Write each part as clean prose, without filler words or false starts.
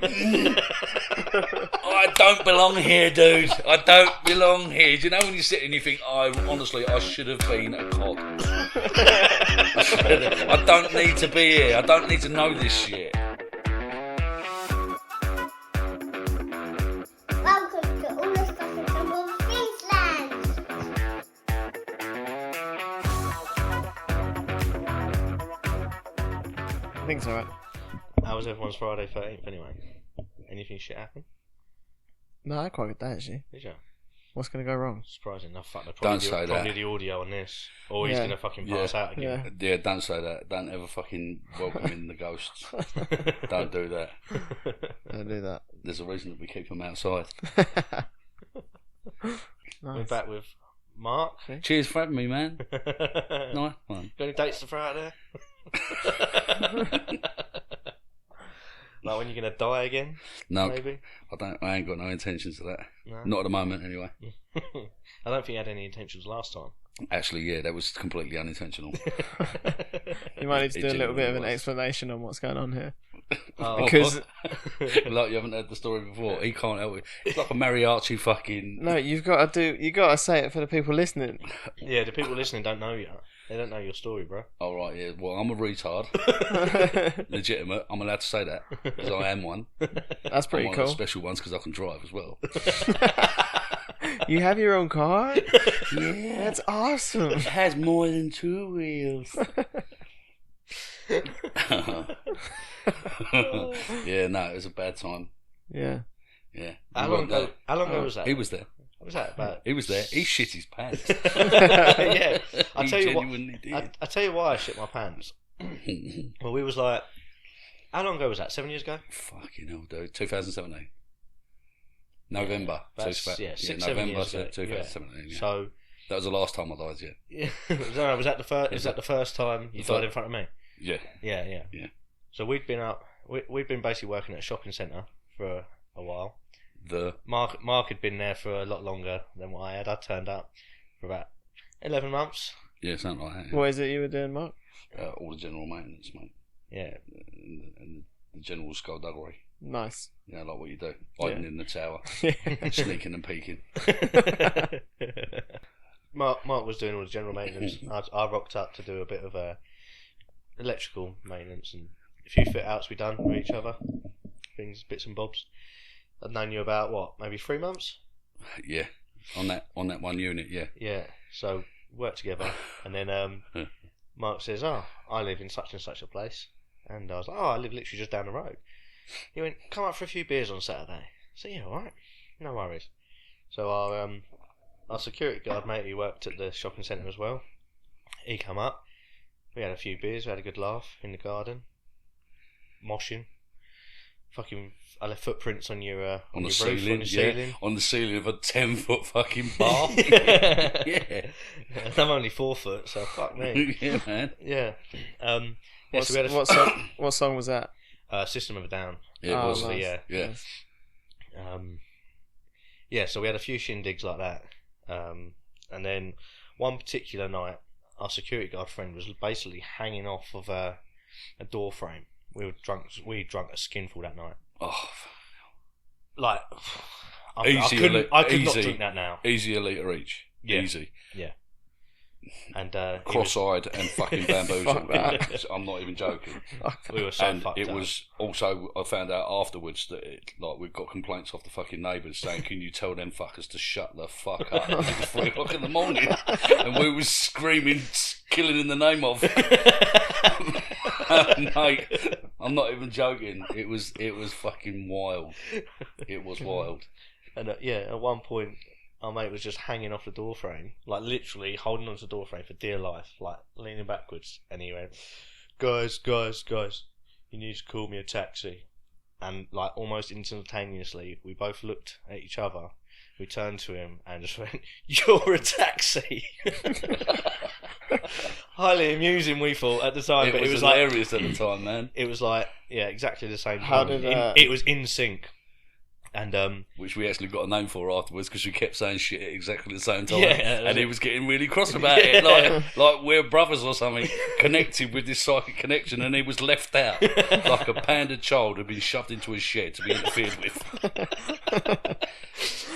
I don't belong here, dude. I don't belong here. Do you know when you sit and you think, I should have been a cod. I don't need to be here. I don't need to know this shit. Welcome to All the Stuff and Trouble of Queensland. I think it's alright. How was everyone's Friday 13th anyway? Anything shit happen? No, I quite good that actually. Did you? What's going to go wrong? Surprising enough. Fuck, Don't say that. Probably the audio on this. Or he's Yeah. going to fucking pass out again. Yeah, don't say that. Don't ever fucking welcome in the ghosts. Don't do that. Don't do that. There's a reason that we keep them outside. Nice. We're back with Mark. Cheers for having me, man. Nice one. Got any dates to throw out there? Like when you're going to die again? No, Maybe? I ain't got no intentions of that. No? Not at the moment, anyway. I don't think you had any intentions last time. Actually, yeah, that was completely unintentional. You might need to It do a little bit of an genuinely was. explanation on what's going on here. Oh, Because Like you haven't heard the story before. He can't help it. It's like a mariachi fucking. no, you got to say it for the people listening. yeah, the people listening don't know you. They don't know your story, bro. Oh right, yeah. Well, I'm a retard. Legitimate. I'm allowed to say that because I am one. That's pretty I'm one of the cool. special ones because I can drive as well. You have your own car? Yeah, That's awesome. it has more than 2 wheels. Yeah, no, it was a bad time. Yeah. Yeah. How We long weren't there. ago was that? He was there. What was that about? He was there. He shit his pants. Yeah. I He tell you what. genuinely did. I tell you why I shit my pants. Well, we was like, how long ago was that? 7 years ago? Fucking hell, dude. 2017. November. That's, So it's yeah, about- 6, 7 years ago. 2017. Yeah. So, That was the last time I died, yeah. yeah. Was that the first? Is that the first time you died in front of me? Yeah. Yeah. Yeah. So we'd been up. We'd been basically working at a shopping centre for a while. Mark had been there for a lot longer than what I had. I turned up for about 11 months. Yeah, something like that. Yeah. What is it you were doing, Mark? All the general maintenance, mate. Yeah. And the general skullduggery. Nice. You know, like what you do. Hiding in the tower. Yeah. Sneaking and peeking. Mark was doing all the general maintenance. I rocked up to do a bit of electrical maintenance and a few fit outs we done with each other. Things, bits and bobs. I'd known you about what, maybe 3 months? Yeah. On that one unit, yeah. Yeah. So worked together, and then Mark says, "Oh, I live in such and such a place," and I was like, "Oh, I live literally just down the road." He went, "Come up for a few beers on Saturday." So yeah, all right, no worries. So our security guard mate, he worked at the shopping centre as well. He come up. We had a few beers. We had a good laugh in the garden, moshing. Fucking, I left footprints on your On the roof, ceiling, on the ceiling. yeah. On the ceiling of a 10-foot fucking bar. Yeah. I'm only 4 foot, so fuck me. Yeah, man. Yeah. Yeah. So we had What song was that? System of a Down. Yeah, it was. So, nice. yeah. Yeah. Nice. Yeah. So we had a few shindigs like that, and then one particular night, our security guard friend was basically hanging off of a door frame. We drunk a skinful that night. Oh, Like, I Easy, could not easy. drink that now. easy a litre each. Yeah. Easy. Yeah. And he was- Cross-eyed and fucking Fuck bamboozled. that. I'm not even joking. we were so And fucked it up. was also, I found out afterwards that we've got complaints off the fucking neighbours saying, "Can you tell them fuckers to shut the fuck up?" It was 3 o'clock in the morning, and we was screaming, killing in the name of. Mate, I'm not even joking. It was fucking wild. It was wild. And yeah, at one point, our mate was just hanging off the door frame, like literally holding onto the door frame for dear life, like leaning backwards. And he went, guys, you need to call me a taxi." And like almost instantaneously, we both looked at each other. We turned to him and just went, "You're a taxi." Highly amusing, we thought at the time, but it was like hilarious at the time, man. it was like, yeah, exactly the same. How time. did, It was in sync. And which we actually got a name for afterwards because we kept saying shit at exactly the same time. Yeah, and he was getting really cross about it, like we're brothers or something, connected with this psychic connection, and he was left out like a pandered child who'd been shoved into a shed to be interfered with.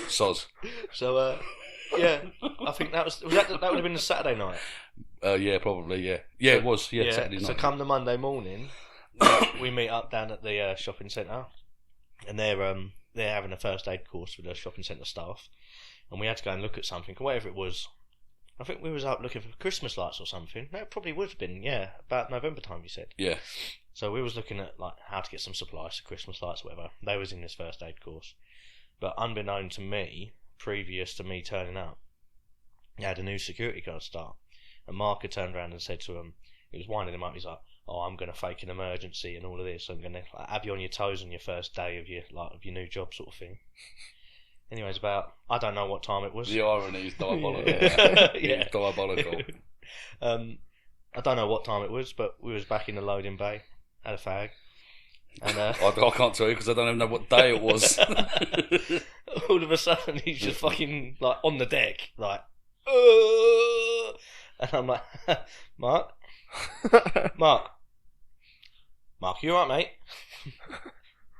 Soz. So yeah, I think that would have been a Saturday night. Yeah, probably. Yeah, it was. Yeah, Saturday night. So come the Monday morning, we meet up down at the shopping centre, and they're having a first aid course with the shopping centre staff, and we had to go and look at something, or whatever it was. I think we was out looking for Christmas lights or something. That probably would have been, about November time, you said. Yeah. So we was looking at like how to get some supplies for Christmas lights or whatever. They was in this first aid course. But unbeknown to me, previous to me turning up, he had a new security guard start. And Mark had turned around and said to him, he was winding him up, he's like, "Oh, I'm going to fake an emergency and all of this. I'm going to have you on your toes on your first day of your new job," sort of thing. Anyways, I don't know what time it was. The irony is diabolical. Yeah. It's diabolical. I don't know what time it was, but we was back in the loading bay, had a fag. And I can't tell you because I don't even know what day it was. all of a sudden he's just fucking like on the deck, like, and I'm like, Mark, you alright, mate?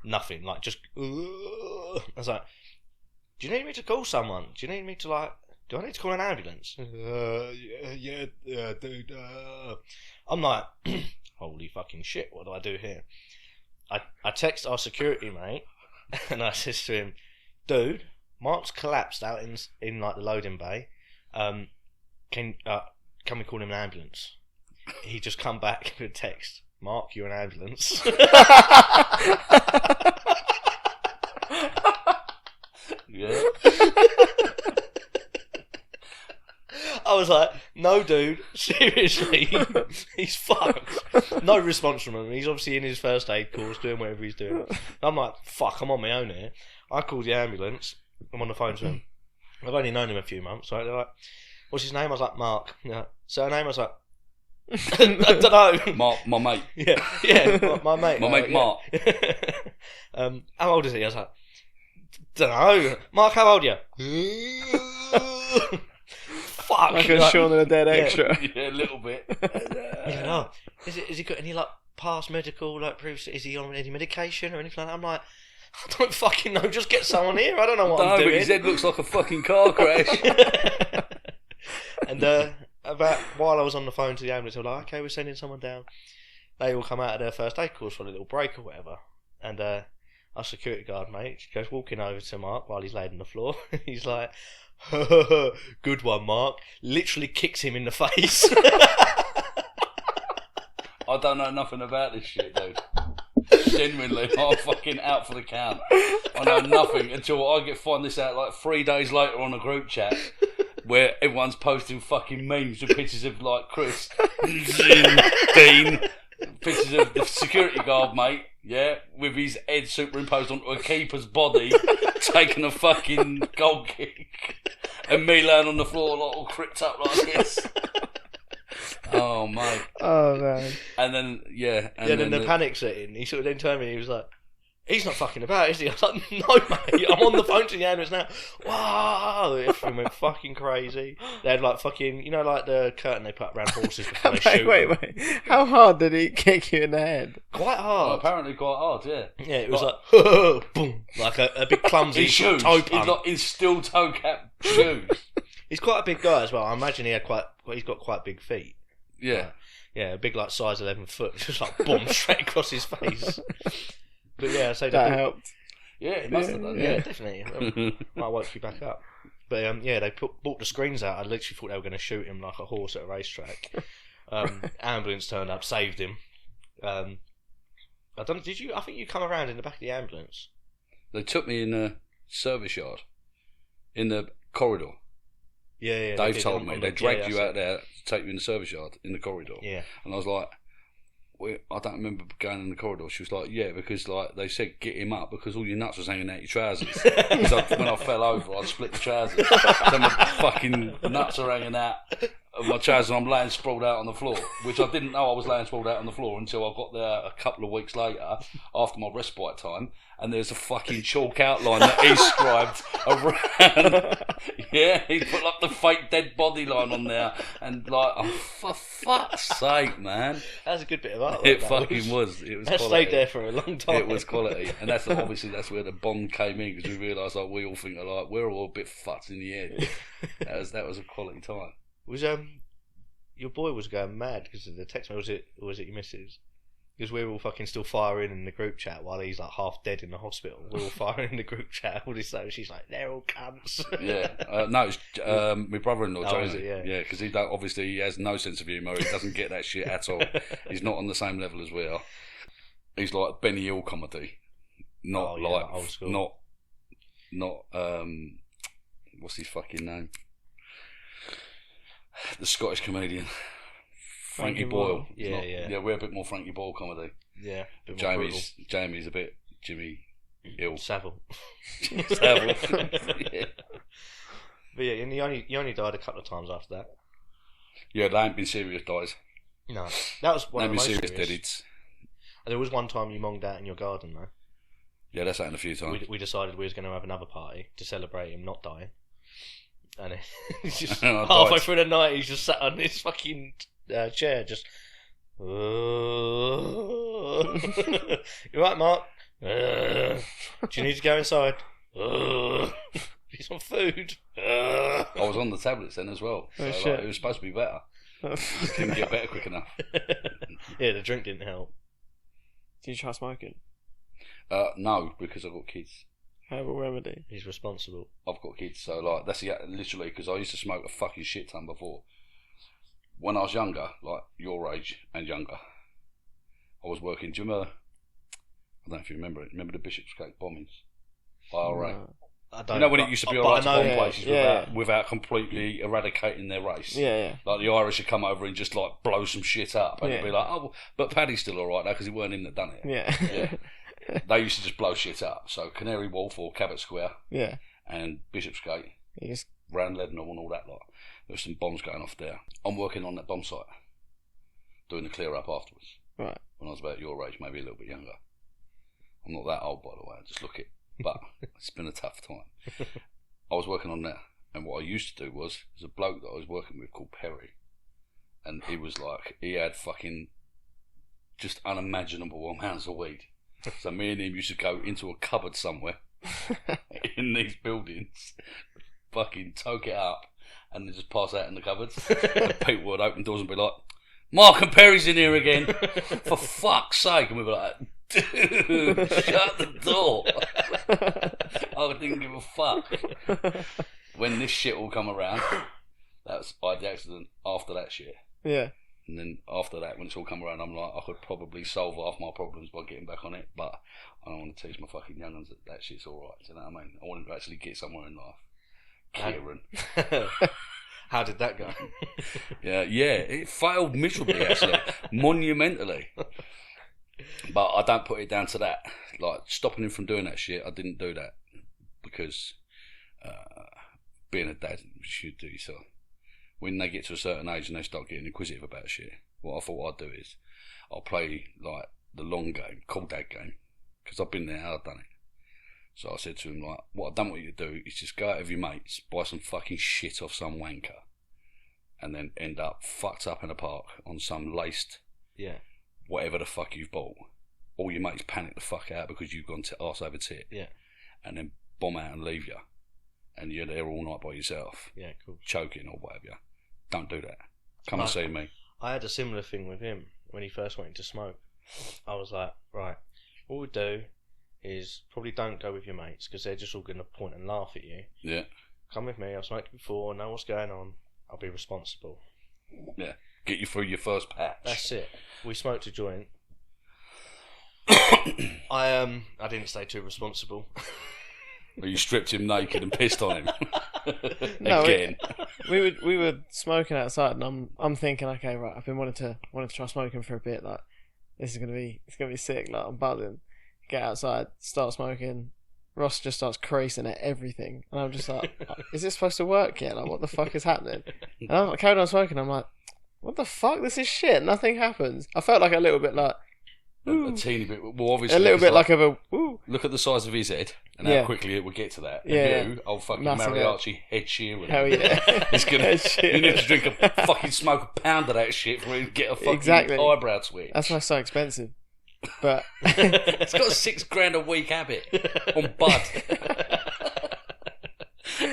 Nothing, like just. I was like, "Do you need me to call someone? Do you need me to do I need to call an ambulance?" Yeah, dude. I'm like, holy fucking shit, what do I do here? I text our security mate, and I says to him, "Dude, Mark's collapsed out in like the loading bay. Can we call him an ambulance?" He just come back with a text, "Mark, you're an ambulance." Yeah. I was like, "No, dude, seriously, he's fucked." No response from him. He's obviously in his first aid course, doing whatever he's doing. I'm like, "Fuck, I'm on my own here." I called the ambulance. I'm on the phone to him. I've only known him a few months, right? They're like, "What's his name?" I was like, "Mark." Yeah. Surname? I was like, "I don't know." Mark, my mate. Yeah, my mate. My mate Mark. How old is he? I was like, "Don't know." "Mark, how old are you?" Fuck. Like a Shaun of the Dead extra. Yeah, a little bit. Yeah, no. Has he got any like past medical proofs? Is he on any medication or anything like that? I'm like, I don't fucking know. Just get someone here. I don't know what I'm doing. But his head looks like a fucking car crash. And about while I was on the phone to the ambulance, they were like, "Okay, we're sending someone down." They all come out of their first aid course for a little break or whatever. And our security guard mate goes walking over to Mark while he's laid on the floor. He's like, "Good one, Mark." Literally kicks him in the face. I don't know nothing about this shit, dude. Genuinely, I'm fucking out for the count. I know nothing until I find this out like 3 days later on a group chat where everyone's posting fucking memes with pictures of like Chris, Dean, pictures of the security guard mate, yeah, with his head superimposed onto a keeper's body, taking a fucking goal kick, and me laying on the floor like all cricked up like this. Oh mate. Oh man. And then then the panic set in. He sort of then turned to me. He was like, "He's not fucking about, is he?" I was like, "No, mate. I'm on the phone to the ambulance now." Wow, everything went fucking crazy. They had like fucking, like the curtain they put around horses before they shoot. Wait. How hard did he kick you in the head? Quite Well, hard. apparently quite hard, yeah. Yeah, it was like boom, like a big clumsy His shoes. toe He's punch. like in steel toe cap shoes. He's quite a big guy as well. I imagine he's got quite big feet. Yeah. Yeah, a big like size 11 foot, just like boom straight across his face. But yeah, so That helped. Yeah, it must have done. Yeah, Yeah. definitely. Might woke you back up. But they brought the screens out. I literally thought they were going to shoot him like a horse at a racetrack. Ambulance turned up, saved him. I don't know. Did you? I think you come around in the back of the ambulance. They took me in a service yard, in the corridor. Yeah. Dave told me they dragged you out there to take you in the service yard in the corridor. Yeah. And I was like, I don't remember going in the corridor. She was like, "Yeah, because like they said get him up because all your nuts was hanging out your trousers." So when I fell over, I split the trousers. So my fucking nuts are hanging out of my trousers and I'm laying sprawled out on the floor, which I didn't know I was laying sprawled out on the floor until I got there a couple of weeks later after my respite time, and there's a fucking chalk outline that he scribed around. Yeah, he put like the fake dead body line on there, and like, oh, for fuck's sake, man. That's a good bit of art. It fucking was. It was that quality. stayed there for a long time. It was quality, and that's obviously that's where the bond came in, because we realised like we all think alike, we're all a bit fucked in the head. That was a quality time. Was your boy was going mad because of the text? Was it your missus? Because we were all fucking still firing in the group chat while he's like half dead in the hospital. We're all firing in the group chat. All this stuff. She's like, they're all cunts. Yeah, no, it's my brother-in-law. Oh, is it? Yeah, because he don't, obviously he has no sense of humour. He doesn't get that shit at all. He's not on the same level as we are. He's like Benny Hill comedy, not like old school. not what's his fucking name? The Scottish comedian. Frankie Boyle. Yeah. We're a bit more Frankie Boyle comedy. Yeah. A bit more Jamie's a bit Jimmy Hill. Savile. Savile. Yeah. But yeah, and he only died a couple of times after that. Yeah, they ain't been serious dies. No, that was one They of ain't the been most serious deadies. There was one time you monged out in your garden though. Yeah, that's happened a few times. We decided we was going to have another party to celebrate him not dying, and he's just I halfway died. through the night he's just sat on his fucking chair, just. You right, Mark? Do you need to go inside? Need some food. I was on the tablets then as well. So shit. it was supposed to be better. Just didn't get better quick enough. Yeah, the drink didn't help. Did you try smoking? No, because I've got kids. Herbal remedy. He's responsible. I've got kids, so like that's literally because I used to smoke a fucking shit ton before. When I was younger, like your age and younger, I was working. Do you remember? I don't know if you remember it. Remember the Bishopsgate bombings? IRA. No. I don't. You know when it used to be alright to bomb places yeah. without completely eradicating their race. Yeah. Like the Irish would come over and just like blow some shit up, and Yeah. it'd be like, oh, but Paddy's still alright now because it weren't him that done it. Yeah. They used to just blow shit up. So Canary Wharf or Cabot Square Yeah. and Bishopsgate, You just round Leadenhall and all that lot. There's some bombs going off there. I'm working on that bomb site, doing the clear up afterwards. right. When I was about your age, maybe a little bit younger. I'm not that old, by the way. I just look it, but it's been a tough time. I was working on that, and what I used to do was there's a bloke that I was working with called Perry, and he was like, he had fucking just unimaginable amounts of weed. So me and him used to go into a cupboard somewhere in these buildings, fucking toke it up, and then just pass out in the cupboards. And people would open doors and be like, Mark and Perry's in here again, for fuck's sake. And we'd be like, dude, shut the door. I didn't give a fuck. When this shit all come around, I had the accident after that shit. Yeah. And then after that, when it's all come around, I'm like, I could probably solve half my problems by getting back on it, but I don't want to teach my fucking young'uns that shit's alright, do you know what I mean? I want them to actually get somewhere in life. Kieran. How did that go? Yeah, it failed miserably, actually. Monumentally. But I don't put it down to that. Like, stopping him from doing that shit, I didn't do that. Because being a dad, you should do yourself. When they get to a certain age and they start getting inquisitive about shit, what I thought I'd do is I'll play like the long game, cool dad game, because I've been there, I've done it. So I said to him, like, what I don't want you to do is just go out with your mates, buy some fucking shit off some wanker, and then end up fucked up in a park on some laced whatever the fuck you've bought. All your mates panic the fuck out because you've gone arse over tit, and then bomb out and leave you, and you're there all night by yourself, choking or whatever. Don't do that. Come and see me. I had a similar thing with him when he first went into smoke. I was like, right, what we do is probably don't go with your mates because they're just all going to point and laugh at you. Yeah. Come with me, I've smoked before, know what's going on, I'll be responsible. Yeah. Get you through your first patch. That's it. We smoked a joint. I didn't stay too responsible. Or you stripped him naked and pissed on him. No, Again. we were smoking outside, and I'm thinking, okay, right, I've been wanting to try smoking for a bit. Like, it's gonna be sick. Like, I'm buzzing. Get outside, start smoking. Ross just starts creasing at everything, and I'm just like, is it supposed to work yet? Like, what the fuck is happening? And I carried on smoking. I'm like, what the fuck? This is shit. Nothing happens. I felt like a little bit like a teeny bit. Well, obviously, a little bit like of a woo. Look at the size of his head and Yeah. how quickly it will get to that. Yeah. And you, old fucking Massive mariachi head shearing. Hell yeah. It's gonna. Head shearing. You need to drink a fucking smoke a pound of that shit for you to get a fucking Exactly. eyebrow twitch. That's why it's so expensive. But It's got a $6,000 a week habit on bud.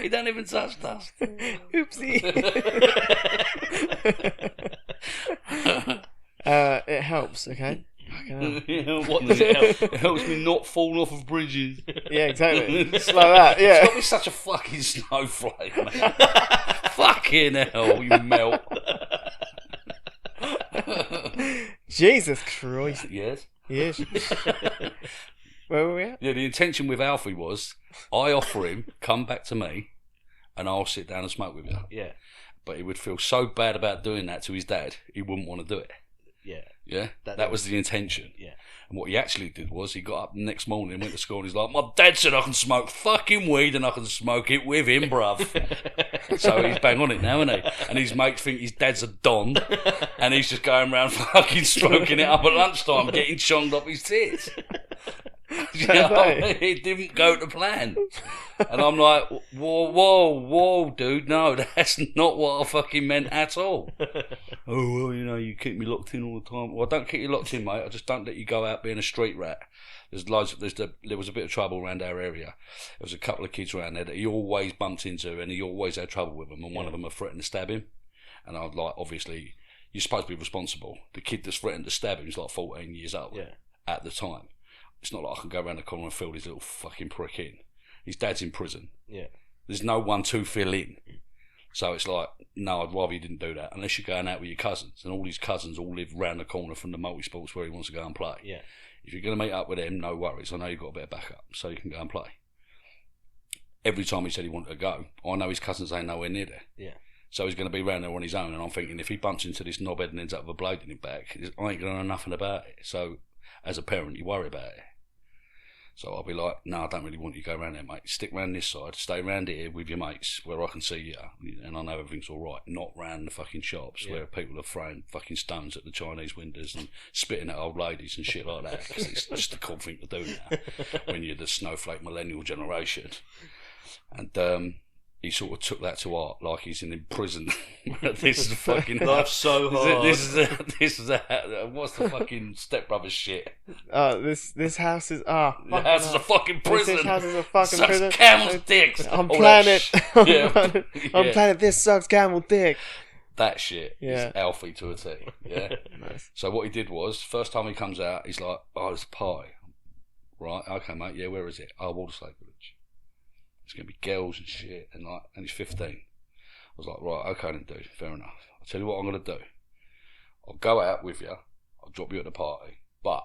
He don't even touch dust. oopsie. It helps, okay? Fucking hell. What does it help? It helps me not fall off of bridges. Yeah, exactly. Just like that, yeah. Stop being such a fucking snowflake, man. Fucking hell, you melt. Jesus Christ. Yes. Yes. Where were we at? Yeah, the intention with Alfie was I offer him, come back to me, and I'll sit down and smoke with you. Yeah. But he would feel so bad about doing that to his dad, he wouldn't want to do it. Yeah. Yeah? That was the intention. Yeah. And what he actually did was he got up the next morning and went to school and he's like, my dad said I can smoke fucking weed and I can smoke it with him, bruv. So he's bang on it now, isn't he? And his mates think his dad's a don and he's just going around fucking smoking it up at lunchtime, getting chonged off his tits. You know, it didn't go to plan. And I'm like, whoa, dude, no, that's not what I fucking meant at all. Oh, well, you know, you keep me locked in all the time. Well, I don't keep you locked in, mate. I just don't let you go out being a street rat. There was a bit of trouble around our area. There was a couple of kids around there that he always bumped into and he always had trouble with them, and one of them had threatened to stab him. And I was like, obviously, you're supposed to be responsible. The kid that's threatened to stab him is like 14 years old at the time. It's not like I can go around the corner and fill this little fucking prick in. His dad's in prison. Yeah. There's no one to fill in. So it's like, no, I'd rather you didn't do that. Unless you're going out with your cousins. And all his cousins all live round the corner from the multi-sports where he wants to go and play. Yeah. If you're going to meet up with them, no worries. I know you've got a bit of backup, so you can go and play. Every time he said he wanted to go, I know his cousins ain't nowhere near there. Yeah. So he's going to be round there on his own. And I'm thinking, if he bumps into this knobhead and ends up with a blade in his back, I ain't going to know nothing about it. So as a parent, you worry about it. So I'll be like, no, I don't really want you to go around there, mate. Stick round this side, stay round here with your mates where I can see you and I know everything's all right. Not round the fucking shops where people are throwing fucking stones at the Chinese windows and spitting at old ladies and shit like that. Because it's just a cool thing to do now when you're the snowflake millennial generation. And he sort of took that to heart, like he's in prison. This is fucking Life's so hard. This is what's the fucking Step Brothers shit? This house is The house is a fucking prison. This house is a fucking Sucks prison. camel's dicks. On All planet. that yeah. On planet. This sucks camel dick. That shit Yeah. is Alfie to a T. Yeah. Nice. So what he did was, first time he comes out, he's like, "Oh, it's a party, right? Okay, mate. Yeah, where is it? Oh, Walderslope Village. It's gonna be girls and shit, and he's 15. I was like, right, okay, then, dude. Fair enough. I'll tell you what I'm gonna do. I'll go out with you. I'll drop you at the party, but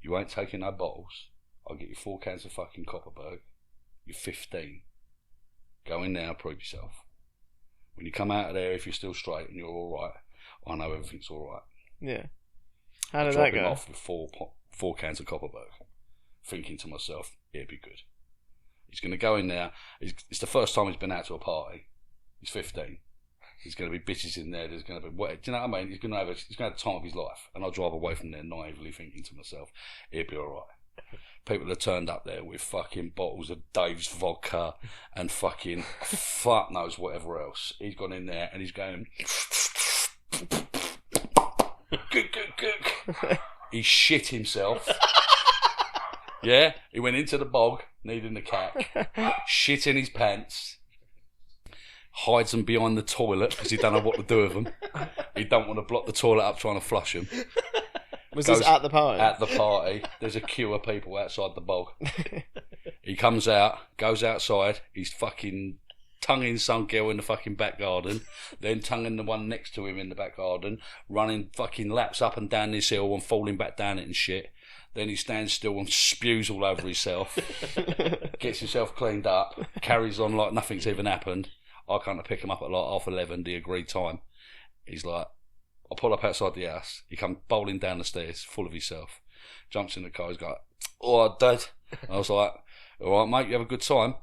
you ain't taking no bottles. I'll get you 4 cans of fucking Copperberg. You're 15. Go in there, prove yourself. When you come out of there, if you're still straight and you're all right, I know everything's all right. Yeah. How did Drop that him go? off with four cans of Copperberg, thinking to myself, it'd be good. He's going to go in there. It's the first time he's been out to a party. He's 15. There's going to be bitches in there. There's going to be do you know what I mean? He's going to have the time of his life. And I'll drive away from there naively thinking to myself, it'd be all right. People have turned up there with fucking bottles of Dave's vodka and fucking fuck knows whatever else. He's gone in there and he's going, he shit himself. Yeah, he went into the bog, needing the cat, shit in his pants, hides them behind the toilet because he don't know what to do with them. He don't want to block the toilet up trying to flush them. Was this at the party? At the party, there's a queue of people outside the bog. He comes out, goes outside, he's fucking tonguing some girl in the fucking back garden, then tonguing the one next to him in the back garden, running fucking laps up and down this hill and falling back down it and shit. Then he stands still and spews all over himself, gets himself cleaned up, carries on like nothing's even happened. I come to pick him up at like 11:30, the agreed time. He's like, I pull up outside the house, he comes bowling down the stairs, full of himself, jumps in the car, he's like, all right, Dad. And I was like, all right, mate, you have a good time?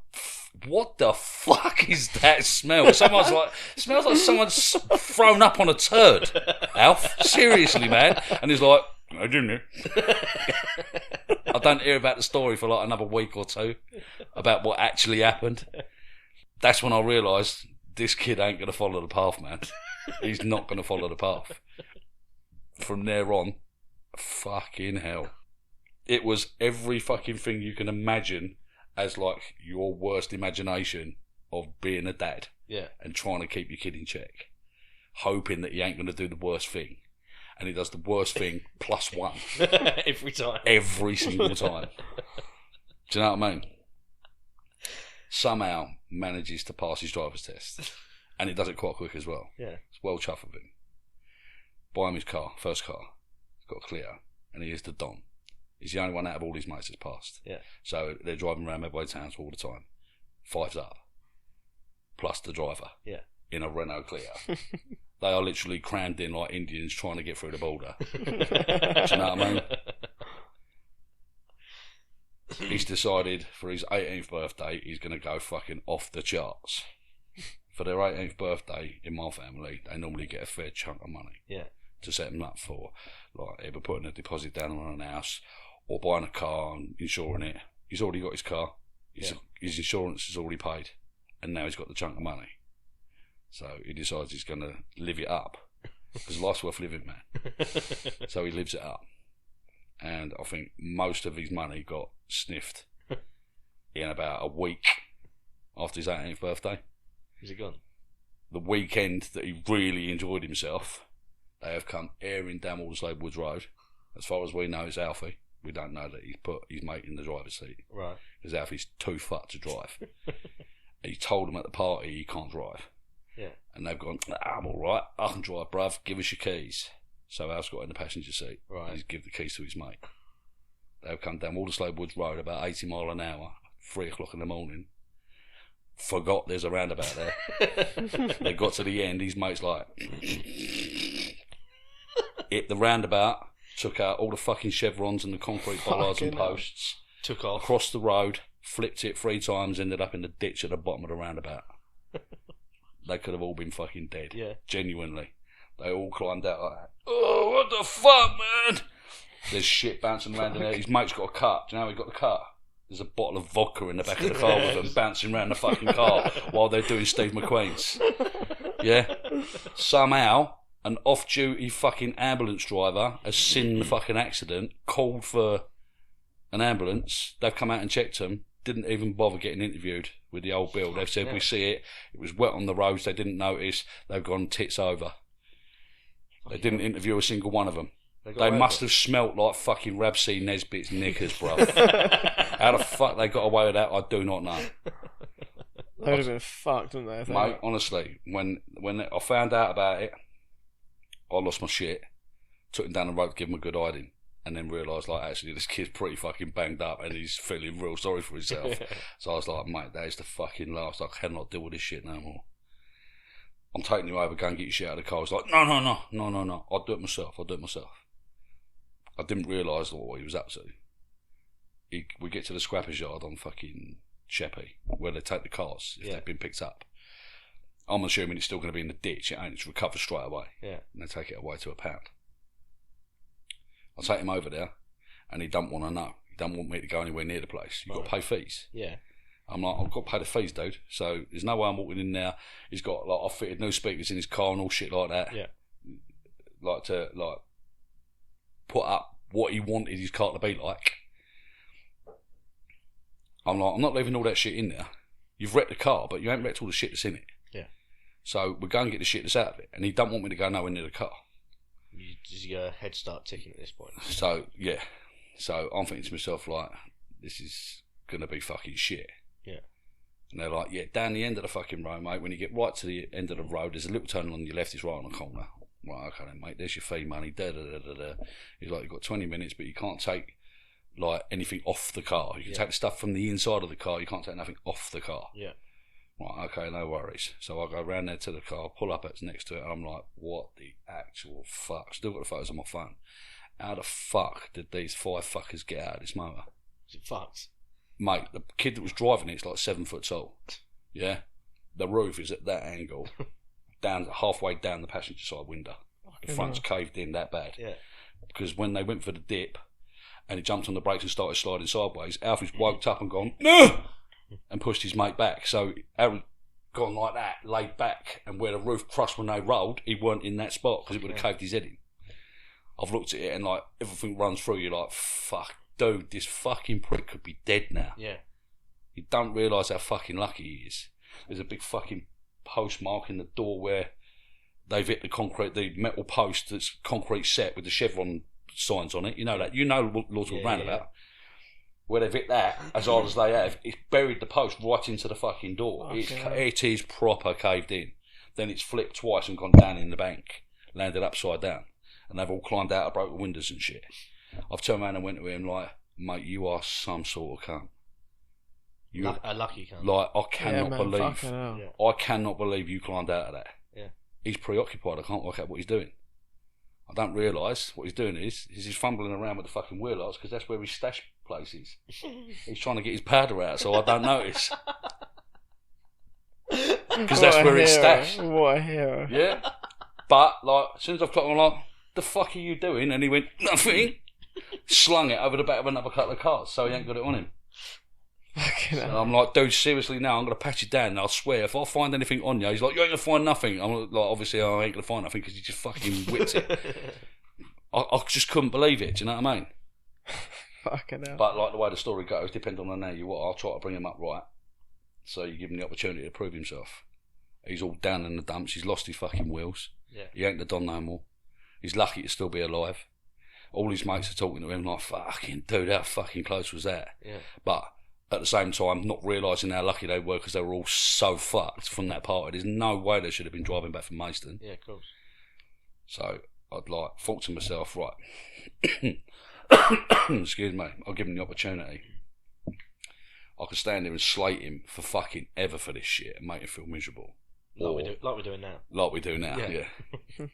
what the fuck is that smell? Someone's like, it smells like someone's thrown up on a turd, Alf. Seriously, man. And he's like, I didn't know. I don't hear about the story for like another week or two about what actually happened. That's when I realised this kid ain't going to follow the path, man. He's not going to follow the path. From there on, fucking hell. It was every fucking thing you can imagine as like your worst imagination of being a dad. Yeah. And trying to keep your kid in check. Hoping that he ain't going to do the worst thing. And he does the worst thing plus one. Every time. Every single time. Do you know what I mean? Somehow manages to pass his driver's test. And he does it quite quick as well. Yeah. It's well chuffed of him. Buy him his car, first car. He's got a Clio. And he is the Don. He's the only one out of all his mates that's passed. Yeah. So they're driving around Medway Towns all the time. 5's up. Plus the driver. Yeah. In a Renault Clio. They are literally crammed in like Indians trying to get through the border. Do you know what I mean? He's decided for his 18th birthday he's going to go fucking off the charts. For their 18th birthday in my family, they normally get a fair chunk of money. Yeah. To set them up for, like, either putting a deposit down on an house or buying a car and insuring it. He's already got his car. His insurance is already paid. And now he's got the chunk of money. So he decides he's going to live it up. Because life's worth living, man. So he lives it up. And I think most of his money got sniffed in about a week after his 18th birthday. Is it gone? The weekend that he really enjoyed himself, they have come airing down Alderslade Woods Road. As far as we know, it's Alfie. We don't know that he's put his mate in the driver's seat. Right. Because Alfie's too fucked to drive. He told them at the party he can't drive. Yeah. And they've gone, I'm alright, I can drive, bruv, give us your keys. So Al's got in the passenger seat. Right. He's give the keys to his mate. They've come down Alderslade Woods Road about 80 mile an hour, 3 o'clock in the morning. Forgot there's a roundabout there. They got to the end, his mate's like, hit the roundabout, took out all the fucking chevrons and the concrete bollards and posts, took off, crossed the road, flipped it 3 times, ended up in the ditch at the bottom of the roundabout. They could have all been fucking dead. Yeah. Genuinely. They all climbed out like that. Oh, what the fuck, man? There's shit bouncing around in there. His mate's got a cut. Do you know how he got the cut? There's a bottle of vodka in the back of the car with them bouncing around the fucking car while they're doing Steve McQueen's. Yeah? Somehow, an off-duty fucking ambulance driver has seen the fucking accident, called for an ambulance. They've come out and checked him. Didn't even bother getting interviewed with the old bill. They've said, we see it. It was wet on the roads. They didn't notice. They've gone tits over. They didn't interview a single one of them. They must have smelt like fucking Rab C. Nesbitt's knickers, bruv. How the fuck they got away with that, I do not know. They would have been fucked, wouldn't they? Mate, honestly, when I found out about it, I lost my shit. Took him down the road to give him a good hiding. And then realised, like, actually, this kid's pretty fucking banged up and he's feeling real sorry for himself. So I was like, mate, that is the fucking last. I cannot deal with this shit no more. I'm taking you over, go and get your shit out of the car. He's like, no. I'll do it myself. I didn't realise what he was up to. We get to the scrappers yard on fucking Sheppey, where they take the cars if they've been picked up. I'm assuming it's still going to be in the ditch. It ain't. It's recovered straight away. Yeah. And they take it away to a pound. I take him over there, and he don't want to know. He don't want me to go anywhere near the place. You've got to pay fees. Yeah. I'm like, I've got to pay the fees, dude. So there's no way I'm walking in there. He's got, like, I've fitted new speakers in his car and all shit like that. Yeah. Like to, like, put up what he wanted his car to be like. I'm like, I'm not leaving all that shit in there. You've wrecked the car, but you ain't wrecked all the shit that's in it. Yeah. So we're going to get the shit that's out of it. And he don't want me to go nowhere near the car. Your head start ticking at this point. So, yeah. So I'm thinking to myself, like, this is going to be fucking shit. Yeah. And they're like, yeah, down the end of the fucking road, mate. When you get right to the end of the road, there's a little turn on your left, it's right on the corner. Right, okay then, mate, there's your fee money. He's like, you've got 20 minutes, but you can't take, like, anything off the car. You can take the stuff from the inside of the car, you can't take nothing off the car. Yeah. Right, okay, no worries. So I go round there to the car, pull up it's next to it, and I'm like, what the actual fuck? Still got the photos on my phone. How the fuck did these 5 fuckers get out of this motor? Is it fucked? mate, the kid that was driving it's like 7 foot tall. Yeah, the roof is at that angle, down halfway down the passenger side window. The front's caved in that bad. Yeah. Because when they went for the dip, and he jumped on the brakes and started sliding sideways, Alfie's woke up and gone no, and pushed his mate back. So Alfie gone like that, laid back, and where the roof crushed when they rolled, he weren't in that spot because it would have caved his head in. I've looked at it and like everything runs through you like, fuck, dude, this fucking prick could be dead now. Yeah. You don't realise how fucking lucky he is. There's a big fucking postmark in the door where they've hit the metal post that's concrete set with the chevron signs on it. You know that. You know Lordswood Roundabout. Yeah. Where they've hit that, as hard as they have, it's buried the post right into the fucking door. It is proper caved in. Then it's flipped twice and gone down in the bank, landed upside down. And they've all climbed out of broken windows and shit. I've turned around and went to him like, mate, you are some sort of cunt. You're a lucky cunt. Like, I cannot believe. Yeah. I cannot believe you climbed out of that. Yeah. He's preoccupied. I can't work out what he's doing. I don't realise what he's doing is he's fumbling around with the fucking wheel arts because that's where his stash place is. He's trying to get his powder out, so I don't notice. Because that's where it's stashed. What a hero. Yeah. But, like, as soon as I've clocked him, I'm like, the fuck are you doing? And he went, nothing. Slung it over the back of another couple of cars, so he ain't got it on him. Fucking So hell. I'm like, dude, seriously now, I'm going to pat you down and I'll swear, if I find anything on you, he's like, you ain't going to find nothing. I'm like, obviously I ain't going to find nothing because he just fucking whipped it. I just couldn't believe it, do you know what I mean? Fucking hell. But like the way the story goes, depending on how you what, I'll try to bring him up right. So you give him the opportunity to prove himself. He's all down in the dumps, he's lost his fucking wheels. Yeah. He ain't the Don no more. He's lucky to still be alive. All his mates are talking to him like, fucking dude, how fucking close was that? Yeah. But at the same time, not realising how lucky they were because they were all so fucked from that party. There's no way they should have been driving back from Maidstone. Yeah, of course. So I'd like thought to myself, right, excuse me, I'll give him the opportunity. I could stand there and slate him for fucking ever for this shit and make him feel miserable. Like we're doing now. Like we do now, Yeah. yeah.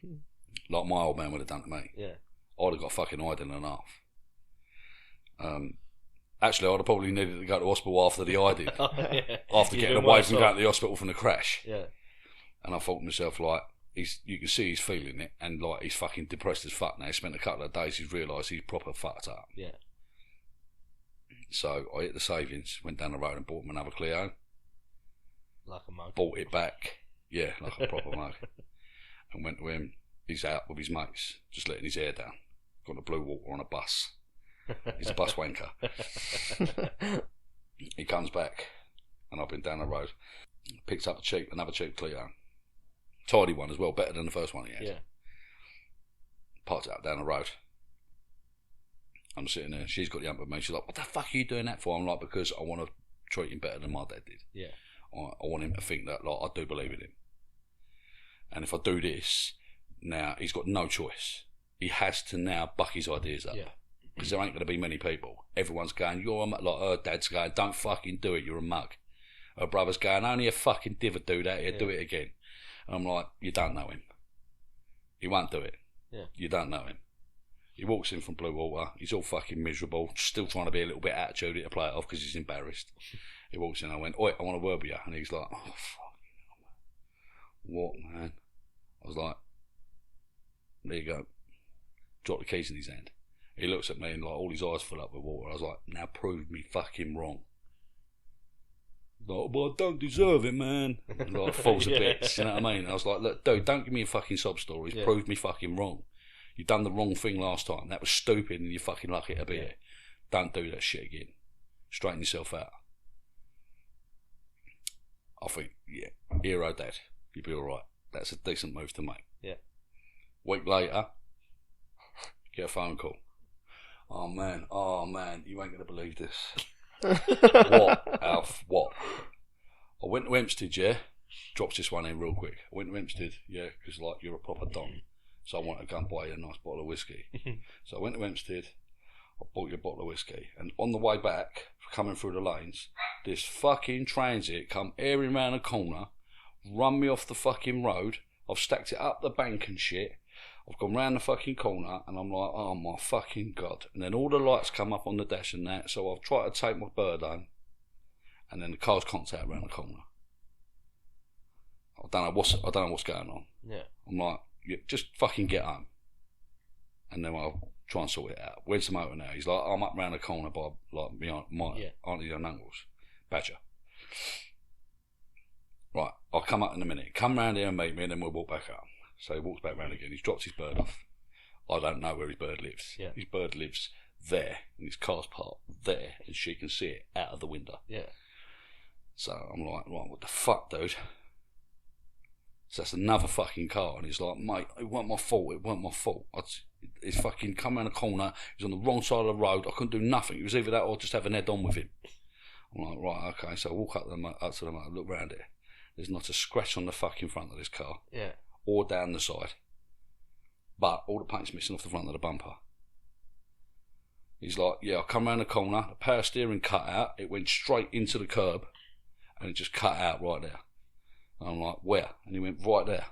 Like my old man would have done to me. Yeah. I'd have got fucking hiding and half. Actually, I'd have probably needed to go to hospital after the I did. Yeah. After getting away from going to the hospital from the crash. Yeah. And I thought to myself, like, you can see he's feeling it, and like he's fucking depressed as fuck now. He spent a couple of days, he's realised he's proper fucked up. Yeah. So I hit the savings, went down the road and bought him another Clio. Like a mug. Bought it back, yeah, like a proper mug. And went to him. He's out with his mates, just letting his hair down. Got the blue water on a bus. He's a bus wanker. He comes back, and I've been down the road. Picked up another cheap Clio. Tidy one as well, better than the first one he had. Yeah. Parked it up down the road. I'm sitting there, she's got the hump with me. She's like, what the fuck are you doing that for? I'm like, because I want to treat him better than my dad did. Yeah. I want him to think that, like, I do believe in him. And if I do this, now he's got no choice. He has to now buck his ideas up. Yeah. Because there ain't going to be many people. Everyone's going, you're a mug. Like, her dad's going, don't fucking do it, you're a mug. Her brother's going, only a fucking div would do that, he'd do it again. And I'm like, you don't know him. He won't do it. Yeah. You don't know him. He walks in from Blue Water, he's all fucking miserable, still trying to be a little bit attitude to play it off because he's embarrassed. He walks in, I went, oi, I want to word with you. And he's like, oh, fuck. What, man? I was like, there you go. Dropped the keys in his hand. He looks at me and like all his eyes fill up with water. I was like, now prove me fucking wrong. Like, but I don't deserve it, man. Like, falls to bits, you know what I mean? I was like, look, dude, don't give me a fucking sob stories. Yeah. Prove me fucking wrong. You done the wrong thing last time. That was stupid and you're fucking lucky to be here. Don't do that shit again. Straighten yourself out. I think, yeah, hero dad, you'll be alright. That's a decent move to make. Yeah. Week later, get a phone call. Oh man, you ain't gonna believe this. What, Alf? What? I went to Hempstead, yeah. Drops this one in real quick. I went to Hempstead, yeah, because like you're a proper don. So I wanted to go and buy you a nice bottle of whiskey. So I went to Hempstead, I bought you a bottle of whiskey, and on the way back, coming through the lanes, this fucking transit come airing round a corner, run me off the fucking road. I've stacked it up the bank and shit. I've gone round the fucking corner and I'm like, oh my fucking God. And then all the lights come up on the dash and that, so I've tried to take my bird home. and then the car's contact around the corner. I don't know what's going on. Yeah. I'm like, yeah, just fucking get home, and then I'll try and sort it out. Where's the motor now? He's like, I'm up round the corner by like behind my auntie and uncle's, Badger. Right, I'll come up in a minute. Come round here and meet me, and then we'll walk back up. So he walks back round again. He's dropped his bird off. I don't know where his bird lives. Yeah. His bird lives there, and his car's parked there, and she can see it out of the window. Yeah. So I'm like, right, what the fuck, dude? So that's another fucking car, and he's like, mate, it weren't my fault. He's fucking come around the corner, he was on the wrong side of the road, I couldn't do nothing. It was either that or just have an head on with him. I'm like, right, okay, so I walk up to the motor, look round it. There's not a scratch on the fucking front of this car. Yeah. Or down the side. But all the paint's missing off the front of the bumper. He's like, yeah, I come around the corner, the power steering cut out, it went straight into the curb, and it just cut out right there. And I'm like, where? And he went, right there.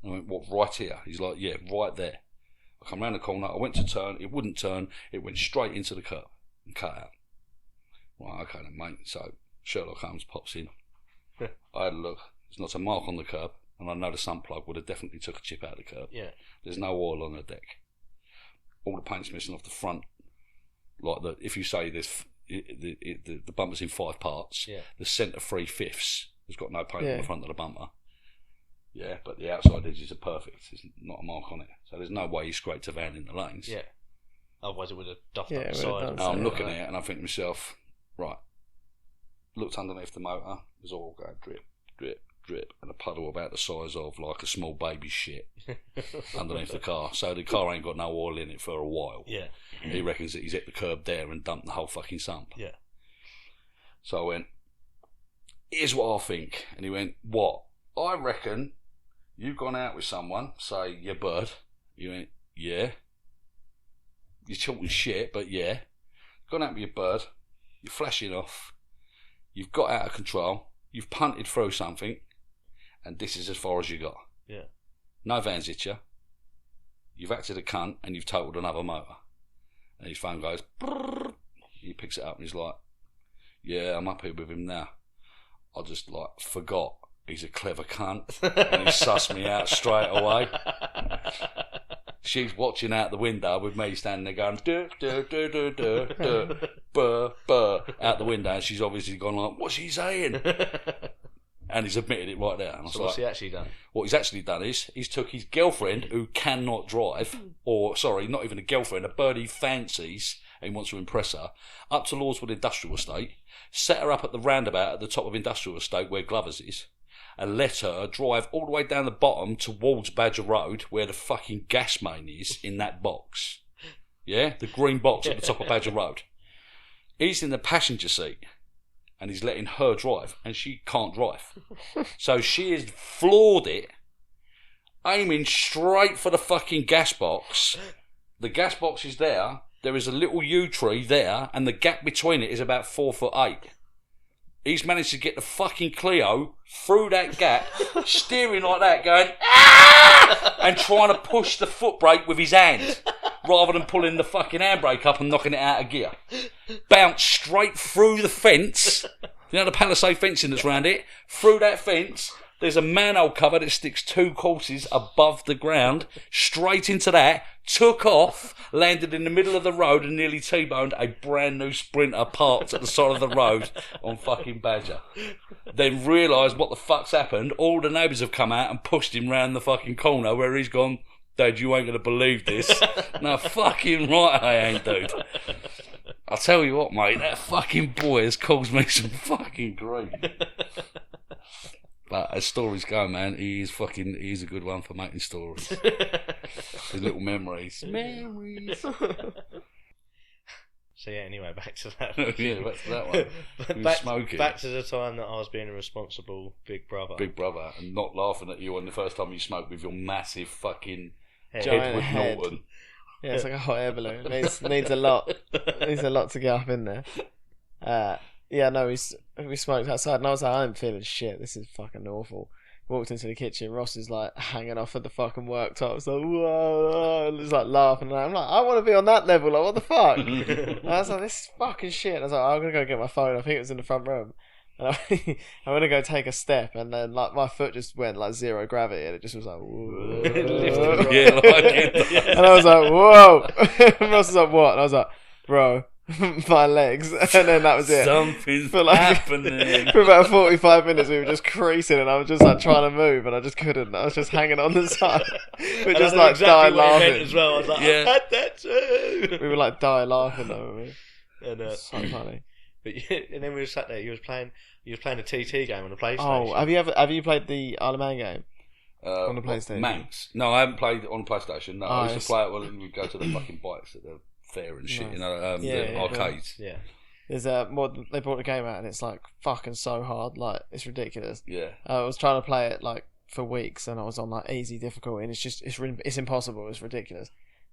And I went, what, right here? He's like, yeah, right there. I come around the corner, I went to turn, it wouldn't turn, it went straight into the curb and cut out. Right, okay then, mate. So Sherlock Holmes pops in. I had a look, there's not a mark on the curb, and I know the sump plug would have definitely took a chip out of the curb. Yeah. There's no oil on the deck. All the paint's missing off the front. Like if you say this, the bumper's in 5 parts. Yeah. The centre 3/5 has got no paint on the front of the bumper. Yeah, but the outside edges are perfect. There's not a mark on it, so there's no way he scraped a van in the lanes. Yeah. Otherwise, it would have duffed Yeah, up it the would have side. done. I'm looking at it and I think to myself, right. Looked underneath the motor. There's all going drip, drip, drip, and a puddle about the size of like a small baby's shit underneath the car. So the car ain't got no oil in it for a while. Yeah. He reckons that he's hit the curb there and dumped the whole fucking sump. Yeah. So I went, here's what I think. And he went, what? I reckon you've gone out with someone, say your bird. You went, yeah. You're talking shit, but yeah. Gone out with your bird. You're flashing off. You've got out of control. You've punted through something. And this is as far as you got. Yeah. No van's hit you. You've acted a cunt and you've totaled another motor. And his phone goes, brrr. He picks it up and he's like, yeah, I'm up here with him now. I just forgot he's a clever cunt and he sussed me out straight away. She's watching out the window with me standing there going, duh, duh, duh, duh, duh, duh, burr, burr, out the window, and she's obviously gone like, what's he saying? And he's admitted it right there. And I was So what's he actually done? What he's actually done is he's took his girlfriend, who cannot drive, or sorry, not even a girlfriend, a bird he fancies and he wants to impress her, up to Lordswood Industrial Estate, set her up at the roundabout at the top of Industrial Estate where Glover's is, and let her drive all the way down the bottom towards Badger Road where the fucking gas main is in that box. Yeah? The green box at the top of Badger Road. He's in the passenger seat and he's letting her drive and she can't drive. So she has floored it, aiming straight for the fucking gas box. The gas box is there. There is a little yew tree there and the gap between it is about 4'8". He's managed to get the fucking Clio through that gap, steering like that, going, ah! And trying to push the foot brake with his hand, rather than pulling the fucking handbrake up and knocking it out of gear. Bounced straight through the fence, you know the palisade fencing that's round it, through that fence. There's a manhole cover that sticks 2 courses above the ground, straight into that, took off, landed in the middle of the road and nearly T-boned a brand new Sprinter parked at the side of the road on fucking Badger. Then realised what the fuck's happened. All the neighbours have come out and pushed him round the fucking corner where he's gone, Dad, you ain't going to believe this. No, fucking right I ain't, dude. I'll tell you what, mate, that fucking boy has caused me some fucking grief. But as stories go, man, he's a good one for making stories. His little memories. Memories. So yeah, anyway, back to that. Yeah, back to that one. Back to the time that I was being a responsible big brother. Big brother, and not laughing at you on the first time you smoked with your massive fucking Giant Edward head. Norton. Yeah, it's like a hot air balloon. Needs a lot. Needs a lot to get up in there. Yeah, no, we smoked outside, and I was like, I'm feeling shit. This is fucking awful. Walked into the kitchen. Ross is like hanging off at the fucking worktop. It's like, whoa, and he's like laughing. And I'm like, I want to be on that level. Like, what the fuck? And I was like, this is fucking shit. And I was like, I'm gonna go get my phone. I think it was in the front room. And I went to go take a step, and then like my foot just went like zero gravity, and it just was like, whoa. Yeah, like it. And I was like, whoa. Ross was like, what? And I was like, bro, my legs. And then that was it. Something's For like- happening. For about 45 minutes, we were just creasing, and I was just like trying to move, and I just couldn't. I was just hanging on the side. We And just I know like exactly died what it meant laughing. as well. I was like, Yeah. I had that too. We were like die laughing though. Weren't we? And, So funny. but and then we were sat there. You was playing a TT game on the PlayStation. Oh, have you played the Isle of Man game? On the PlayStation? Manx. No, I haven't played it on PlayStation. No, I used it's- to play it when we go to the fucking bikes at the fair and shit, Nice. you know, Yeah, the yeah, arcades. Yeah. There's they brought the game out, and it's like fucking so hard, like it's ridiculous. Yeah. I was trying to play it like for weeks, and I was on like easy difficulty, and it's impossible. It's ridiculous.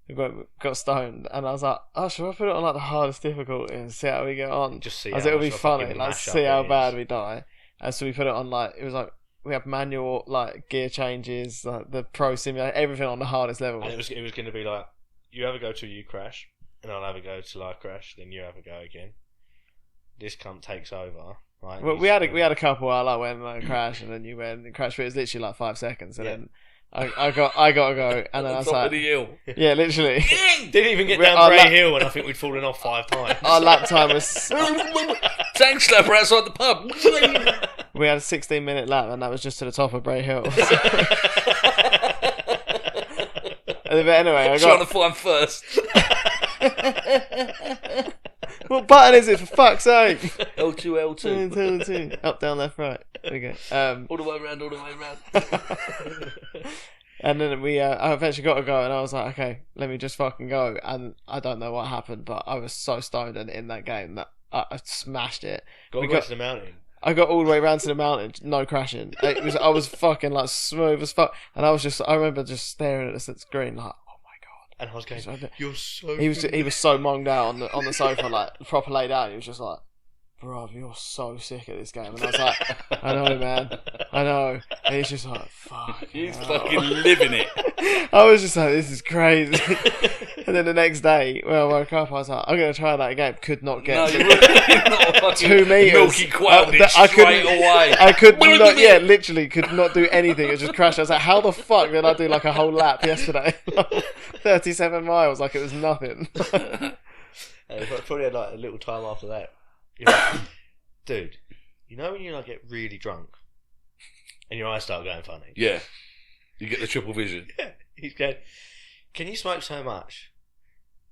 We got stoned, and I was like, oh, should I put it on like the hardest difficulty and see how we get on? Just see. I was how like, it'll be much of a funny, fucking like mashup see how it bad is. we die. And so we put it on like it was like we had manual like gear changes, like the pro simulator, everything on the hardest level. And it was going to be like, you have a go till you crash, and I'll have a go till I crash, then you have a go again. This cunt takes over. Right? Well, we had a couple. I like went and crashed, and then you went and crashed, but it was literally like 5 seconds, and Yeah. then I got to go, and then I was Top of like, the hill. yeah, literally. Didn't even get We- down our Bray lap- Hill, and I think we'd fallen off 5 times. Our lap time was Tank slapper outside the pub. we had a 16-minute lap, and that was just to the top of Bray Hill. But anyway, I Trying got to find first. what button is it for fuck's sake? L2, L2. Up, down, left, right. There we go. All the way around, all the way around. And then I eventually got to go, and I was like, okay, let me just fucking go. And I don't know what happened, but I was so stoned in that game that I smashed it. Got We to go got- to the mountain. I got all the way around to the mountain, no crashing. I was fucking like smooth as fuck, and I remember just staring at the screen like, oh my god. And I was going, So you're so... He was so monged out on the sofa, like proper laid out. He was just like, bruv, you're so sick at this game. And I was like, I know, man, I know. And he's just like, fuck. He's hell. fucking living it. I was just like, this is crazy. And then the next day, when I woke up, I was like, I'm going to try that again. Could not No, get you're not a fucking 2 meters. Milky quailed it I straight away. I could not, yeah, literally could not do anything. It just crashed. I was like, how the fuck did I do like a whole lap yesterday? 37 miles, like it was nothing. And probably had like a little time after that. You're like, dude, you know when you like get really drunk and your eyes start going funny? Yeah. You get the triple vision. Yeah. He's going, can you smoke so much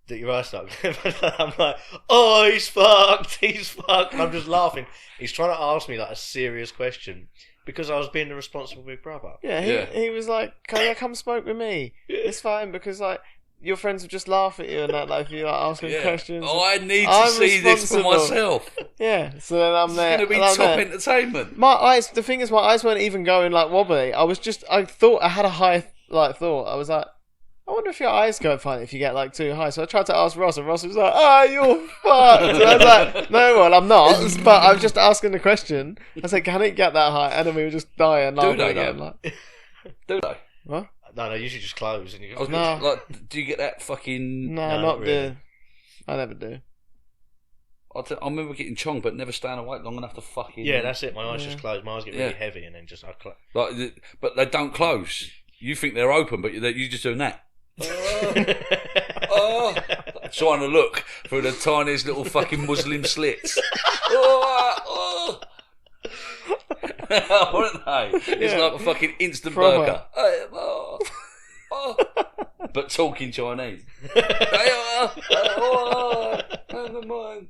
that your eyes start going funny? I'm like, oh, he's fucked. And I'm just laughing. He's trying to ask me like a serious question because I was being the responsible big brother. Yeah, he was like, come smoke with me. It's fine because like your friends would just laugh at you and that, like if you like asking Yeah. questions. Oh, I need to I'm see this for responsible. myself. Yeah, so then I'm It's there. going to be and I'm top there. entertainment. My eyes. The thing is, my eyes weren't even going like wobbly. I thought I had a high like thought. I was like, I wonder if your eyes go funny if you get like too high. So I tried to ask Ross, and Ross was like, you're fucked. And I was like, no, well, I'm not. But I was just asking the question. I said, can it get that high? And then we would just die and laugh they, again. though? Like, Do they? what? No, usually just close and you I go, was No. like, do you get that fucking... No, No, not not really. the. I never do. I remember getting chong, but never staying awake long enough to fucking... yeah, that's it. My eyes Yeah. just close. My eyes get Yeah. really heavy and then just I close. Like, but they don't close. You think they're open, but you're just doing that. Oh, trying to look through the tiniest little fucking Muslim slits. Oh. Weren't they? It's Yeah. like a fucking instant Proper. burger. But talking Chinese. Never mind.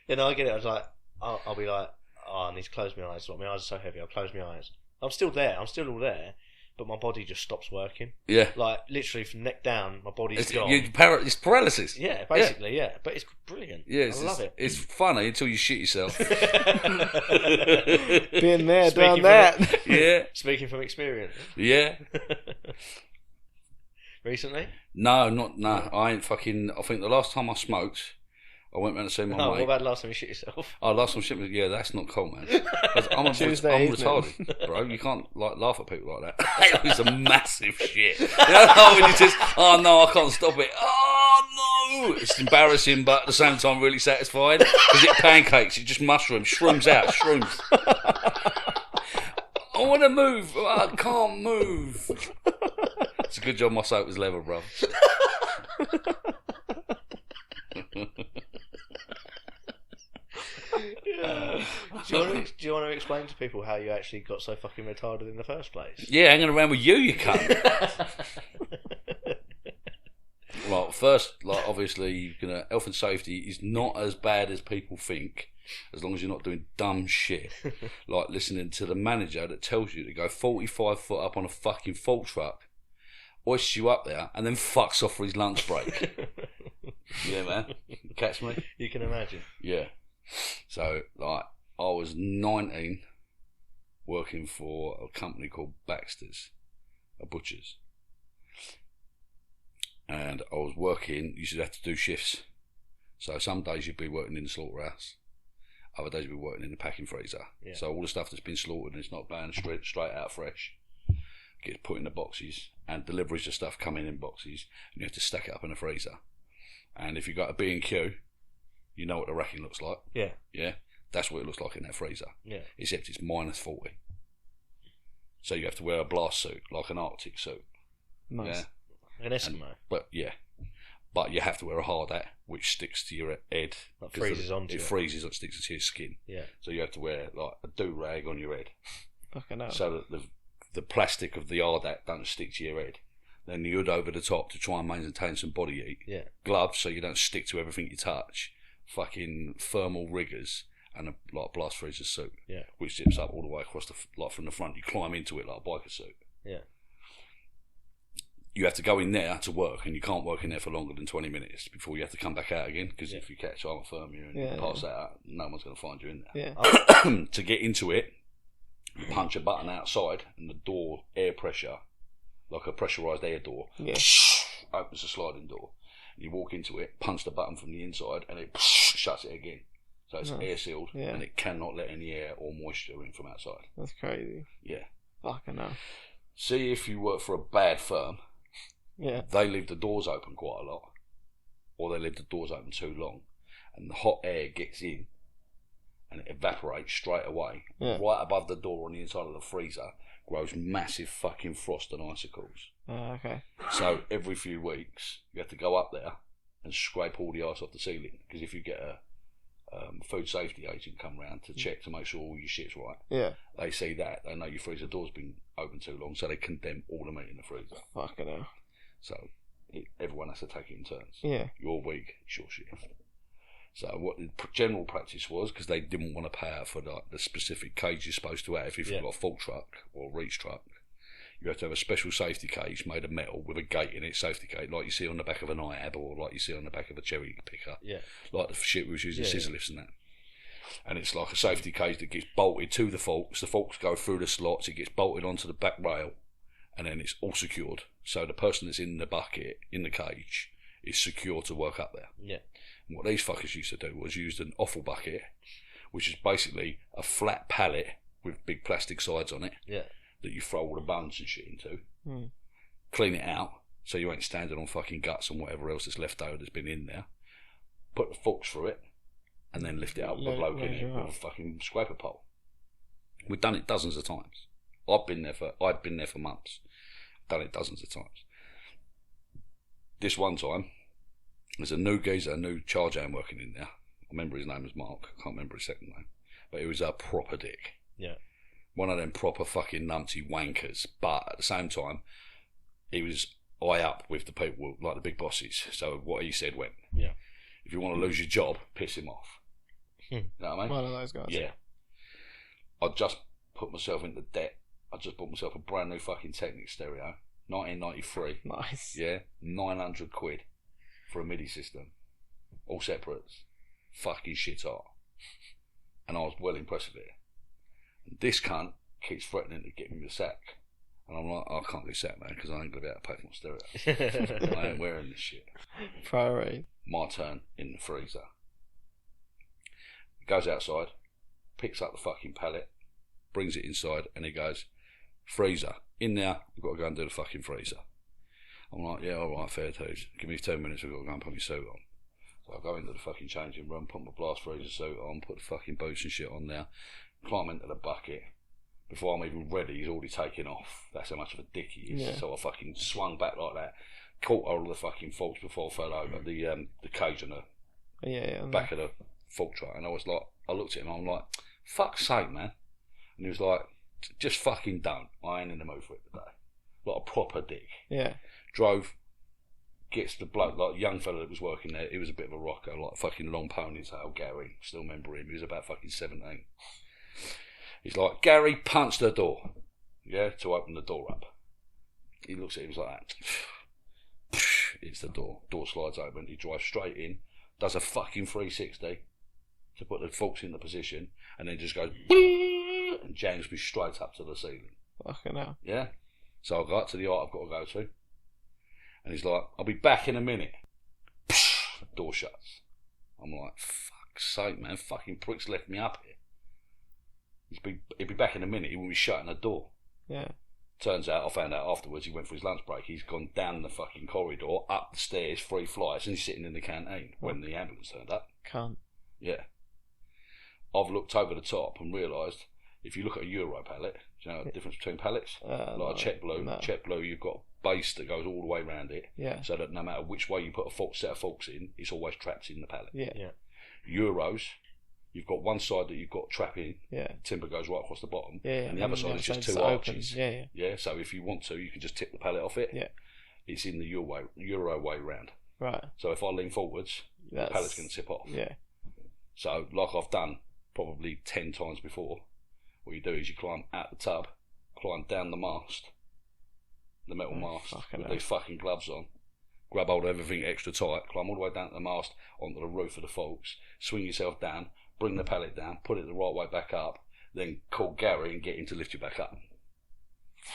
Then I get it. I was like, I'll be like, I need to close my eyes. Like, my eyes are so heavy. I'll close my eyes. I'm still there. I'm still all there, but my body just stops working. Yeah. Like literally from neck down, my body's gone. It's paralysis. Yeah, basically, yeah. But it's brilliant. Yeah, I love it. It's funny until you shit yourself. Been there, Speaking done that. Yeah, Speaking from experience. yeah. Recently? No. I ain't fucking. I think the last time I smoked, I went round to see my Oh, what mate. about the last time you shit yourself? Oh, last time shipment. Yeah, that's not cool, man. 'Cause I'm Tuesday evening. retarded, bro. You can't like laugh at people like that. It was a massive shit. You know when you just, oh no, I can't stop it. Oh no! It's embarrassing, but at the same time, really satisfying because it pancakes. It just mushrooms, shrooms out, shrooms. I want to move. I can't move. It's a good job my soap was leather, bro. Do you want to explain to people how you actually got so fucking retarded in the first place? Yeah, hanging around with you cunt. Well, first, like obviously, health and safety is not as bad as people think, as long as you're not doing dumb shit, like listening to the manager that tells you to go 45 foot up on a fucking fault truck, hoists you up there, and then fucks off for his lunch break. Yeah, man, catch me. You can imagine. Yeah. So, like, I was 19, working for a company called Baxter's, a butcher's. And I was working, you should have to do shifts. So some days you'd be working in the slaughterhouse, other days you'd be working in the packing freezer. Yeah. So all the stuff that's been slaughtered and it's not banned straight out fresh gets put in the boxes, and deliveries of stuff come in boxes, and you have to stack it up in the freezer. And if you've got a B&Q, you know what the racking looks like. Yeah. Yeah? That's what it looks like in that freezer. Yeah. Except it's -40. So you have to wear a blast suit, like an Arctic suit. Nice. Yeah? An Eskimo. But you have to wear a hard hat which sticks to your head. That freezes onto it. It freezes and sticks to your skin. Yeah. So you have to wear like a do-rag on your head. Fucking hell. So that the plastic of the hard hat don't stick to your head. Then the hood over the top to try and maintain some body heat. Yeah. Gloves so you don't stick to everything you touch. Fucking thermal riggers and a like blast freezer suit. Yeah. Which zips up all the way across from the front. You climb into it like a biker suit. Yeah. You have to go in there to work, and you can't work in there for longer than 20 minutes before you have to come back out again, because if you catch hypothermia and you pass out, no one's going to find you in there. Yeah. To get into it, you punch a button outside, and the door air pressure, like a pressurised air door, opens the sliding door. You walk into it, punch the button from the inside, and it shuts it again. So it's air sealed, and it cannot let any air or moisture in from outside. That's crazy. Yeah. Fucking hell. See if you work for a bad firm. Yeah. They leave the doors open quite a lot, or they leave the doors open too long, and the hot air gets in and it evaporates straight away. Right above the door on the inside of the freezer grows massive fucking frost and icicles. Okay. So every few weeks you have to go up there and scrape all the ice off the ceiling, because if you get a food safety agent come round to check to make sure all your shit's right, they see that, they know your freezer door's been open too long, so they condemn all the meat in the freezer. Fucking hell. So everyone has to take it in turns. Yeah. Your week, it's your shift. So what the general practice was, because they didn't want to pay out for the specific cage you're supposed to have if you've got a fault truck or a reach truck, you have to have a special safety cage made of metal with a gate in it, safety gate, like you see on the back of an IAB or like you see on the back of a cherry picker. Yeah. Like the shit we was using scissor lifts and that. And it's like a safety cage that gets bolted to the forks. The forks go through the slots, it gets bolted onto the back rail, and then it's all secured. So the person that's in the bucket, in the cage, is secure to work up there. Yeah. And what these fuckers used to do was use an offal bucket, which is basically a flat pallet with big plastic sides on it. Yeah. That you throw all the bones and shit into. Clean it out so you ain't standing on fucking guts and whatever else that's left over that's been in there. Put the forks through it, and then lift it up with a bloke in it with a fucking scraper pole. We've done it dozens of times. I'd been there for months. Done it dozens of times. This one time, there's a new geezer, a new charge hand working in there. I remember his name was Mark. I can't remember his second name. But he was a proper dick. Yeah. One of them proper fucking numpty wankers. But at the same time, he was eye up with the people, like the big bosses. So what he said went. Yeah. If you want to lose your job, piss him off. You know what I mean? One of those guys. Yeah. I just put myself into debt. I just bought myself a brand new fucking Technic stereo, 1993. Nice. Yeah, 900 quid for a MIDI system, all separates, fucking shit hot. And I was well impressed with it. And this cunt keeps threatening to get me the sack, and I'm like, I can't do sack, man, because I ain't gonna be able to pay for my stereo. I ain't wearing this shit. Priority. My turn in the freezer. He goes outside, picks up the fucking pallet, brings it inside, and he goes, freezer, in there, you've got to go and do the fucking freezer. I'm like, yeah, alright, fair dues. Give me 10 minutes, I've got to go and put my suit on. So I go into the fucking changing room, put my blast freezer suit on, put the fucking boots and shit on there, climb into the bucket. Before I'm even ready, he's already taken off. That's how much of a dick he is. Yeah. So I fucking swung back like that, caught hold of the fucking forks before I fell over, the cage on the back of the fork tray. And I was like, I looked at him, I'm like, fuck's sake, man. And he was like, just fucking don't. I ain't in the mood for it today. Like a proper dick. Yeah. Drove, gets the bloke, like a young fella that was working there, he was a bit of a rocker, like fucking long ponytail, Gary, still remember him, he was about fucking 17. He's like, Gary, punch the door, yeah, to open the door up. He looks at him, he's like that. It's the door slides open, he drives straight in, does a fucking 360 to put the forks in the position, and then just goes, and jams me straight up to the ceiling. Fucking hell. Yeah? So I go up to the art I've got to go to, and he's like, I'll be back in a minute. Door shuts. I'm like, fuck's sake, man, fucking prick's left me up here. He'd be back in a minute, he wouldn't be shutting the door. Yeah. Turns out, I found out afterwards, he went for his lunch break, he's gone down the fucking corridor, up the stairs, 3 flights, and he's sitting in the canteen when the ambulance turned up. Can't. Yeah. I've looked over the top and realised, if you look at a Euro pallet, do you know the difference between pallets? Like a check blue. No. Check blue, you've got a base that goes all the way around it, Yeah. so that no matter which way you put a set of forks in, it's always trapped in the pallet. Yeah. Yeah. Euros, you've got one side that you've got trap in, Yeah. timber goes right across the bottom, Yeah. and the other side is just 2 opens. arches. Yeah. Yeah, so if you want to, you can just tip the pallet off it. Yeah. It's in the Euro way round. Right. So if I lean forwards, the pallet's going to tip off. Yeah. So, like I've done probably 10 times before, what you do is you climb out the tub, climb down the mast, the metal mast, with these fucking gloves on, grab hold of everything extra tight, climb all the way down to the mast, onto the roof of the forks, swing yourself down, bring the pallet down, put it the right way back up, then call Gary and get him to lift you back up.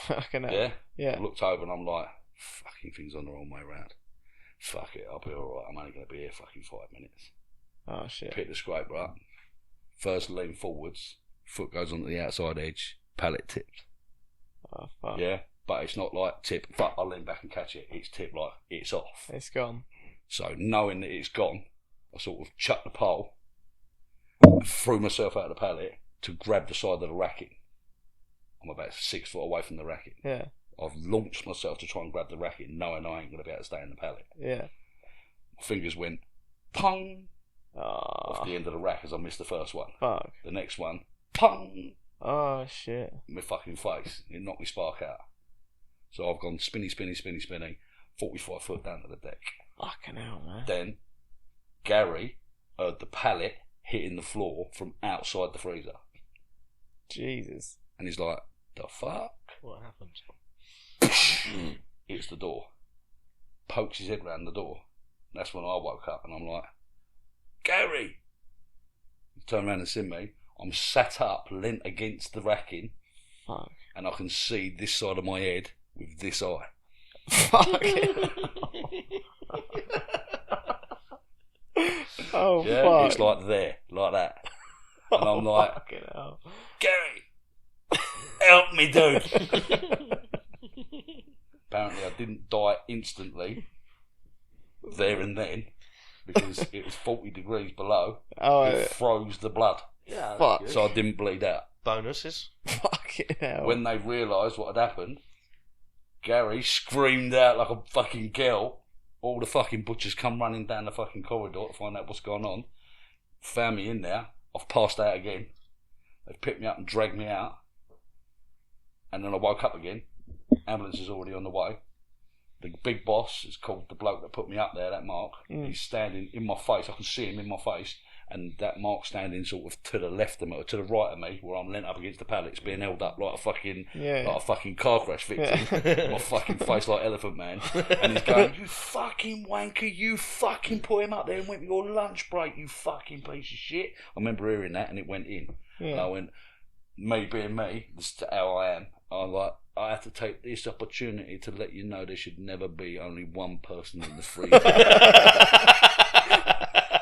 Fucking hell. Yeah? Yeah. I looked over and I'm like, fucking thing's on the wrong way round. Fuck it, I'll be alright, I'm only going to be here fucking 5 minutes. Oh shit. Pick the scraper up, first lean forwards, foot goes onto the outside edge, pallet tipped. Oh fuck. Yeah, but it's not like tip, but I lean back and catch it, it's tipped like it's off. It's gone. So knowing that it's gone, I sort of chucked the pole, threw myself out of the pallet to grab the side of the racket. I'm about 6 foot away from the racket. Yeah. I've launched myself to try and grab the racket, knowing I ain't going to be able to stay in the pallet. Yeah. My fingers went pong Oh. off the end of the rack as I missed the first one. Fuck. The next one, pong, Oh shit. in my fucking face. It knocked me spark out. So I've gone spinny, 45 foot down to the deck. Fucking hell, man. Then Gary heard the pallet hitting the floor from outside the freezer. Jesus. And he's like, the fuck? What happened? Hits the door. Pokes his head round the door. That's when I woke up and I'm like, Gary! He turned around and seen me. I'm sat up, leant against the racking, Fuck. and I can see this side of my head with this eye. Fuck. Oh Yeah, fuck. it's like there, like that. And I'm like, Fucking hell. Gary, help me, dude. Apparently I didn't die instantly, there and then, because it was 40 degrees below. Oh, It froze the blood, Yeah. Fuck. so I didn't bleed out. Bonuses. fucking hell. When they realised what had happened, Gary screamed out like a fucking girl. All the fucking butchers come running down the fucking corridor to find out what's going on. Found me in there. I've passed out again. They've picked me up and dragged me out. And then I woke up again. Ambulance is already on the way. The big boss is called the bloke that put me up there, that Mark. He's standing in my face. I can see him in my face. And that Mark standing sort of to the left of me, or to the right of me, where I'm leant up against the pallets, being held up like a fucking, Yeah. like a fucking car crash victim. My fucking face like Elephant Man. And he's going, you fucking wanker, you fucking put him up there and went with your lunch break, you fucking piece of shit. I remember hearing that and it went in. Yeah. And I went, me being me, this is how I am. I'm like, I have to take this opportunity to let you know there should never be only one person in the freezer.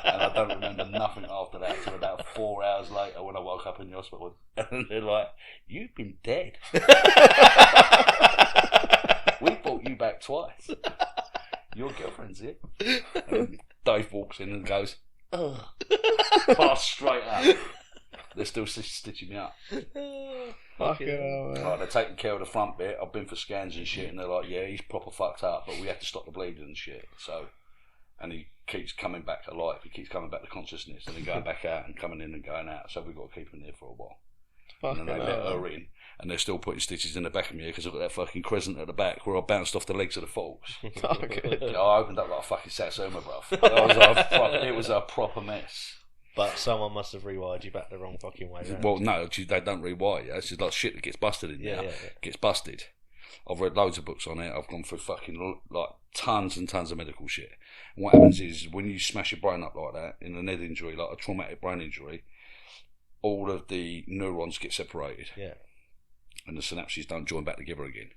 And I don't remember nothing after that until about 4 hours later when I woke up in the hospital. And they're like, you've been dead. We brought you back twice. Your girlfriend's here. And Dave walks in and goes, ugh. Pass straight up. They're still stitching me up. Fucking hell, man. Like, they're taking care of the front bit. I've been for scans and shit, and they're like, yeah, he's proper fucked up, but we have to stop the bleeding and shit. So, and he keeps coming back alive. He keeps coming back to consciousness, and then going back out and coming in and going out. So we've got to keep him there for a while. And then they let her in, and they're still putting stitches in the back of me because I've got that fucking crescent at the back where I bounced off the legs of the forks. Oh, good. Yeah, I opened up like a fucking Satsuma, bruv. It was a proper mess. But someone must have rewired you back the wrong fucking way round. Well, no, they don't rewire you. It's just like shit that gets busted in there. Yeah. Gets busted. I've read loads of books on it. I've gone through fucking like tons and tons of medical shit. And what happens is when you smash your brain up like that in a head injury, like a traumatic brain injury, all of the neurons get separated. Yeah. And the synapses don't join back together again.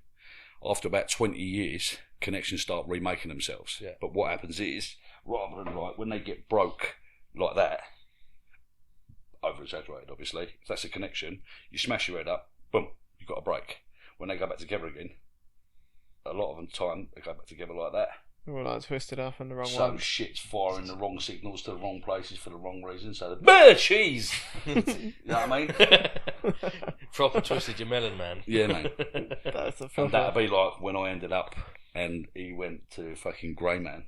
After about 20 years, connections start remaking themselves. Yeah. But what happens is, rather than like when they get broke like that, over exaggerated obviously, if that's a connection, you smash your head up, boom, you've got a break. When they go back together again, a lot of the time they go back together like that. All like twisted up in the wrong So one. shit's firing the wrong signals to the wrong places for the wrong reasons. So the bear cheese, you know what I mean? Proper twisted your melon, man. Yeah, mate. That's a And proper. that'd be like when I ended up and he went to fucking Grey Man.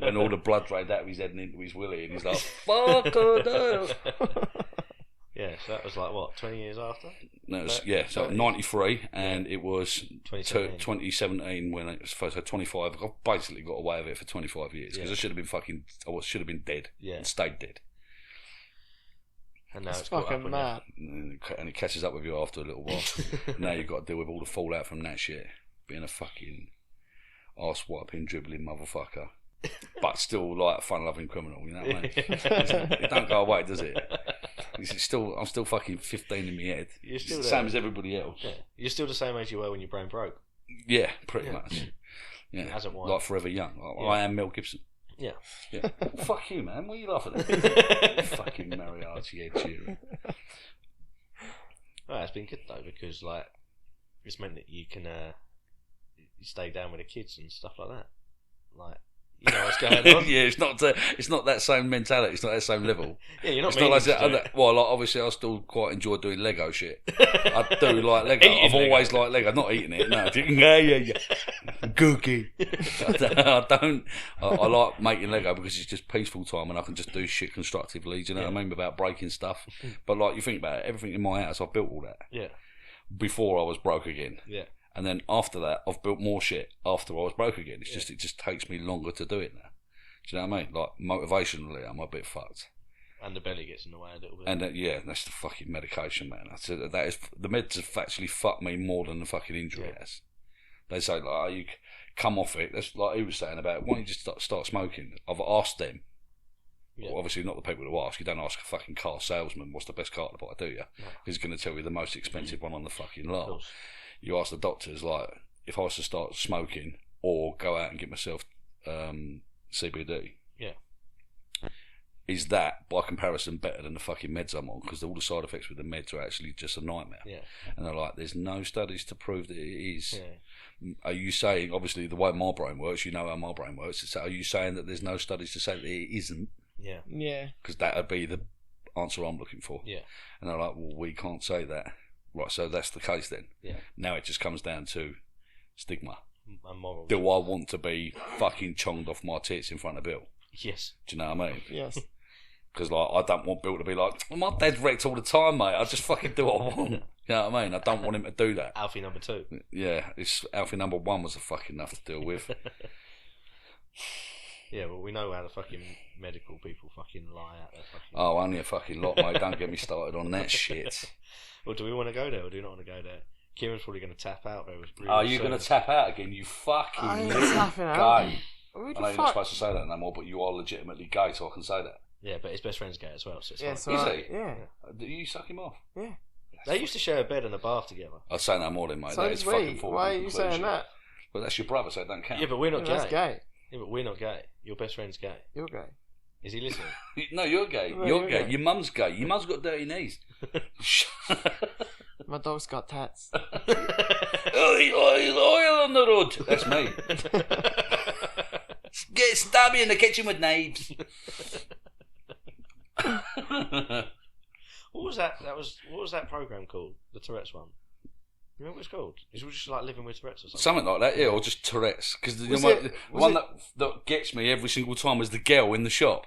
When all the blood drained out of his head and into his willy, and he's like, fuck no. Yeah, so that was like what, 20 years after? No, it was, yeah, so 93, and it was 2017. 2017 when it was first, so 25. I basically got away with it for 25 years because Yeah. I should have been should have been dead and stayed dead. And now It's it's caught up fucking with mad. And it catches up with you after a little while. Now you've got to deal with all the fallout from that shit. Being a fucking arse wiping, dribbling motherfucker. But still like a fun loving criminal, you know what I mean? It don't go away, does it? I'm still fucking 15 in my head. You're It's still the there. same as everybody else. Yeah. You're still the same age you were when your brain broke. Yeah, pretty Yeah. much. Yeah, It hasn't won. like forever young. Yeah. I am Mel Gibson. Yeah. Yeah. Fuck you, man. What are you laughing at? Fucking mariachi Ed Sheeran. Well, it's been good though because like it's meant that you can you stay down with the kids and stuff like that. Like you know what's going on. Yeah, it's not that same mentality. It's not that same level. Yeah, you're not It's not meaning like to do that. it. Well, like, obviously, I still quite enjoy doing Lego shit. I do like Lego. Eating I've always Lego. liked Lego, not eating it. No, yeah. Cookie. I don't. I like making Lego because it's just peaceful time and I can just do shit constructively. Do you know what I mean? Without breaking stuff. But like, you think about it, everything in my house, I've built all that Yeah. before I was broke again. Yeah. And then after that, I've built more shit after I was broke again. It's just, it just takes me longer to do it now. Do you know what I mean? Like, motivationally, I'm a bit fucked. And the belly gets in the way a little bit. And yeah, that's the fucking medication, man. I said that is the meds have actually fucked me more than the fucking injury has. They say like, oh, you come off it. That's like he was saying about why don't you just start smoking. I've asked them. Yeah. Well, obviously not the people who ask. You don't ask a fucking car salesman what's the best car to buy, do you? No. He's going to tell you the most expensive one on the fucking Of lot. course. You ask the doctors like, if I was to start smoking or go out and get myself CBD. Yeah. Is that, by comparison, better than the fucking meds I'm on? Because all the side effects with the meds are actually just a nightmare. Yeah. And they're like, there's no studies to prove that it is. Yeah. Are you saying, obviously, the way my brain works, you know how my brain works, so are you saying that there's no studies to say that it isn't? Yeah. Yeah. Because that would be the answer I'm looking for. Yeah. And they're like, well, we can't say that. Right, so that's the case then. Yeah. Now it just comes down to stigma. And morals. Do I want to be fucking chonged off my tits in front of Bill? Yes. Do you know what I mean? Yes. Because like, I don't want Bill to be like, well, my dad's wrecked all the time, mate. I just fucking do what I want. You know what I mean? I don't want him to do that. Alfie number 2. Yeah, it's Alfie number 1 was fucking enough to deal with. Yeah, well, we know how the fucking medical people fucking lie out there. Fucking... Oh, only a fucking lot, mate. Don't get me started on that shit. Well, do we want to go there or do we not want to go there? Kieran's probably going to tap out there. Are you going to tap out again, you fucking I ain't little tapping out. gay? Who I the know you're not fuck? supposed to say that no more, but you are legitimately gay, so I can say that. Yeah, but his best friend's gay as well, so it's Yeah, fine. so Is he? yeah. Do you suck him off? Yeah. They used to share a bed and a bath together. I'd say no more than mate. So That did is we. fucking foregone Why are you conclusion. saying that? But that's your brother, so it don't count. Yeah, but we're not Yeah, gay. that's gay. Yeah, but we're not gay. Your best friend's gay. You're gay. Is he listening? No, you're gay. No, you're you're gay. gay. Your mum's gay. Your mum's got dirty knees. My dog's got tats. Oil on the road. That's me. Get stabby in the kitchen with knives. What was that? What was that program called? The Tourette's one. You remember what it's called? Is it just like living with Tourette's or something? Something like that, yeah, or just Tourette's. Because the one that gets me every single time is the girl in the shop.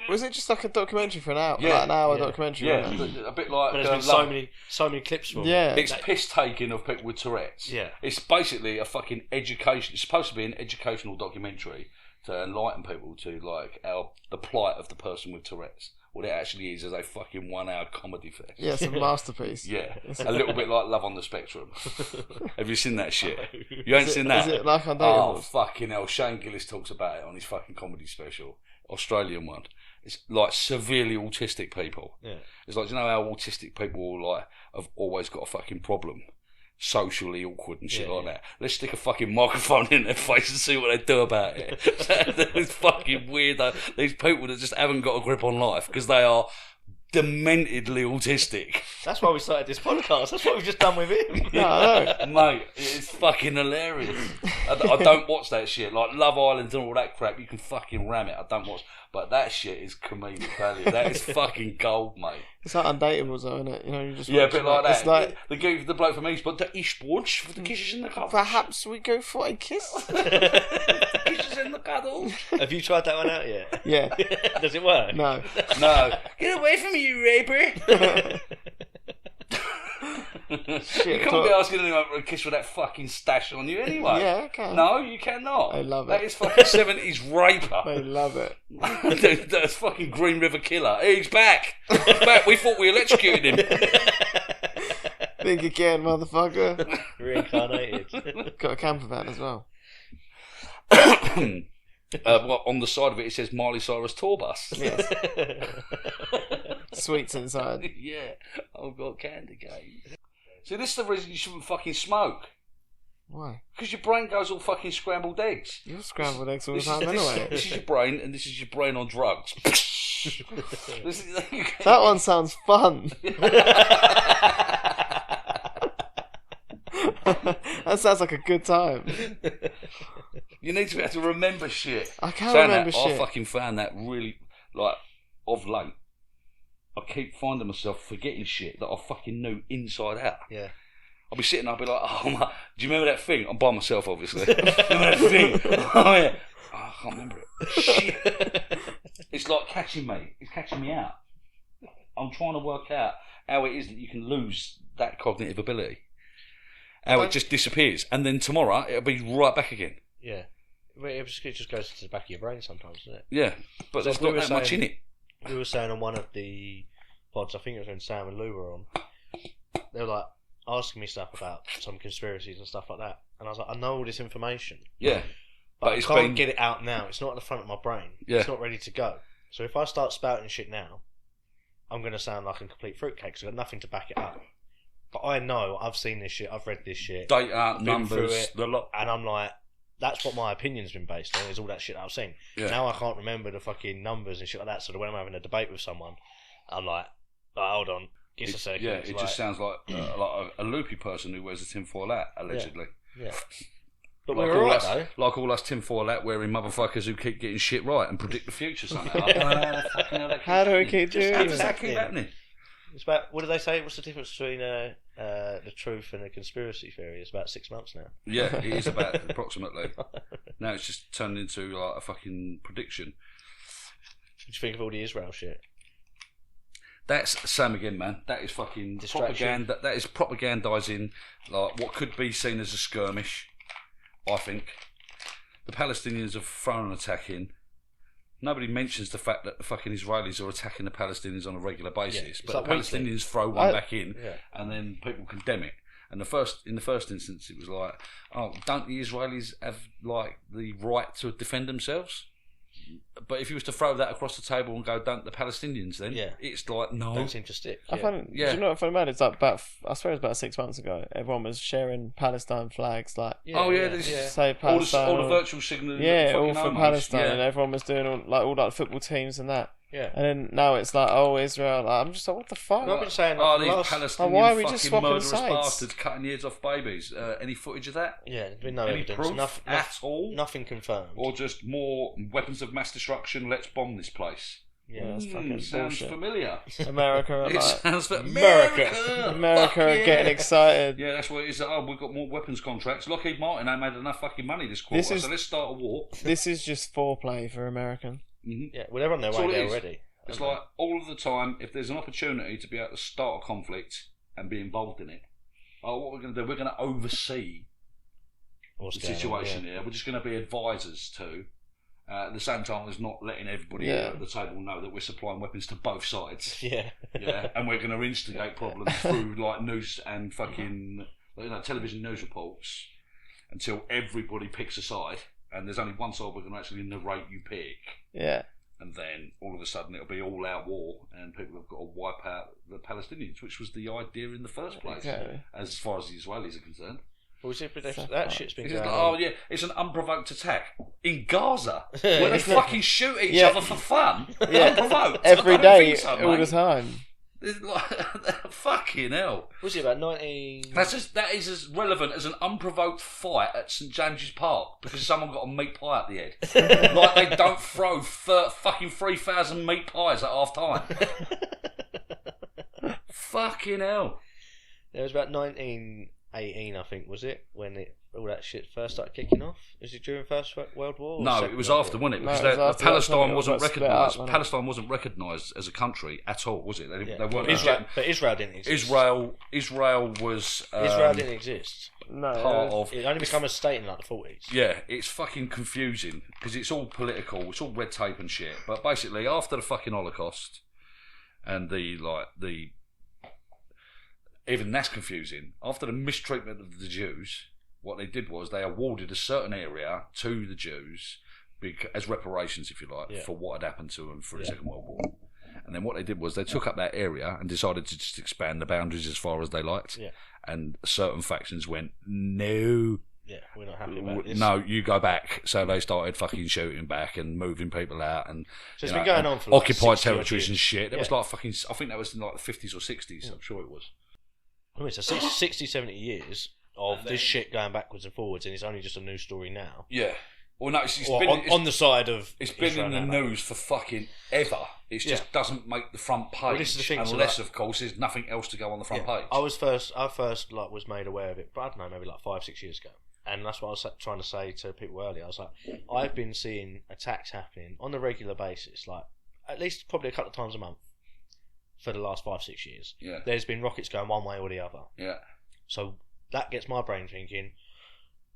Was it just like a documentary for an hour? Yeah, like an hour documentary? Yeah, wasn't it? a bit like. But there's been so many clips from Yeah. it. It's piss taking of people with Tourette's. Yeah. It's basically a fucking education. It's supposed to be an educational documentary to enlighten people to like the plight of the person with Tourette's. What it actually is a fucking 1 hour comedy fest. Yeah, it's a masterpiece. Yeah, a little bit like Love on the Spectrum. Have you seen that shit? You ain't seen that? Is it like Oh, Undateable? fucking hell. Shane Gillis talks about it on his fucking comedy special. Australian one. It's like severely autistic people. Yeah. It's like, do you know how autistic people like have always got a fucking problem? Socially awkward and shit like that. Let's stick a fucking microphone in their face and see what they do about it. It's fucking weird. These people that just haven't got a grip on life because they are dementedly autistic. That's why we started this podcast. That's what we've just done with him. No, I know. Mate, it's fucking hilarious. I don't watch that shit. Like Love Island and all that crap, you can fucking ram it. I don't watch. But that shit is comedic value. That is fucking gold, mate. It's like Undateable, though, isn't it? You know, you just Yeah, a watch bit it, like that. It's like, The bloke from East, but the Eastbourne for the kisses in the cuddles. perhaps we go for a kiss? Kisses in the cuddles. Have you tried that one out yet? Yeah. Does it work? No. No. Get away from me, you raper. Shit. You can't be asking anyone for a kiss with that fucking stash on you anyway. Yeah, I can. No, you cannot. I love That it. is fucking 70s raper. I love it. That's fucking Green River Killer. He's back. He's back. We thought we electrocuted him. Think again, motherfucker. Reincarnated. Got a camper van as well. On the side of it says Miley Cyrus tour bus. Yes. Sweets inside. Yeah, I've got candy cane. See, this is the reason you shouldn't fucking smoke. Why? Because your brain goes all fucking scrambled eggs. You're scrambled eggs all the This time is, anyway. this is your brain, and this is your brain on drugs. That one sounds fun. That sounds like a good time. You need to be able to remember shit. I can't Saying remember that, shit. I fucking found that really, like, of late. I keep finding myself forgetting shit that I fucking knew inside out. Yeah. I'll be sitting, I'll be like, oh my, do you remember that thing? I'm by myself, obviously. Remember that thing? Oh yeah. Oh, I can't remember it. Shit. It's like catching me. It's catching me out. I'm trying to work out how it is that you can lose that cognitive ability. How it just disappears. And then tomorrow, it'll be right back again. Yeah. It just goes to the back of your brain sometimes, doesn't it? Yeah. But So there's we not were that much in saying- it. We were saying on one of the pods, I think it was when Sam and Lou were on, they were like asking me stuff about some conspiracies and stuff like that. And I was like, I know all this information, Yeah. but I it's can't been- get it out now. It's not at the front of my brain. Yeah. It's not ready to go. So if I start spouting shit now, I'm going to sound like a complete fruitcake because I've got nothing to back it up. But I know, I've seen this shit, I've read this shit, Data, been numbers, through it, the lot. and I'm like, that's what my opinion's been based on, is all that shit that I've seen. Yeah. Now I can't remember the fucking numbers and shit like that, so when I'm having a debate with someone, I'm like, oh, hold on, give us a second. Yeah, It's it like, just sounds like a loopy person who wears a tinfoil hat, allegedly. yeah. But Like we're all, alright us, though. like all us tinfoil hat wearing motherfuckers who keep getting shit right and predict the future somehow. I don't know how the fucking hell that How do we keeps keep happening. doing How does it? that keep Yeah. happening? It's about, what do they say? What's the difference between the truth and a conspiracy theory? It's about 6 months now. Yeah, it is about approximately. Now it's just turned into like a fucking prediction. What do you think of all the Israel shit? That's Sam again, man. That is fucking Distraction. propaganda. That is propagandising like what could be seen as a skirmish. I think the Palestinians have thrown an attack in. Nobody mentions the fact that the fucking Israelis are attacking the Palestinians on a regular basis, it's but like the weekly. Palestinians throw one I- back in, Yeah. and then people condemn it. And in the first instance, it was like, oh, don't the Israelis have like the right to defend themselves? But if you was to throw that across the table and go, don't the Palestinians then? Yeah. It's like, no. Don't seem to stick. I Yeah. find, Yeah. do you know what I find mad? It's like I swear it was about 6 months ago. Everyone was sharing Palestine flags, like Oh, yeah, this- say all Palestine. the virtual signal. yeah, fucking all from homos. Palestine, Yeah. and everyone was doing all like football teams and that. Yeah. And then now it's like, oh, Israel. Like, I'm just like, what the fuck? I've been saying Oh, that these for the last... Palestinian why are we fucking just swapping murderous sides? bastards cutting the heads off babies. Any footage of that? Yeah, there's been no Any evidence. proof at all? Nothing confirmed. Or just more weapons of mass destruction? Let's bomb this place. Yeah, that's fucking sounds bullshit. familiar. America are It like, sounds America. America Fuck are yeah. getting excited. Yeah, that's what it is. Oh, we've got more weapons contracts. Lockheed Martin ain't made enough fucking money this quarter, so let's start a war. This is just foreplay for American. Mm-hmm. Yeah, well, they're on their That's way all it there is. already. It's like all of the time, if there's an opportunity to be able to start a conflict and be involved in it, what we're going to do, we're going to oversee What's the going on, situation here. We're just going to be advisors to. At the same time as not letting everybody at the table know that we're supplying weapons to both sides. Yeah. Yeah, and we're going to instigate problems through like news and fucking television news reports until everybody picks a side, and there's only one side we're going to actually narrate you pick. Yeah. And then all of a sudden it'll be all out war, and people have got to wipe out the Palestinians, which was the idea in the first place, Exactly. as far as the Israelis are concerned. Well, that shit's been It's going like, on. oh yeah, it's an unprovoked attack in Gaza where they fucking shoot each Yeah. other for fun. Yeah. Unprovoked. Every I don't day, think so, all the mate. time. It's like, fucking hell. Was it about 19... That is as relevant as an unprovoked fight at St James's Park because someone got a meat pie at the head. Like they don't throw fucking 3,000 meat pies at half time. Fucking hell. It was about 1918, I think, was it? When all that shit first started kicking off? Was it during First World War? or No, Second it was World after, War? wasn't it? No, Because it was after. Palestine That's when wasn't it got split recognised. up, wasn't it? Palestine wasn't recognised as a country at all, was it? They Yeah. weren't. But Israel didn't exist. Israel was. Israel didn't exist. No. part of. It only became a state in like the 40s. Yeah, it's fucking confusing because it's all political, it's all red tape and shit. But basically, after the fucking Holocaust and even that's confusing. After the mistreatment of the Jews, what they did was they awarded a certain area to the Jews as reparations, if you like, for what had happened to them through the Second World War. And then what they did was they took up that area and decided to just expand the boundaries as far as they liked. Yeah. And certain factions went, no. Yeah, we're not happy about this. No, you go back. So they started fucking shooting back and moving people out and So it's been going on for like occupied 60 odd territories years. and shit. It was Yeah. like fucking. I think that was in like the 50s or 60s. I'm sure it was. I mean, so 60, 70 years of this shit going backwards and forwards, and it's only just a news story now. Yeah. Well, no, it's Or been on the side of it's been Israel in the now. news for fucking ever. It just doesn't make the front page Well, this is the thing, so unless, like- of course, there's nothing else to go on the front Yeah. page. I first like was made aware of it, but I don't know, maybe like 5-6 years ago. And that's what I was trying to say to people earlier. I was like, I've been seeing attacks happening on a regular basis, like at least probably a couple of times a month for the last 5-6 years. Yeah. There's been rockets going one way or the other. Yeah. So that gets my brain thinking,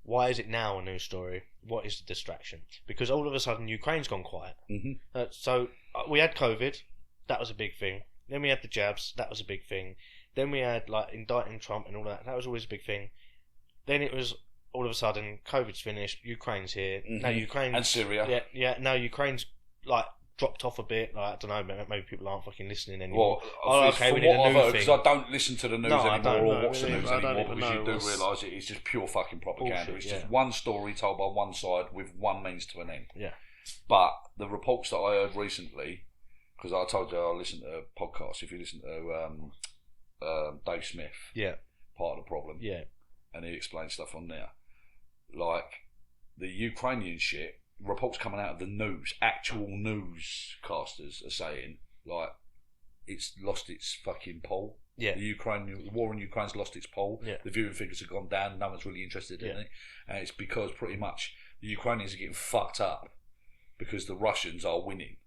why is it now a news story? What is the distraction? Because all of a sudden Ukraine's gone quiet. Mm-hmm. So we had COVID, that was a big thing. Then we had the jabs, that was a big thing. Then we had like indicting Trump and all that was always a big thing. Then it was all of a sudden COVID's finished, Ukraine's here. Now Ukraine And Syria. Yeah. Now Ukraine's like dropped off a bit. Like, I don't know, maybe people aren't fucking listening anymore. Well, okay, we from need a what I've new heard, thing. because I don't listen to the news No, I anymore don't or know, watch the really. news I don't anymore even because you know do what's- realise it's just pure fucking propaganda. Bullshit, It's yeah. just one story told by one side with one means to an end. Yeah. But the reports that I heard recently, because I told you I listened to a podcast, if you listen to Dave Smith, Yeah. part of the problem, Yeah. and he explained stuff on there. Like, the Ukrainian shit, reports coming out of the news, actual newscasters are saying, like, it's lost its fucking poll. Yeah. The war in Ukraine's lost its poll. Yeah. The viewing figures have gone down. No one's really interested in Yeah. it. And it's because pretty much the Ukrainians are getting fucked up because the Russians are winning.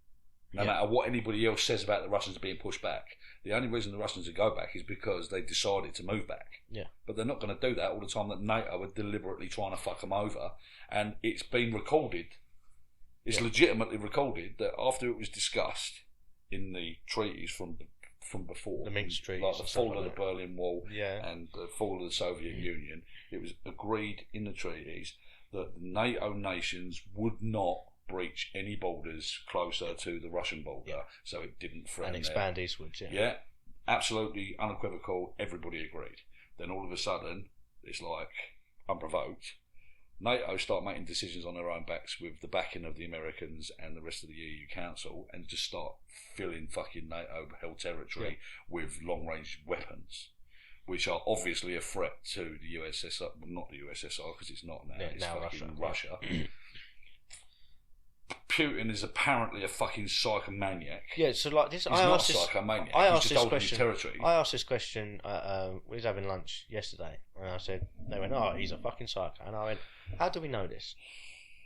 No matter what anybody else says about the Russians being pushed back, the only reason the Russians would go back is because they decided to move back. Yeah. But they're not going to do that all the time that NATO are deliberately trying to fuck them over. And it's been recorded. It's legitimately recorded that after it was discussed in the treaties from before, The Minsk treaties like the and stuff fall of like the Berlin Wall Yeah. and the fall of the Soviet Union, it was agreed in the treaties that the NATO nations would not breach any borders closer to the Russian border, so it didn't threaten And expand eastwards, yeah. Yeah, absolutely unequivocal. Everybody agreed. Then all of a sudden, it's like unprovoked. NATO start making decisions on their own backs with the backing of the Americans and the rest of the EU Council, and just start filling fucking NATO-held territory with long-range weapons, which are obviously a threat to the USSR. Well, not the USSR, because it's not now. Yeah, it's now fucking Russia. Putin is apparently a fucking psychomaniac. Yeah, so like this, He's not a psychomaniac. He's just holding his territory. I asked this question. We was having lunch yesterday, and I said, they went, "Oh, he's a fucking psycho," and I went, "How do we know this?"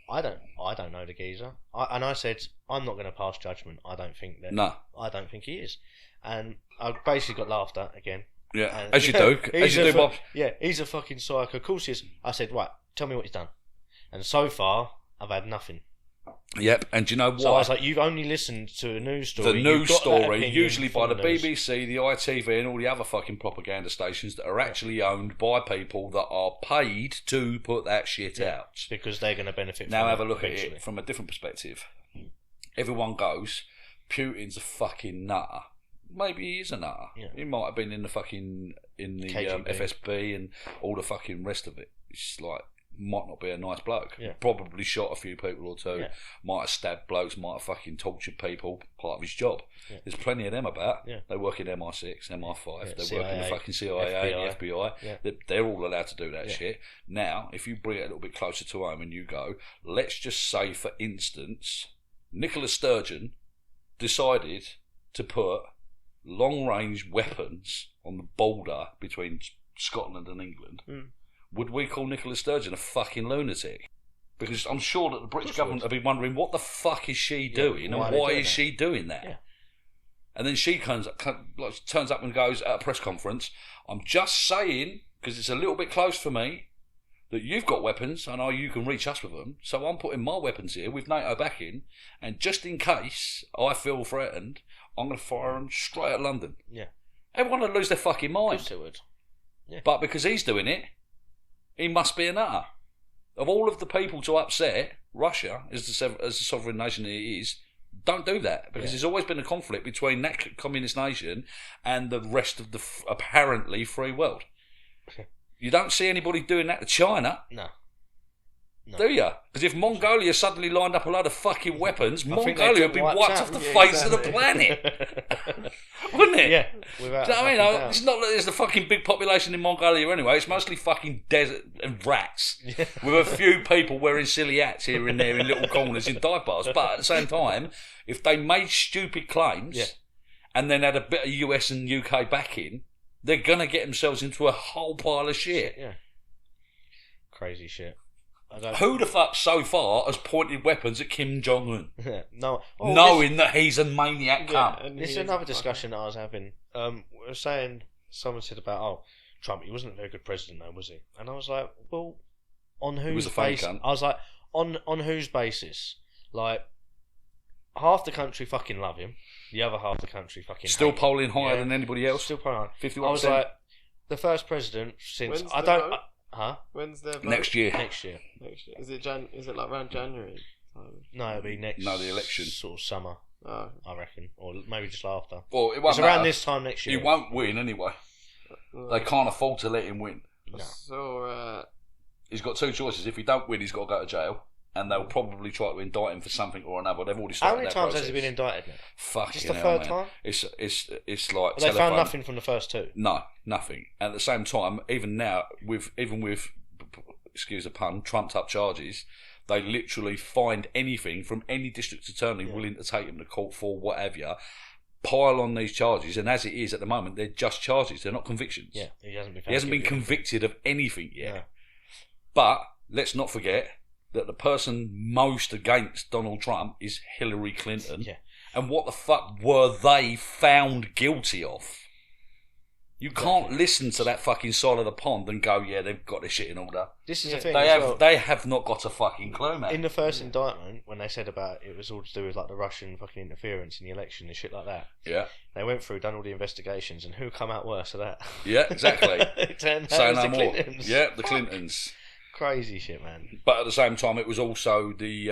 I don't know the geezer. And I said, I'm not going to pass judgment. I don't think that. No. I don't think he is, and I basically got laughed at again. Yeah, And, as you do, Bob. Yeah, he's a fucking psycho. Of course he is. I said, right, tell me what he's done. And so far, I've had nothing. Yep, and do you know what? So I was like, you've only listened to a news story. The news story, usually by the BBC, the ITV, and all the other fucking propaganda stations that are actually owned by people that are paid to put that shit out. Because they're going to benefit now from it. Now have a look eventually. at it from a different perspective. Everyone goes, Putin's a fucking nutter. Maybe he is a nutter. Yeah. He might have been in the fucking KGB. FSB and all the fucking rest of it. It's like, might not be a nice bloke. Yeah. Probably shot a few people or two. Yeah. Might have stabbed blokes. Might have fucking tortured people. Part of his job. Yeah. There's plenty of them about. Yeah. They work in MI6, MI5. Yeah, They work in the fucking CIA, and the FBI. Yeah. They're all allowed to do that shit. Now, if you bring it a little bit closer to home and you go, let's just say, for instance, Nicola Sturgeon decided to put long-range weapons on the border between Scotland and England. Would we call Nicola Sturgeon a fucking lunatic? Because I'm sure that the British government have been wondering, what the fuck is she doing, and why is she doing that? Yeah. And then she turns up and goes at a press conference, I'm just saying, because it's a little bit close for me, that you've got weapons, I know you can reach us with them, so I'm putting my weapons here with NATO backing, and just in case I feel threatened, I'm going to fire them straight at London. Yeah. Everyone would lose their fucking mind. Of course they would. Yeah. But because he's doing it, he must be a nutter. Of all of the people to upset, Russia, as the sovereign nation that it is, don't do that. Because there's always been a conflict between that communist nation and the rest of the apparently free world. You don't see anybody doing that to China. No. Do you? Because if Mongolia suddenly lined up a load of fucking weapons, Mongolia would be wiped wiped off the face of the planet. Wouldn't it? Yeah. Do you know what I mean? It's not that there's a fucking big population in Mongolia anyway. It's mostly fucking desert and rats. With a few people wearing silly hats here and there in little corners in diapers. But at the same time, if they made stupid claims and then had a bit of US and UK backing, they're going to get themselves into a whole pile of shit. Yeah. Crazy shit. Who the fuck so far has pointed weapons at Kim Jong-un? No. Knowing that he's a maniac cunt. This is another discussion that I was having. We were saying, someone said about, Trump, he wasn't a very good president though, was he? And I was like, well, on whose basis? I was like, on whose basis? Like, half the country fucking love him, the other half the country fucking still hate polling him. higher than anybody else. Still polling 51%. I was like, the first president since When's their vote? Next year. Next year. Is it Is it like around January time? No, it'll be next. No, the election. Sort of summer. Oh. I reckon, or maybe just after. Well, it won't it's around matter. this time next year. He won't win anyway. They can't afford to let him win. No. So he's got two choices. If he don't win, he's got to go to jail, and they'll probably try to indict him for something or another. They've already started. How many that times process. has he been indicted now? Fucking just the hell, third man. time. It's like Well, they found nothing from the first two. No, nothing. And at the same time, even now, with excuse the pun, trumped up charges, they literally find anything from any district attorney willing to take him to court for whatever, pile on these charges, and as it is at the moment, they're just charges, they're not convictions. Yeah, he hasn't been. He hasn't been convicted of anything yet. No. But let's not forget that the person most against Donald Trump is Hillary Clinton. Yeah. And what the fuck were they found guilty of? You can't listen to that fucking side of the pond and go, yeah, they've got their shit in order. This is the thing. They have not got a fucking clue, man. In the first indictment, when they said about it was all to do with like the Russian fucking interference in the election and shit like that. Yeah. They went through, done all the investigations, and who come out worse for that? Yeah, exactly. Say no more. Yeah, the Clintons. Crazy shit, man. But at the same time, it was also the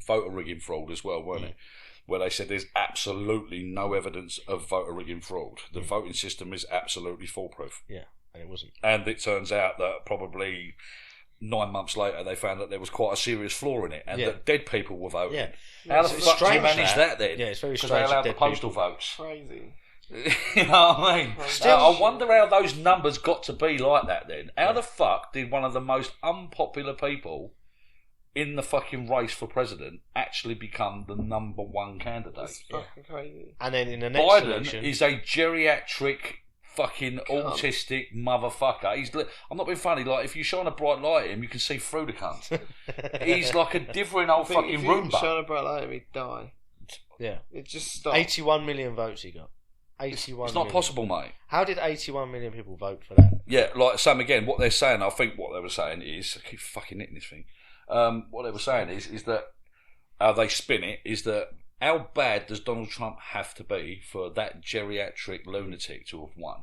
voter rigging fraud as well, weren't it? Where they said there's absolutely no evidence of voter rigging fraud. The voting system is absolutely foolproof. Yeah, and it wasn't. And it turns out that probably 9 months later they found that there was quite a serious flaw in it, and Yeah. that dead people were voting. Yeah. How the It's fuck do you strange, manage that then? Yeah, it's very Because strange. they allowed that the dead postal people- votes. Crazy. You know what I mean? Still- I wonder how those numbers got to be like that then. How the fuck did one of the most unpopular people in the fucking race for president actually become the number one candidate? That's fucking crazy. And then in the next Biden election, is a geriatric fucking autistic motherfucker. I'm not being funny, like if you shine a bright light at him you can see through the cunt. He's like a different old I think fucking if you Roomba. shine a bright light at me, die. yeah, It just stops. 81 million votes he got. 81 It's not million. possible, mate. How did 81 million people vote for that? Yeah, like Sam again, what they're saying, I think what they were saying is, I keep fucking hitting this thing. What they were saying is that how they spin it is that how bad does Donald Trump have to be for that geriatric lunatic to have won?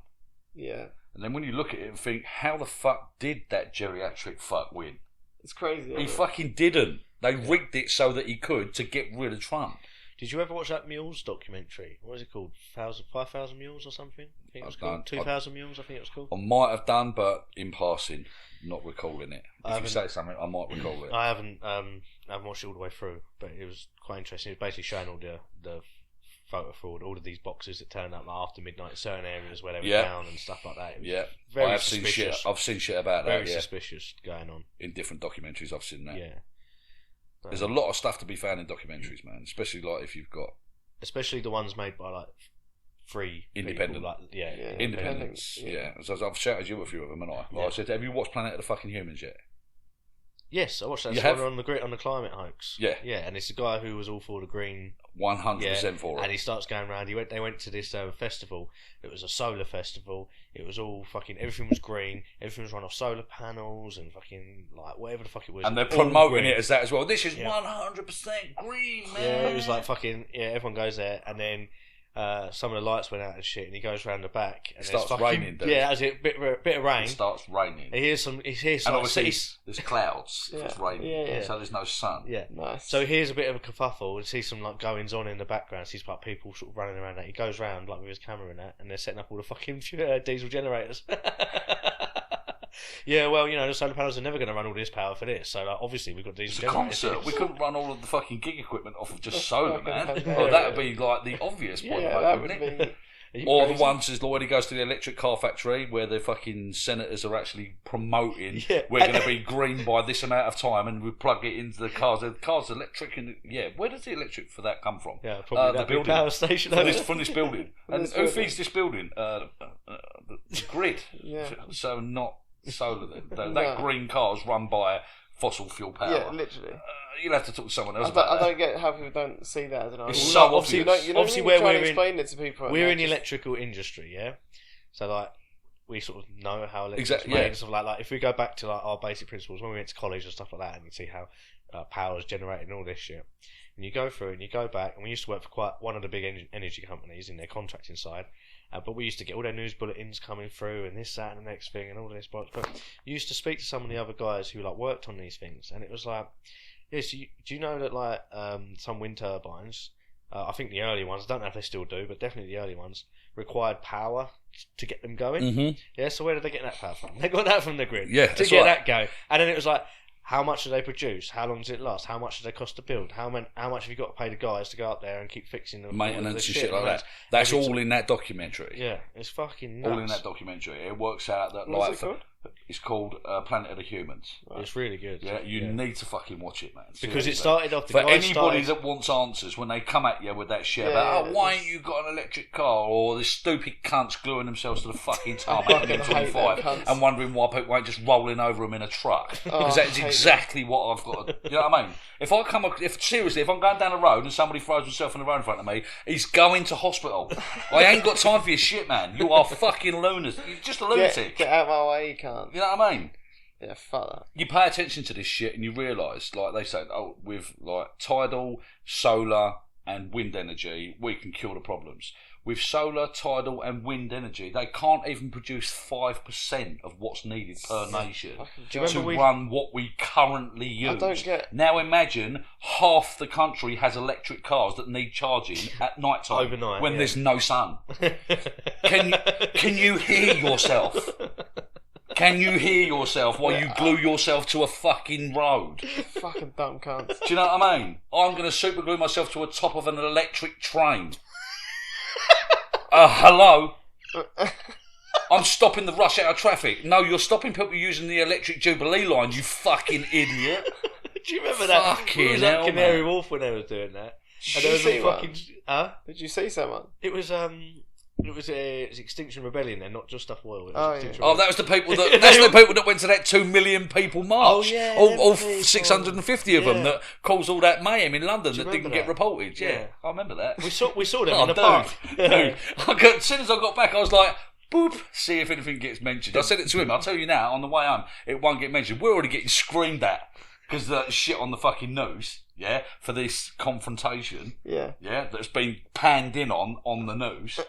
Yeah. And then when you look at it and think, how the fuck did that geriatric fuck win? It's crazy. He isn't it? fucking didn't. They rigged it so that he could to get rid of Trump. Did you ever watch that Mules documentary? What was it called? 5,000 Mules or something? I think it was I've called. done- 2,000 Mules, I think it was called. I might have done, but in passing, not recalling it. I If you haven't- say something, I might recall it. I haven't watched it all the way through, but it was quite interesting. It was basically showing all the photo fraud, all of these boxes that turned up like after midnight in certain areas where they were Yeah. down and stuff like that. It was Yeah, very I have seen shit. suspicious. I've seen shit about Very that. Yeah, suspicious going on. in different documentaries, I've seen that. Yeah. There's a lot of stuff to be found in documentaries, man. Especially like if you've got Especially the ones made by like free Independent. people, like Yeah. independence. Yeah. Yeah, so I've shouted you a few of them, and I. Like Yeah. I said, have you watched Planet of the Fucking Humans yet? Yes, I watched that. You It's one have? on the climate hoax. Yeah. Yeah, and it's the guy who was all for the green. 100% for it. And he starts going around. They went to this festival. It was a solar festival. It was all fucking. Everything was green. Everything was run off solar panels and fucking like whatever the fuck it was. And they're All promoting green. it as that as well. This is Yeah. 100% green, man. Yeah, it was like fucking. Yeah, everyone goes there, and then some of the lights went out and shit. And he goes round the back, and It there's starts fucking, raining, dude. Yeah, as it bit of rain. It starts raining. He hears some. He hears And some. obviously, there's clouds if Yeah. it's raining. Yeah. So there's no sun. Yeah. Nice. So here's a bit of a kerfuffle and sees some like goings on in the background. Sees like people sort of running around. That he goes round like with his camera and that, and they're setting up all the fucking diesel generators. Yeah, well, you know, the solar panels are never going to run all this power for this. So like, obviously we've got It's diesel a generators. concert. We couldn't run all of the fucking gig equipment off of just solar, man. fucking Well, hilarious. that would be like the obvious point, yeah, of that it, would wouldn't be. it? Are you Or the crazy? ones as Lloyd goes to the electric car factory where the fucking senators are actually promoting Yeah. we're going to be green by this amount of time, and we plug it into the cars. The car's electric, and yeah, where does the electric for that come from? Yeah, probably the that big building. power station. From this building. And This who building. feeds this building? The grid. Yeah. So not solar then. That No. green car's run by fossil fuel power. Yeah, literally. You'll have to talk to someone else I about that. don't get how people don't see that as an argument. It's so obviously, obvious. You know, Obviously, when you where try and we're in- explain it to people. We're in the just- electrical industry, yeah. So like we sort of know how electric's Exactly, made yeah. and stuff like if we go back to like our basic principles when we went to college and stuff like that, and you see how power is generated and all this shit, and you go through and you go back, and we used to work for quite one of the big energy companies in their contracting side. But we used to get all their news bulletins coming through and this, that, and the next thing, and all this. But you used to speak to some of the other guys who like worked on these things, and it was like, yes, do you know that like some wind turbines, I think the early ones, I don't know if they still do, but definitely the early ones required power to get them going. Mm-hmm. Yeah, so where did they get that power from? They got that from the grid. Yeah, to that's get right. that going, and then it was like, how much do they produce? How long does it last? How much do they cost to build? How much have you got to pay the guys to go up there and keep fixing the Maintenance the and shit like that. That's all in that documentary. Yeah, it's fucking nuts. All in that documentary. It works out that What's like it called? it's called Planet of the Humans. It's really good. Yeah, you need to fucking watch it, man. Because Seriously. it started off. The For guy anybody started, that wants answers when they come at you with that shit Yeah, about, yeah, why it's- ain't you got an electric car, or the stupid cunts gluing themselves to the fucking tarmac fucking in hate them 25 cunts. and wondering why people ain't just rolling over them in a truck. Because I that is hate exactly what I've got to, you know what I mean? If I'm going down the road and somebody throws himself in the road in front of me, he's going to hospital. I ain't got time for your shit, man. You are fucking lunatic. You're just a lunatic. Get out of my way, you can't. You know what I mean? Yeah, fuck that. You pay attention to this shit and you realise, like they say, with like tidal, solar, and wind energy, we can cure the problems. With solar, tidal, and wind energy, they can't even produce 5% of what's needed per nation Do you to remember run what we currently use. I don't get- Now imagine half the country has electric cars that need charging at night time Overnight, when yeah. there's no sun. Can you hear yourself? Can you hear yourself while you glue yourself to a fucking road? Fucking dumb cunt. Do you know what I mean? I'm going to super glue myself to a top of an electric train. Hello? I'm stopping the rush hour traffic. No, you're stopping people using the electric Jubilee line, you fucking idiot. Do you remember that? Fucking it was hell, like Canary man. Wharf when they were doing that. Did And there you was see a one? fucking... Huh? Did you see someone? It was Extinction Rebellion then, not just Stuff Oil. It was Oh, Extinction yeah. Oh, that was the people that's the people that went to that 2 million people march. Oh, yeah, all them people. 650 of them Yeah. that caused all that mayhem in London Do you that didn't remember get that? reported. Yeah, Yeah. I remember that. We saw them Oh, in the dude, park. dude. As soon as I got back, I was like, boop, see if anything gets mentioned. I said it to him. I'll tell you now, on the way home, it won't get mentioned. We're already getting screamed at because the shit on the fucking news, yeah, for this confrontation, Yeah. yeah, that's been panned in on the news,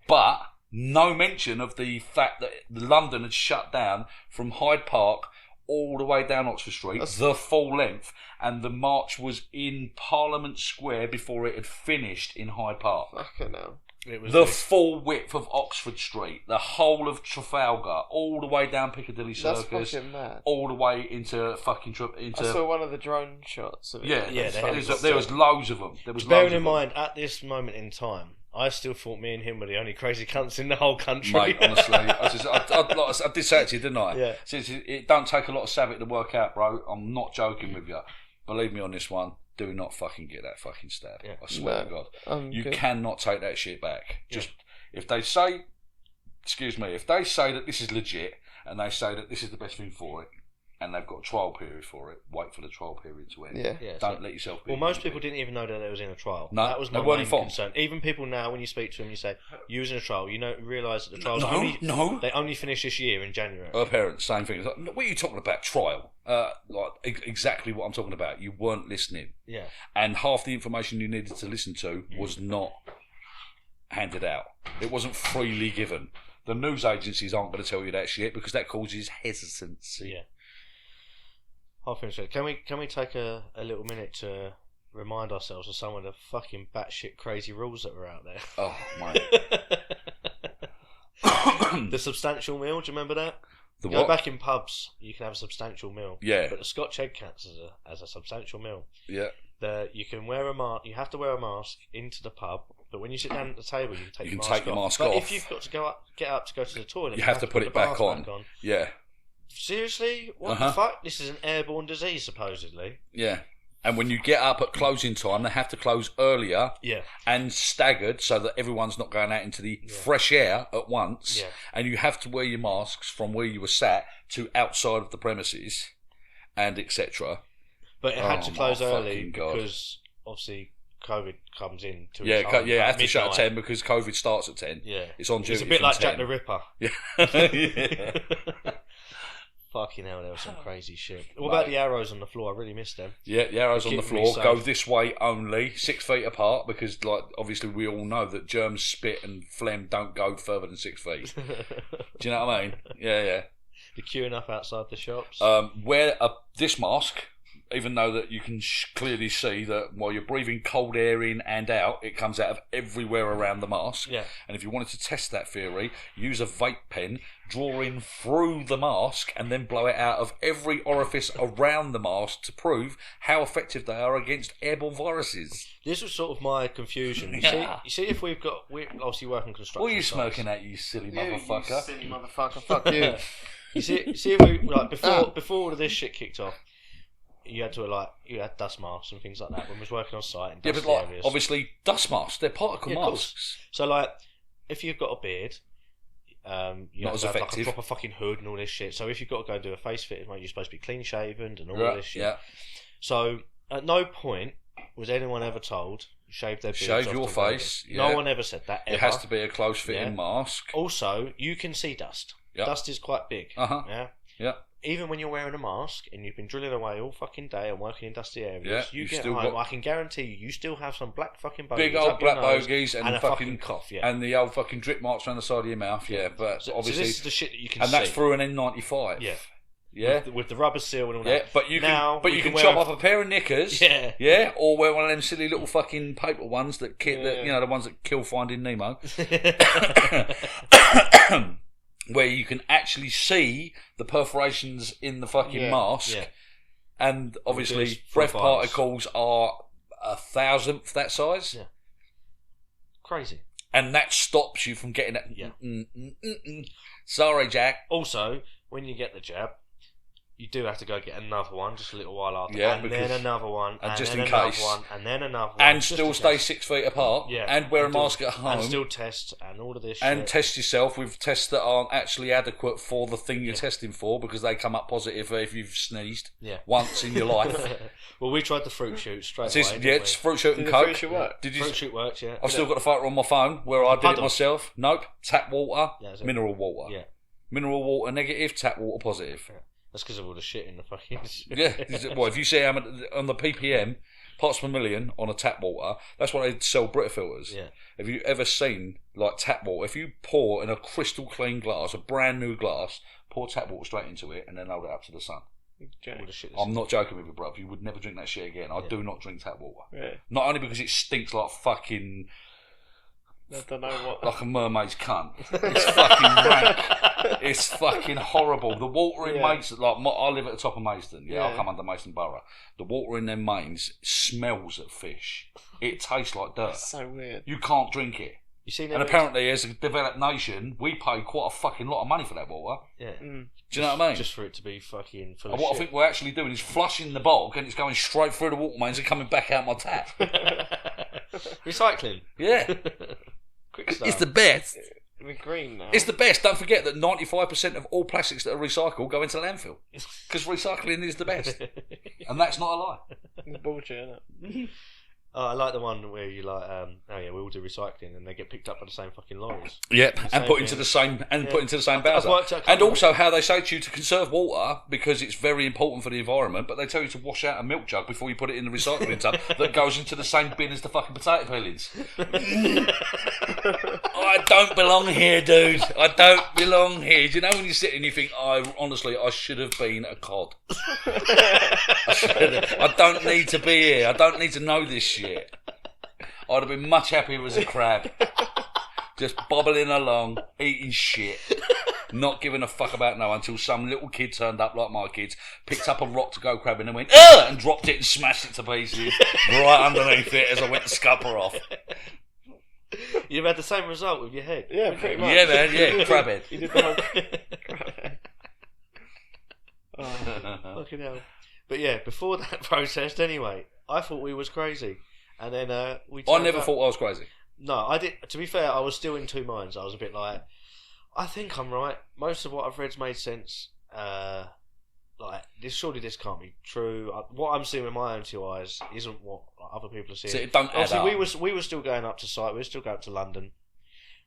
but no mention of the fact that London had shut down from Hyde Park all the way down Oxford Street, the full length, and the march was in Parliament Square before it had finished in Hyde Park. Fucking hell. It was The big. full width of Oxford Street, the whole of Trafalgar, all the way down Piccadilly That's Circus, fucking mad. all the way into fucking I saw one of the drone shots of it. yeah, Yeah, there was loads of them. There was Bearing loads in of them. mind, at this moment in time, I still thought me and him were the only crazy cunts in the whole country. Mate, honestly, I did say it to you, didn't I? Yeah. Since it don't take a lot of savvy to work out, bro. I'm not joking with you. Believe me on this one. Do not fucking get that fucking stab. Yeah. I swear to No, God. You good. cannot take that shit back. Just if they say, if they say that this is legit and they say that this is the best thing for it, and they've got a trial period for it, wait for the trial period to end. Yeah. Yeah, Don't so- let yourself be. Well, most people didn't even know that they was in a trial. No, that was they my weren't main informed. concern. Even people now, when you speak to them, you say, you was in a trial, you know, realise that the trials No. they only finish this year in January. Her parents, same thing. It's like, what are you talking about? Trial. Exactly what I'm talking about. You weren't listening. Yeah. And half the information you needed to listen to was not handed out. It wasn't freely given. The news agencies aren't going to tell you that shit because that causes hesitancy. Yeah. I'll finish it. Can we take a little minute to remind ourselves of some of the fucking batshit crazy rules that were out there? Oh, mate. The substantial meal, do you remember that? The Go what? back in pubs, you can have a substantial meal. Yeah. But the Scotch egg counts as a substantial meal. Yeah. You can wear a mask. You have to wear a mask into the pub, but when you sit down at the table, you can take You your can mask take your off. mask but off. if you've got to get up to go to the toilet, You have to put it the back mask on. Yeah. Seriously? What Uh-huh. the fuck? This is an airborne disease, supposedly. Yeah. And when you get up at closing time, they have to close earlier Yeah. and staggered so that everyone's not going out into the fresh air at once. Yeah. And you have to wear your masks from where you were sat to outside of the premises and etc. But it had Oh, to close my early fucking God. because obviously COVID comes in to Yeah, its own, I have to like shut at midnight. 10 because COVID starts at 10. Yeah. It's on duty. It's a bit from like 10. Jack the Ripper. Yeah. Fucking hell, there was some crazy shit. What about the arrows on the floor? I really missed them. Yeah, the arrows on the Keep me floor safe. go this way only, 6 feet apart, because like obviously we all know that germs, spit, and phlegm don't go further than 6 feet. Do you know what I mean? Yeah. The queuing up outside the shops. Wear this mask, even though that you can clearly see that while you're breathing cold air in and out, it comes out of everywhere around the mask. Yeah. And if you wanted to test that theory, use a vape pen, draw in through the mask, and then blow it out of every orifice around the mask to prove how effective they are against airborne viruses. This was sort of my confusion. Yeah. You see, if we obviously work on construction. What are you sites. smoking at, you silly You motherfucker? silly motherfucker. Fuck you. You see, if we like before all of this shit kicked off, you had dust masks and things like that when we was working on site in Yeah, dusty but like, areas. obviously, dust masks, they're particle Yeah, of masks. course. So like, if you've got a beard, you Not have as to have like a effective. proper fucking hood and all this shit. So if you've got to go do a face fit, mate, you're supposed to be clean shaven and all Yeah, this shit. yeah. So at no point was anyone ever told shave their beards Shave off your to wear face, it. yeah. No one ever said that. Ever. It has to be a close fitting Yeah. mask. Also, you can see dust. Yep. Dust is quite big. Uh-huh. Yeah. Yeah. Even when you're wearing a mask and you've been drilling away all fucking day and working in dusty areas, Yeah, you you've get still home. got- I can guarantee you still have some black fucking bogies Big old up your black nose bogies and a fucking cough. Yeah. and the old fucking drip marks around the side of your mouth. Yeah, but So obviously, this is the shit that you can and see. that's through an N95. Yeah. Yeah. With the rubber seal and all Yeah, that. but you Now, can we can wear chop a- off a pair of knickers. Yeah. Yeah, or wear one of them silly little fucking paper ones that that you know, the ones that kill Finding Nemo. Where you can actually see the perforations in the fucking Yeah. mask, Yeah. and obviously Because breath for virus. particles are 1,000th that size, Yeah. Crazy. and that stops you from getting that. Yeah. Sorry, Jack. Also, when you get the jab, you do have to go get another one just a little while after. Yeah, and because- then another one. and just then in another case. one, and then another one. And just still in stay case. 6 feet apart, Yeah. and wear a do- mask at home, And still test and all of this and shit. test yourself with tests that aren't actually adequate for the thing you're testing for, because they come up positive if you've sneezed Yeah. once in your life. Well, we tried the fruit shoot straight So away. it's, didn't it's we? fruit shoot Did and the coke. fruit shoot work? Did you? Fruit shoot works, yeah. I've still got the photo on my phone where I did it Puddle. myself. Nope. Tap water, Yeah, is it? mineral water. Yeah. Mineral water negative, tap water positive. That's because of all the shit in the fucking. Yeah. Well, if you see how many, on the ppm, parts per million on a tap water, that's why they sell Brita filters. Yeah. Have you ever seen like tap water? If you pour in a crystal clean glass, a brand new glass, pour tap water straight into it and then hold it up to the sun. All the shit. I'm not joking with you, bruv. You would never drink that shit again. I do not drink tap water. Yeah. Not only because it stinks like fucking I don't know what. like a mermaid's cunt. It's fucking rank. It's fucking horrible. The water in Yeah. Maidstone, like I live at the top of Maidstone. Yeah, I Yeah. come under Maidstone Borough. The water in them mains smells of fish. It tastes like dirt. So weird. You can't drink it. You seen And that? apparently, as a developed nation, we pay quite a fucking lot of money for that water. Yeah. Mm. Do you know what I mean? Just for it to be fucking full And of what I shit. think we're actually doing is flushing the bog, and it's going straight through the water mains and coming back out my tap. Recycling. Yeah, Quick stuff. it's the best. We're green now. It's the best. Don't forget that 95% of all plastics that are recycled go into landfill, because recycling is the best, and that's not a lie. It's bullshit, isn't it? Oh, I like the one where you like, oh yeah, we all do recycling, and they get picked up by the same fucking lorries. Yep, and Same put into thing. the same Yeah. put into the same I've bowser. worked out a And couple also how they say to you to conserve water because it's very important for the environment, but they tell you to wash out a milk jug before you put it in the recycling tub that goes into the same bin as the fucking potato peelings. I don't belong here, dude. I don't belong here. Do you know when you sit and you think, I should have been a cod. I don't need to be here. I don't need to know this shit. I'd have been much happier as a crab. Just bobbling along, eating shit, not giving a fuck about no one until some little kid turned up like my kids, picked up a rock to go crabbing and went, ugh, and dropped it and smashed it to pieces right underneath it as I went to scupper off. You've had the same result with your head. Yeah, pretty much. Yeah, man, yeah, crabhead. You did the whole. Oh, Fucking hell. But yeah, before that protest, anyway, I thought we was crazy, and then we. I turned never up- thought I was crazy. No, I did. To be fair, I was still in two minds. I was a bit like, I think I'm right. Most of what I've read's made sense. Like this, surely this can't be true. What I'm seeing with my own two eyes isn't what other people are seeing. So it don't add Obviously, up. we were still going up to site. We were still going to London,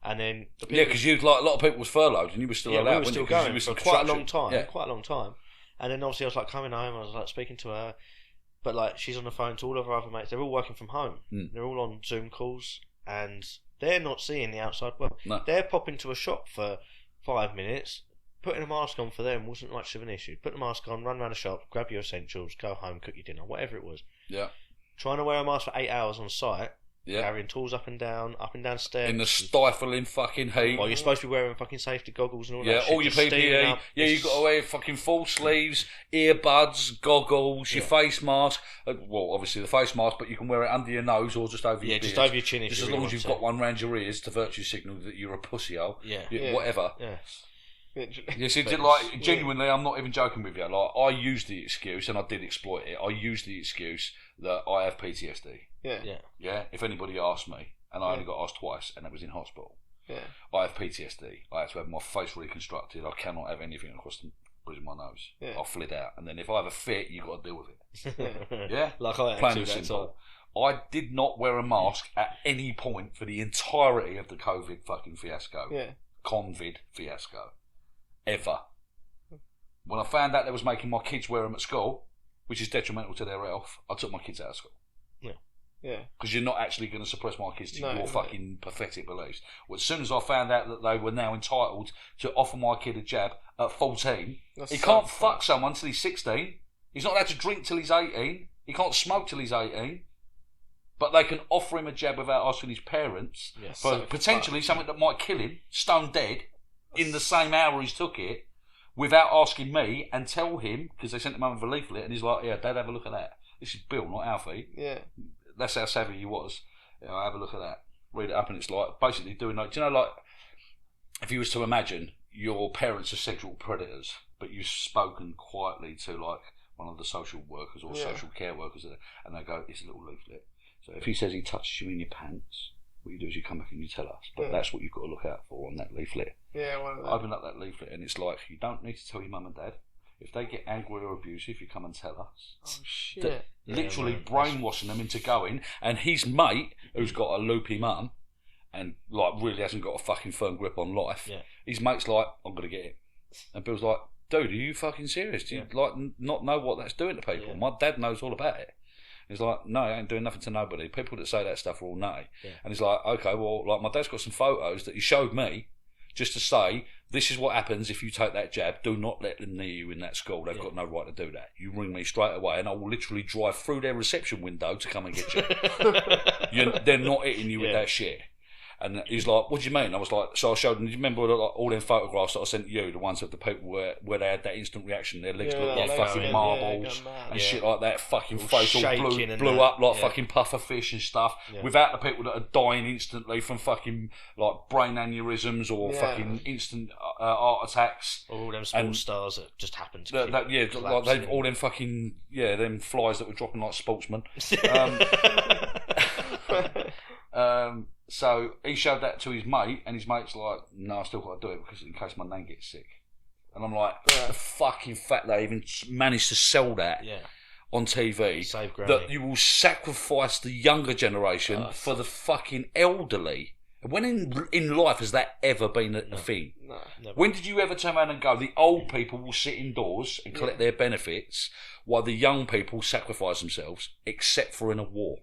and then the people, Yeah, because you like a lot of people was furloughed and you were still yeah, allowed. we were still weren't you? 'Cause you going was for in quite a long construction. time. Yeah. Quite a long time. And then obviously I was like coming home. I was like speaking to her, but like she's on the phone to all of her other mates. They're all working from home. Mm. They're all on Zoom calls, and they're not seeing the outside world. No. They're popping to a shop for 5 minutes. Putting a mask on for them wasn't much of an issue. Put the mask on, run around the shop, grab your essentials, go home, cook your dinner, whatever it was. Yeah, Trying to wear a mask for 8 hours on site, yeah. carrying tools up and down steps. In the stifling fucking heat. Well, you're supposed to be wearing fucking safety goggles and all Yeah, that shit. all your just steaming PPE. up. Yeah, It's- you've got to wear fucking full sleeves, earbuds, goggles, your Yeah. face mask. Well, obviously the face mask, but you can wear it under your nose or just over your Yeah, just beard. over your chin if Just you as really long as want you've to. got one round your ears to virtue signal that you're a pussy-hole. Yeah. Yeah. Whatever. Yeah. literally. Yes, it did, But like, it's- genuinely, I'm not even joking with you. Like, I used the excuse, and I did exploit it. I used the excuse that I have PTSD. Yeah. Yeah. Yeah, if anybody asked me, and I Yeah. only got asked twice, and that was in hospital. Yeah. I have PTSD. I had to have my face reconstructed. I cannot have anything across the bridge of my nose. Yeah. I'll flid out, and then if I have a fit, you got to deal with it. Yeah, Like I plain actually and that simple. I did not wear a mask at any point for the entirety of the COVID fucking fiasco. Yeah. Convid fiasco. Ever. When I found out they was making my kids wear them at school, which is detrimental to their health, I took my kids out of school. Yeah. Because you're not actually going to suppress my kids to No, your no. fucking pathetic beliefs. Well, as soon as I found out that they were now entitled to offer my kid a jab at 14, That's he so can't fucked. fuck someone till he's 16. He's not allowed to drink till he's 18. He can't smoke till he's 18. But they can offer him a jab without asking his parents Yes, for so potentially fucked. something that might kill him, stone dead, in the same hour he's took it. without asking me, and tell him, because they sent him home with a leaflet, and he's like, yeah, Dad, have a look at that. This is Bill, not Alfie. Yeah. That's how savvy he was. Yeah, have a look at that. Read it up, and it's like basically doing like, do you know, like if you was to imagine your parents are sexual predators, but you've spoken quietly to like one of the social workers or social care workers, and they go, it's a little leaflet. So if he says he touches you in your pants, what you do is you come back and you tell us. But that's what you've got to look out for on that leaflet. Yeah, one of them. Open up that leaflet, and it's like, you don't need to tell your mum and dad. If they get angry or abusive, you come and tell us. Oh shit! Literally brainwashing them into going. And his mate, who's got a loopy mum, and like really hasn't got a fucking firm grip on life, his mate's like, I'm gonna get it. And Bill's like, dude, are you fucking serious? Do you like not know what that's doing to people? Yeah. My dad knows all about it. He's like, no, I ain't doing nothing to nobody. People that say that stuff are all nutty. Yeah. And he's like, okay, well, like my dad's got some photos that he showed me just to say, this is what happens if you take that jab. Do not let them near you in that school. They've got no right to do that. You ring me straight away, and I will literally drive through their reception window to come and get you. They're not hitting you with that shit. And he's like, what do you mean? I was like, so I showed him, do you remember all them photographs that I sent you, the ones of the people where they had that instant reaction, their legs looked like fucking marbles and shit like that, fucking face all blew up like fucking puffer fish and stuff, without the people that are dying instantly from fucking like brain aneurysms or fucking instant heart attacks. Or all them sports stars that just happened to like they've all them fucking, them flies that were dropping like sportsmen. So he showed that to his mate, and his mate's like, no, I still got to do it because in case my nan gets sick. And I'm like, the fucking fact they even managed to sell that on TV, that you will sacrifice the younger generation for the fucking elderly. When in life has that ever been a thing? No, never. When did you ever turn around and go, the old people will sit indoors and collect their benefits while the young people sacrifice themselves, except for in a war?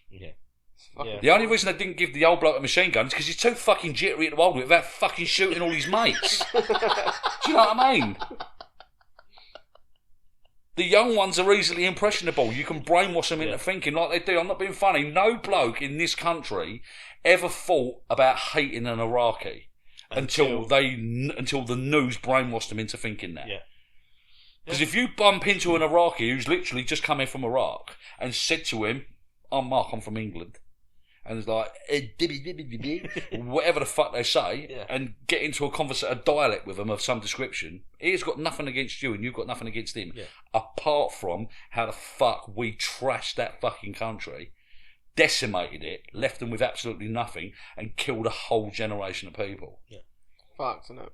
Yeah. Yeah. The only reason they didn't give the old bloke a machine gun is because he's too fucking jittery at the hold without fucking shooting all his mates. Do you know what I mean? The young ones are easily impressionable. You can brainwash them into thinking like they do. I'm not being funny. No bloke in this country ever thought about hating an Iraqi until the news brainwashed them into thinking that. Yeah. Because if you bump into an Iraqi who's literally just come in from Iraq and said to him, I'm Mark, I'm from England, and it's like whatever the fuck they say, and get into a dialect with them of some description, he's got nothing against you and you've got nothing against him, apart from how the fuck we trashed that fucking country, decimated it, left them with absolutely nothing, and killed a whole generation of people. Fucked, isn't it?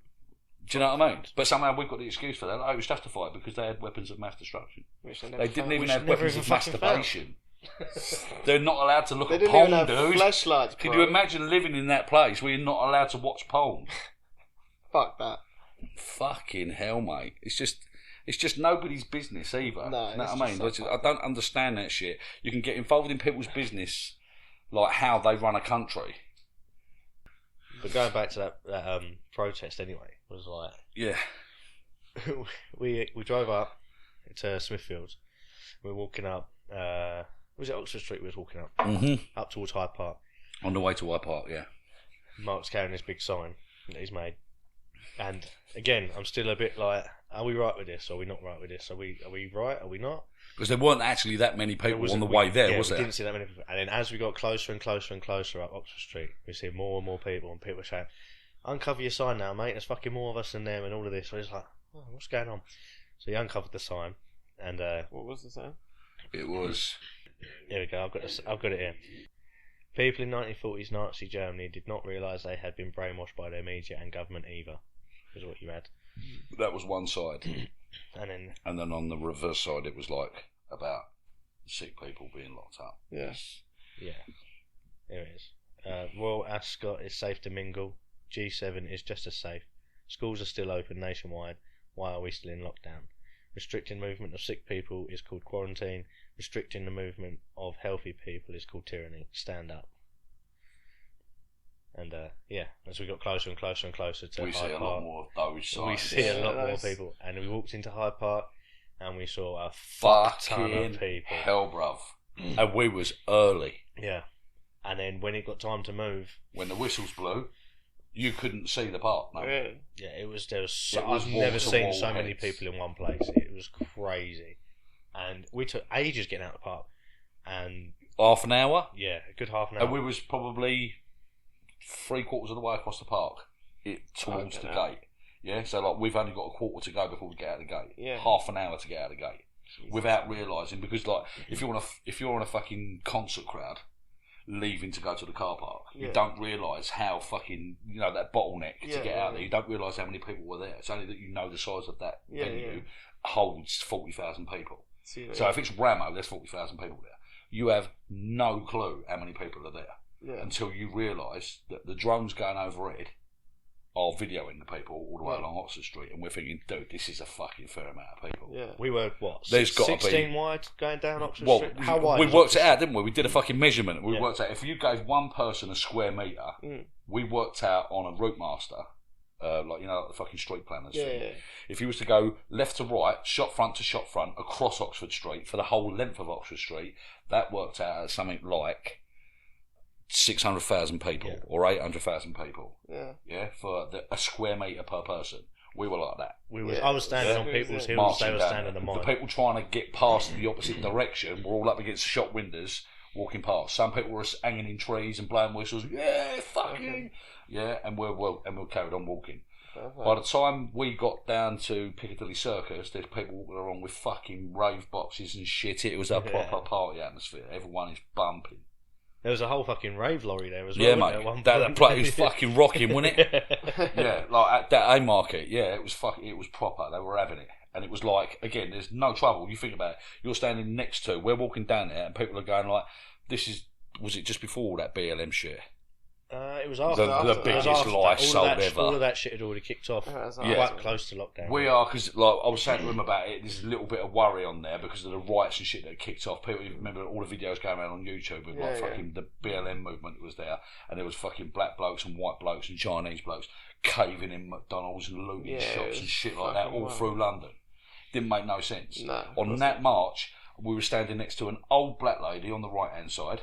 Do you know what I mean? But somehow we've got the excuse for that. It was justified because they had weapons of mass destruction. They didn't even have weapons of masturbation. They're not allowed to look at porn, dude. Flashlights, Can you imagine living in that place where you're not allowed to watch porn? Fuck that. Fucking hell, mate. It's just nobody's business either. No, you know what I mean? I don't understand that shit. You can get involved in people's business, like how they run a country. But going back to that protest anyway, was like we drove up to Smithfield. We were walking up. Was it Oxford Street we was walking up? Up towards Hyde Park. On the way to Hyde Park, yeah. Mark's carrying this big sign that he's made. And again, I'm still a bit like, are we right with this? Or are we not right with this? Are we right? Are we not? Because there weren't actually that many people on the way there, was there? We didn't see that many people. And then as we got closer and closer and closer up Oxford Street, we see more and more people, and people were saying, uncover your sign now, mate. There's fucking more of us than them, and all of this. So he's like, oh, what's going on? So he uncovered the sign, and what was the sign? It was. Here we go. I've got it here. People in 1940s Nazi Germany did not realise they had been brainwashed by their media and government either. Is what you had. That was one side, and then on the reverse side, it was like about sick people being locked up. Yes. Yeah. There it is. Royal Ascot is safe to mingle. G7 is just as safe. Schools are still open nationwide. Why are we still in lockdown? Restricting movement of sick people is called quarantine. Restricting the movement of healthy people is called tyranny. Stand up. And as we got closer and closer and closer to Hyde Park, we see a lot more of those signs. We see a lot more people, and we walked into Hyde Park, and we saw a fuck ton of people. Hell, bruv. And we was early. Yeah. And then when it got time to move, when the whistles blew, You couldn't see the park, no. Really? Yeah, it was. There was. It was I've never seen wall-to-wall so many heads. people in one place. It was crazy, and we took ages getting out of the park, and Half an hour, yeah, a good half an hour. and we was probably 3/4 of the way across the park, towards the gate. Yeah, so like we've only got a quarter to go before we get out of the gate. Yeah. Half an hour to get out of the gate, without realising, because like if you're on a fucking concert crowd, leaving to go to the car park, you don't realise how fucking that bottleneck to get out there. You don't realise how many people were there. It's only that the size of that venue holds 40,000 people. So if it's Ramo, there's 40,000 people there. You have no clue how many people are there until you realise that the drones going overhead are videoing the people all the way along Oxford Street, and we're thinking, dude, this is a fucking fair amount of people. Yeah. We were what? There's got to 16 be wide going down Oxford Well, Street. How wide? we was worked Oxford it out, didn't we? We did a fucking measurement. We Yeah. worked out if you gave one person a square metre, we worked out on a route master, like the fucking street planners. Yeah. If you was to go left to right, shot front to shot front across Oxford Street for the whole length of Oxford Street, that worked out at something like 600,000 people or 800,000 people. Yeah, for a square metre per person. We were like that. I was standing on people's hills. They were standing on mine. The people trying to get past the opposite direction were all up against shop windows, walking past. Some people were hanging in trees and blowing whistles. Yeah, fucking. Yeah, and we carried on walking. By the time we got down to Piccadilly Circus, there's people walking around with fucking rave boxes and shit. It was a proper party atmosphere. Everyone is bumping. There was a whole fucking rave lorry there as well. Yeah, wasn't there, at mate. one That point? place was fucking rocking, wasn't it? Yeah, like at that Haymarket. Yeah, it was it was proper. They were having it, and it was like, again, there's no trouble. You think about it. You're standing next to. We're walking down there, and people are going like, "This is." Was it just before all that BLM shit? It was after. The biggest lie sold ever. All of that shit had already kicked off. Quite close to lockdown. We are, because like I was saying to him about it, there's a little bit of worry on there because of the riots and shit that kicked off. People remember all the videos going around on YouTube with fucking the BLM movement that was there, and there was fucking black blokes and white blokes and Chinese blokes caving in McDonald's and looting shops and shit like that all through London. Didn't make no sense. No, on that march, we were standing next to an old black lady on the right hand side,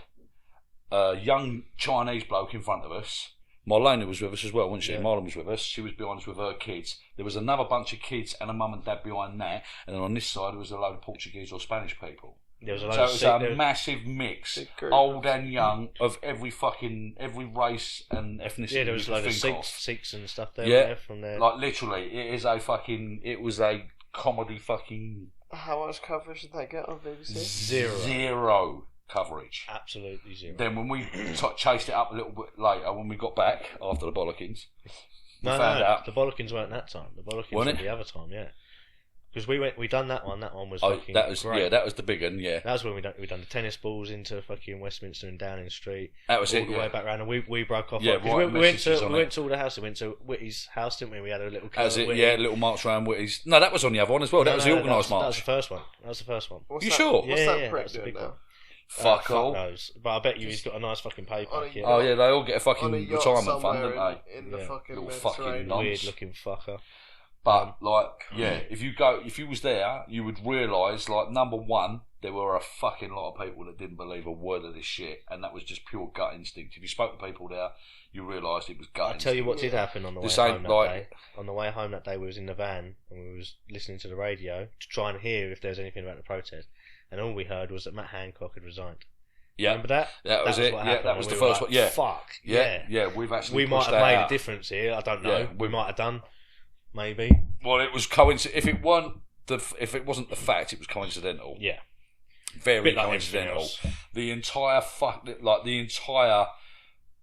a young Chinese bloke in front of us. Marlow was with us as well, wasn't she? Marlow was with us. She was behind us with her kids. There was another bunch of kids and a mum and dad behind that. And then on this side, there was a load of Portuguese or Spanish people. There was a So it was a massive mix, old and young, of every race and ethnicity. Yeah, there was a load of Sikhs and stuff there. From there. Like literally, it was a comedy fucking. How much coverage did they get on BBC? Zero coverage. Absolutely zero. Then when we chased it up a little bit later, when we got back after the bollockings, we found out the bollockings weren't that time. The bollockings were the other time, because we done that one. That one was fucking great. That was the big one. Yeah, that was when we done the tennis balls into fucking Westminster and Downing Street. That was all the way back round, and we broke off. Yeah, we went to all the house. We went to Whitty's house, didn't we? We had a little. That was it. Yeah, a little march around Whitty's. No, that was on the other one as well. That was the organised march. That was the first one. What's you that, sure? What's that that prick was the doing big now? one. Fuck all. Knows. But I bet you he's got a nice fucking pay pack. Oh yeah, they all get a fucking on a yacht retirement fund, don't somewhere they? in the fucking Little Mediterranean. fucking Weird looking fucker. But if you was there, you would realise, like, number one, there were a fucking lot of people that didn't believe a word of this shit, and that was just pure gut instinct. If you spoke to people there, you realised it was gut instinct. I'll tell you what did happen on the way home that day. On the way home that day, we was in the van and we was listening to the radio to try and hear if there was anything about the protest, and all we heard was that Matt Hancock had resigned. Yeah, remember that? That was it. Yeah, that was the first one. Yeah, fuck. Yeah. We've actually. We might have made a difference here. I don't know. Yeah, we might have done. Maybe. Well, it was coincidental. If it wasn't the fact, it was coincidental. Yeah. Very coincidental. The entire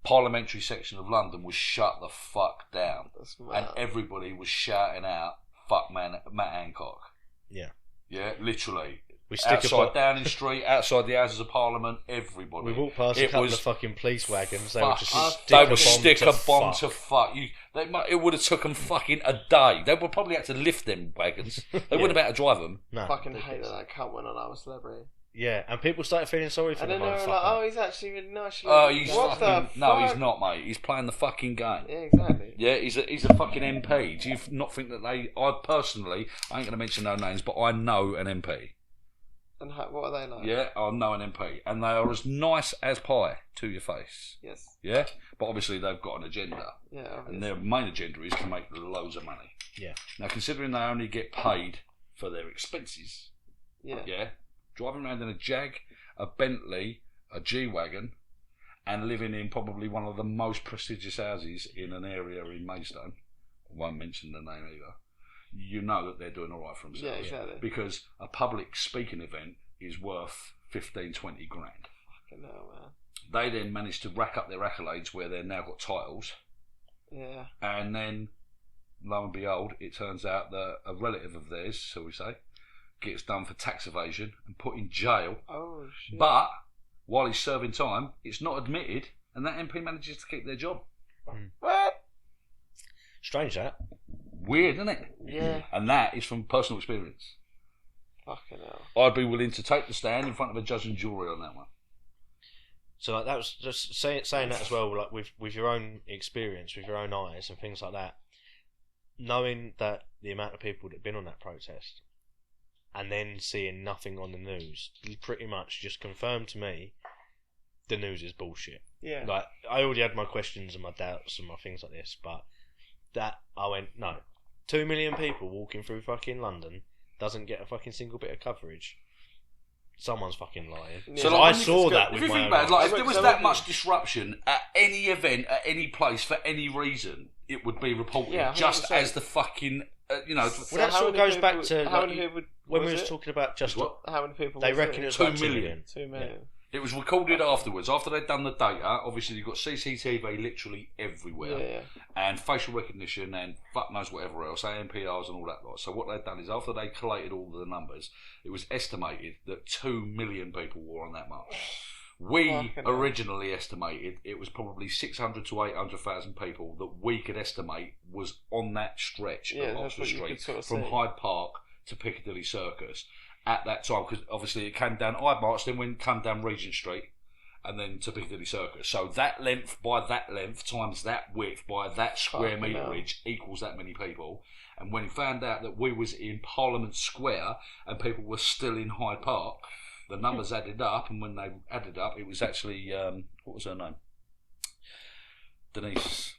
parliamentary section of London was shut the fuck down, and everybody was shouting out "fuck Matt Hancock." Yeah. Yeah, literally. We stick outside Downing Street, outside the Houses of Parliament, everybody. We walked past a couple of fucking police wagons. They would just stick a bomb to fuck. It would have took them fucking a day. They would probably have to lift them wagons. They wouldn't have had to drive them. No, fucking hate that cunt went on I'm a Celebrity. Yeah, and people started feeling sorry for them. And then they were like, oh, he's actually really nice. Oh, he's fucking... No, he's not, mate. He's playing the fucking game. Yeah, exactly. Yeah, he's a fucking MP. Do you not think that I ain't going to mention no names, but I know an MP. And what are they like? Yeah, I know an MP, and they are as nice as pie to your face. Yes. Yeah, but obviously they've got an agenda, Yeah. and Obviously. their main agenda is to make loads of money. Yeah. Now, considering they only get paid for their expenses, Yeah. driving around in a Jag, a Bentley, a G-Wagon, and living in probably one of the most prestigious houses in an area in Maidstone, I won't mention the name either, you know that they're doing all right for themselves. Yeah, exactly. Because a public speaking event is worth 15, 20 grand. Fucking hell, man. They then manage to rack up their accolades where they've now got titles, Yeah. and then, lo and behold, it turns out that a relative of theirs, shall we say, gets done for tax evasion and put in jail. Oh shit. But while he's serving time, it's not admitted, and that MP manages to keep their job. What? Strange that. Weird, isn't it? Yeah. And that is from personal experience. Fucking hell. I'd be willing to take the stand in front of a judge and jury on that one. So like that was just saying that as well, like with your own experience, with your own eyes and things like that. Knowing that the amount of people that have been on that protest, and then seeing nothing on the news, pretty much just confirmed to me the news is bullshit. Yeah. Like I already had my questions and my doubts and my things like this, but that I went no. 2 million people walking through fucking London doesn't get a fucking single bit of coverage. Someone's fucking lying. Yeah. So So like, I when you- saw that if with you my think own about it, like, eyes. if there was So that when much disruption at any event, at any place, for any reason, it would be reported. Yeah, just 100%. as the fucking, you know, So Well, that how sort of many goes back people- to how like, many people when we was was it? talking about just What? How many people? they was reckon it? it was 2 about 2 million. million. 2 million. it was recorded afterwards. After they'd done the data, obviously you've got CCTV literally everywhere. Yeah. And facial recognition and fuck knows whatever else, ANPRs and all that lot. So what they'd done is after they collated all the numbers, it was estimated that 2 million people were on that march. We Fucking hell. originally estimated it was probably 600 to 800,000 people that we could estimate was on that stretch Yeah, of that's Oxford what you Street could sort of from see. Hyde Park to Piccadilly Circus at that time, because obviously it came down Hyde March, then when it came down Regent Street, and then to Piccadilly Circus. So that length by that length times that width by that square Fucking hell. meterage equals that many people. And when he found out that we was in Parliament Square and people were still in Hyde Park, the numbers added up, and when they added up, it was actually what was her name? Denise,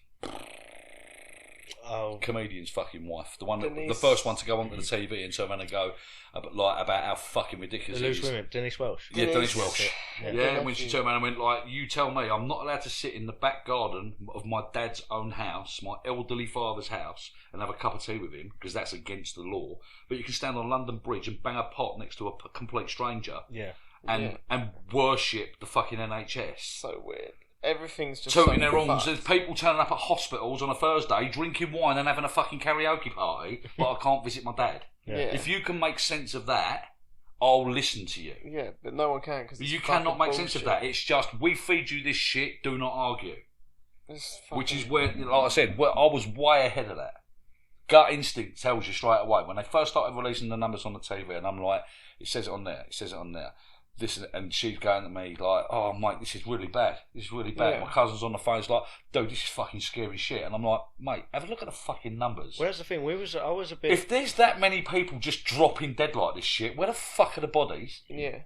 Oh, comedian's fucking wife, the one, the Denise. first one to go onto the TV and turn around and go about how fucking the ridiculous it loose is. women, Denise Welsh. Yeah, Denise Denise. Welsh. Yeah. Yeah, and when she turned around and went like, "You tell me, I'm not allowed to sit in the back garden of my dad's own house, my elderly father's house, and have a cup of tea with him because that's against the law. But you can stand on London Bridge and bang a pot next to a complete stranger Yeah. and worship the fucking NHS." So weird. Everything's just Tooting so their horns. fucked. There's people turning up at hospitals on a Thursday, drinking wine and having a fucking karaoke party, but I can't visit my dad. Yeah. If you can make sense of that, I'll listen to you. Yeah, but no one can because You cannot make sense of that. It's just, we feed you this shit, do not argue. Which is where, like I said, where I was way ahead of that. Gut instinct tells you straight away. When they first started releasing the numbers on the TV, and I'm like, it says it on there, it says it on there. This, and she's going to me like, "Oh mate, this is really bad. This is really bad." Yeah. My cousin's on the phone, he's like, "Dude, this is fucking scary shit." And I'm like, "Mate, have a look at the fucking numbers. Well, that's the thing. I was a bit. If there's that many people just dropping dead like this shit, where the fuck are the bodies? Yeah.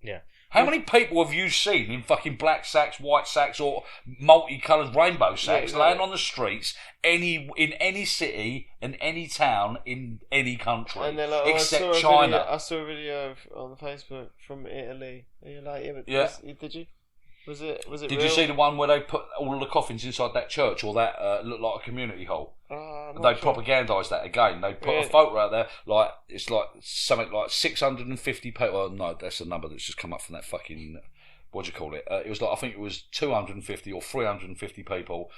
Yeah. How many people have you seen in fucking black sacks, white sacks, or multicoloured rainbow sacks exactly. laying on the streets in any city, in any town, in any country, And they're like, except I saw a China? Video, I saw a video on Facebook from Italy. And you're like, Yeah. Did you? Was it Did real? you see the one where they put all of the coffins inside that church, or that looked like a community hall? I'm They not sure. propagandised that again. They put a Really? photo out there, like it's like something like 650 people. Well, no, that's a number that's just come up from that fucking. What do you call it? It was like, I think it was 250 or 350 people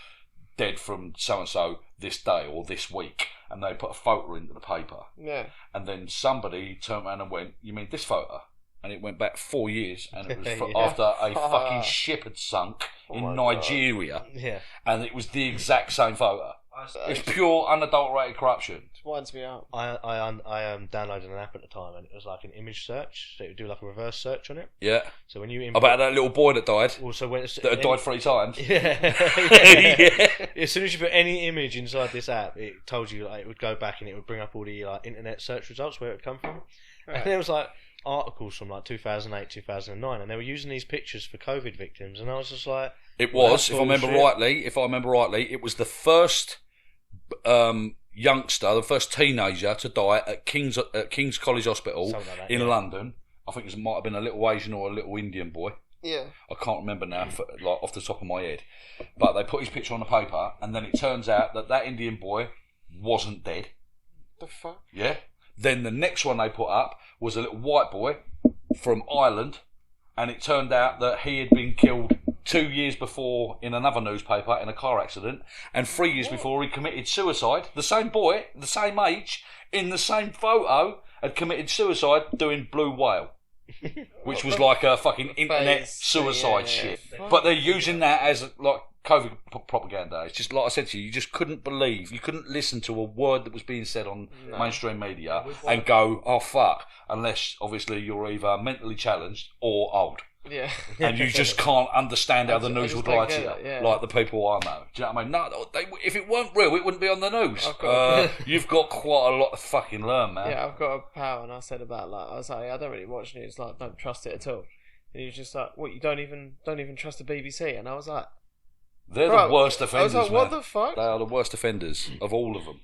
dead from so and so this day or this week, and they put a photo into the paper, Yeah. and then somebody turned around and went, "You mean this photo?" And it went back 4 years, and it was Yeah. after a fucking ship had sunk Oh in my God. Nigeria, Yeah. and it was the exact same photo. It's It pure unadulterated corruption. winds me up. I downloaded an app at the time, and it was like an image search, so it would do like a reverse search on it. Yeah. So when you input, About that little boy that died, also when it's, that had died 3 times. Yeah. As soon as you put any image inside this app, it told you like it would go back and it would bring up all the internet search results where it would come from. And it was like articles from like 2008, 2009, and they were using these pictures for COVID victims, and I was just like, It well, was, that's if I remember bullshit. rightly, it was the first youngster, the first teenager to die at King's College Hospital Something like that, in yeah. London. I think it might have been a little Asian or a little Indian boy. Yeah. I can't remember now, like off the top of my head. But they put his picture on the paper, and then it turns out that Indian boy wasn't dead. The fuck? Yeah. Then the next one they put up was a little white boy from Ireland, and it turned out that he had been killed 2 years before in another newspaper in a car accident, and 3 years before he committed suicide. The same boy, the same age, in the same photo, had committed suicide doing Blue Whale. Which was like a fucking internet suicide shit. But they're using that as like COVID propaganda. It's just like I said to you, you just couldn't believe, you couldn't listen to a word that was being said on mainstream media and go, oh fuck, unless obviously you're either mentally challenged or old. Yeah. And you just can't understand how the news just would don't lie to get you, it, yeah. like the people I know. Do you know what I mean? No, if it weren't real, it wouldn't be on the news. Okay. You've got quite a lot to fucking learn, man. Yeah, I've got a pal, and I said about like I was like, I don't really watch news, like don't trust it at all. And he was just like, what, you don't even trust the BBC? And I was like, They're bro, the worst offenders, I was like, what man. the fuck? They are the worst offenders of all of them.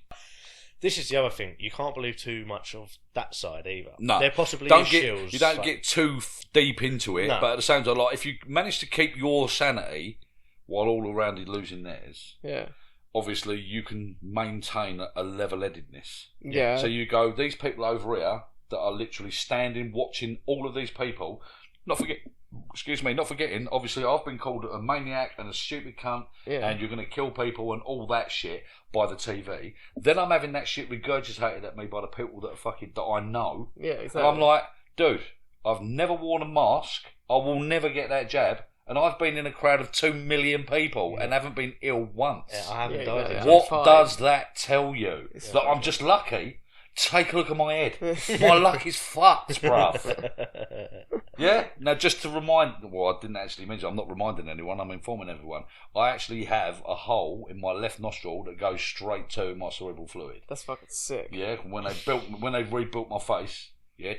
This is the other thing. You can't believe too much of that side either. No, There possibly don't is get, shills. you don't like- get too deep into it, No. but at the same time, like if you manage to keep your sanity while all around is losing theirs, Yeah. obviously you can maintain a level-headedness. Yeah. So you go, these people over here that are literally standing, watching all of these people, not forgetting, obviously I've been called a maniac and a stupid cunt, Yeah. and you're going to kill people and all that shit by the TV. Then I'm having that shit regurgitated at me by the people that I know. Yeah, exactly. And I'm like, dude, I've never worn a mask. I will never get that jab. And I've been in a crowd of 2 million people and haven't been ill once. Yeah, I haven't Yeah, died exactly. yet. What? What fine. does that tell you? It's That fine. I'm just lucky? Take a look at my head. My luck is fucked, bruv. Yeah? Now, just to remind... Well, I didn't actually mention... I'm not reminding anyone. I'm informing everyone. I actually have a hole in my left nostril that goes straight to my cerebral fluid. That's fucking sick. Yeah? When they rebuilt my face... Yeah?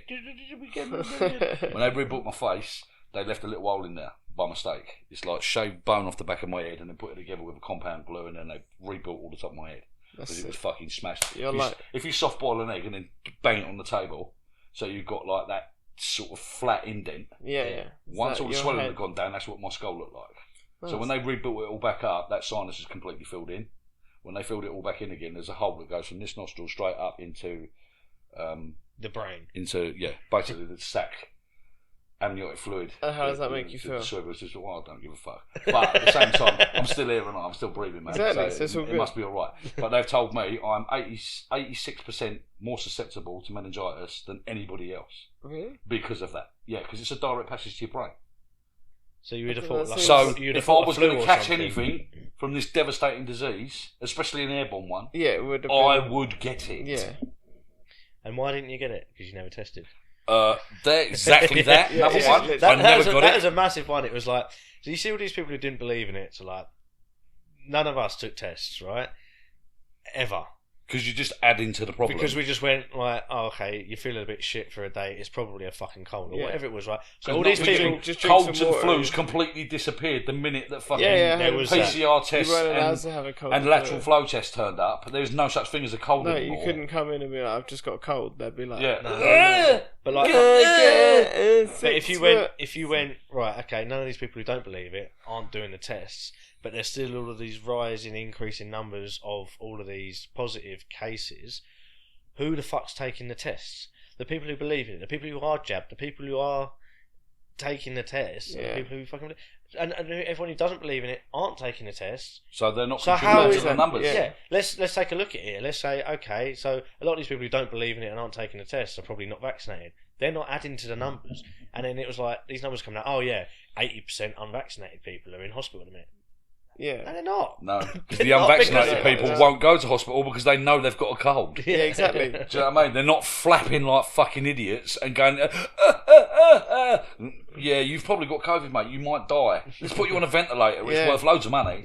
When they rebuilt my face, they left a little hole in there by mistake. It's like shaved bone off the back of my head and then put it together with a compound glue, and then they rebuilt all the top of my head. That's Because it was sick. fucking smashed. You're like- If you soft boil an egg and then bang it on the table, so you've got like that sort of flat indent. Yeah, yeah. Once Is all that the your swelling head? had gone down, that's what my skull looked like. So Nice. when they rebuilt it all back up, that sinus is completely filled in. When they filled it all back in again, there's a hole that goes from this nostril straight up into The brain. basically the sac amniotic fluid. How does that make you feel? The cerebral system. Well, I don't give a fuck. But at the same time, I'm still here and I'm still breathing, man. Exactly, so it's all it good. must be all right. But they've told me I'm 86% more susceptible to meningitis than anybody else Really? because of that. Yeah, because it's a direct passage to your brain. So you would have I thought think like that's So you'd have if I thought a was flu going to or catch something. anything from this devastating disease, especially an airborne one, Yeah, it would have I been. would get it. Yeah. And why didn't you get it? Because you never tested. Exactly that. Yeah, Number yeah, one, literally. I never got that it. was a massive one. It was like, so you see all these people who didn't believe in it. So like, none of us took tests, right? Ever. Because you're just adding to the problem. Because we just went like, oh, okay, you're feeling a bit shit for a day. It's probably a fucking cold or Yeah. whatever it was, right? So Because all these not people, forgetting, just drink colds some and water. flus completely disappeared the minute that fucking Yeah, there was PCR You tests weren't allowed and, to have a cold. and flu. lateral flow tests turned up. There was no such thing as a cold No, anymore. you couldn't come in and be like, I've just got a cold. They'd be like, Yeah. but like, but if you went right, okay, none of these people who don't believe it aren't doing the tests, but there's still all of these rising, increasing numbers of all of these positive cases. Who the fuck's taking the tests? The people who believe in it, the people who are jabbed, the people who are taking the tests, Yeah. the people who fucking and everyone who doesn't believe in it aren't taking the tests. So they're not So how contributing is to the that- numbers. Yeah. Let's take a look at it. Let's say, okay, so a lot of these people who don't believe in it and aren't taking the tests are probably not vaccinated. They're not adding to the numbers. And then it was like, these numbers coming out, oh yeah, 80% unvaccinated people are in hospital at the minute. Yeah. And they're not. No, because the Not unvaccinated because- people won't go to hospital because they know they've got a cold. Yeah, exactly. Do you know what I mean? They're not flapping like fucking idiots and going, yeah, you've probably got COVID, mate. You might die. Let's put you on a ventilator. It's Yeah. worth loads of money.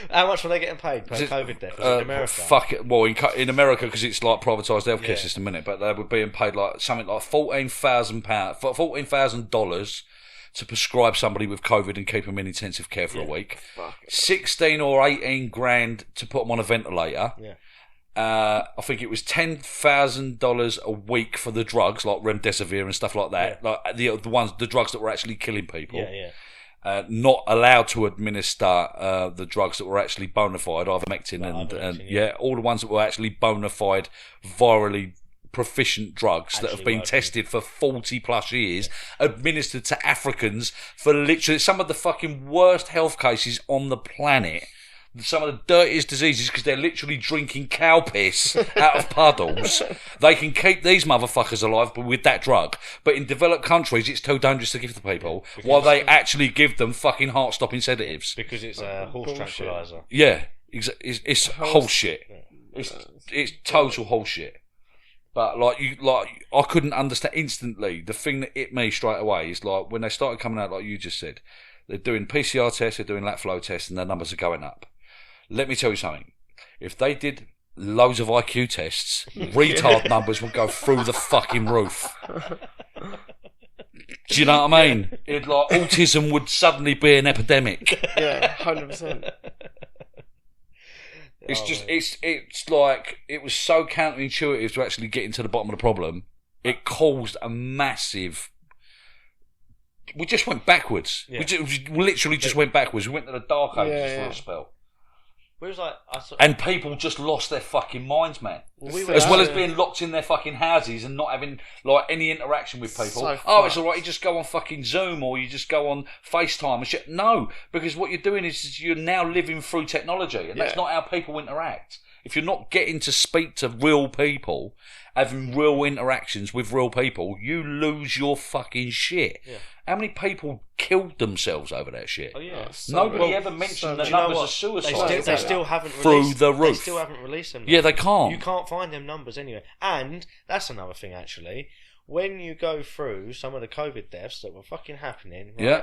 How much were they getting paid per COVID death? Was it in America? Fuck it. Well, in America, because it's like privatised healthcare system, innit? But they were being paid like something like $14,000 to prescribe somebody with COVID and keep them in intensive care for a week. 16 or 18 grand to put them on a ventilator. Yeah. I think it was $10,000 a week for the drugs like remdesivir and stuff like that. Like the drugs that were actually killing people. Yeah. Not allowed to administer the drugs that were actually bona fide, ivermectin Ivermectin, all the ones that were actually bona fide virally proficient drugs that have been tested for 40 plus years, administered to Africans for literally some of the fucking worst health cases on the planet. Some of the dirtiest diseases because they're literally drinking cow piss out of puddles. They can keep these motherfuckers alive but with that drug. But in developed countries, it's too dangerous to give to people while they actually give them fucking heart-stopping sedatives. Because it's a horse tranquilizer. Yeah, it's bullshit. It's total bullshit. But I couldn't understand instantly. The thing that hit me straight away is like when they started coming out, like you just said, they're doing PCR tests, they're doing lat flow tests, and their numbers are going up. Let me tell you something. If they did loads of IQ tests, retard numbers would go through the fucking roof. Do you know what I mean? Autism would suddenly be an epidemic. Yeah, 100%. It's like it was so counterintuitive to actually getting to the bottom of the problem. It caused a massive. We just went backwards. Yeah. We literally just went backwards. We went to the dark ages for a spell. We was like, And people just lost their fucking minds, man. As well as being locked in their fucking houses and not having like any interaction with people. So it's fucked. alright, you just go on fucking Zoom or you just go on FaceTime and shit. No, because what you're doing is you're now living through technology, and that's not how people interact. If you're not getting to speak to real people, having real interactions with real people, you lose your fucking shit. Yeah. How many people killed themselves over that shit? oh yeah. Nobody ever mentioned the numbers of suicide. They still haven't through released, the roof. They still haven't released them. Yeah, they can't. You can't find them numbers anyway. And that's another thing actually. When you go through some of the COVID deaths that were fucking happening, right? Yeah.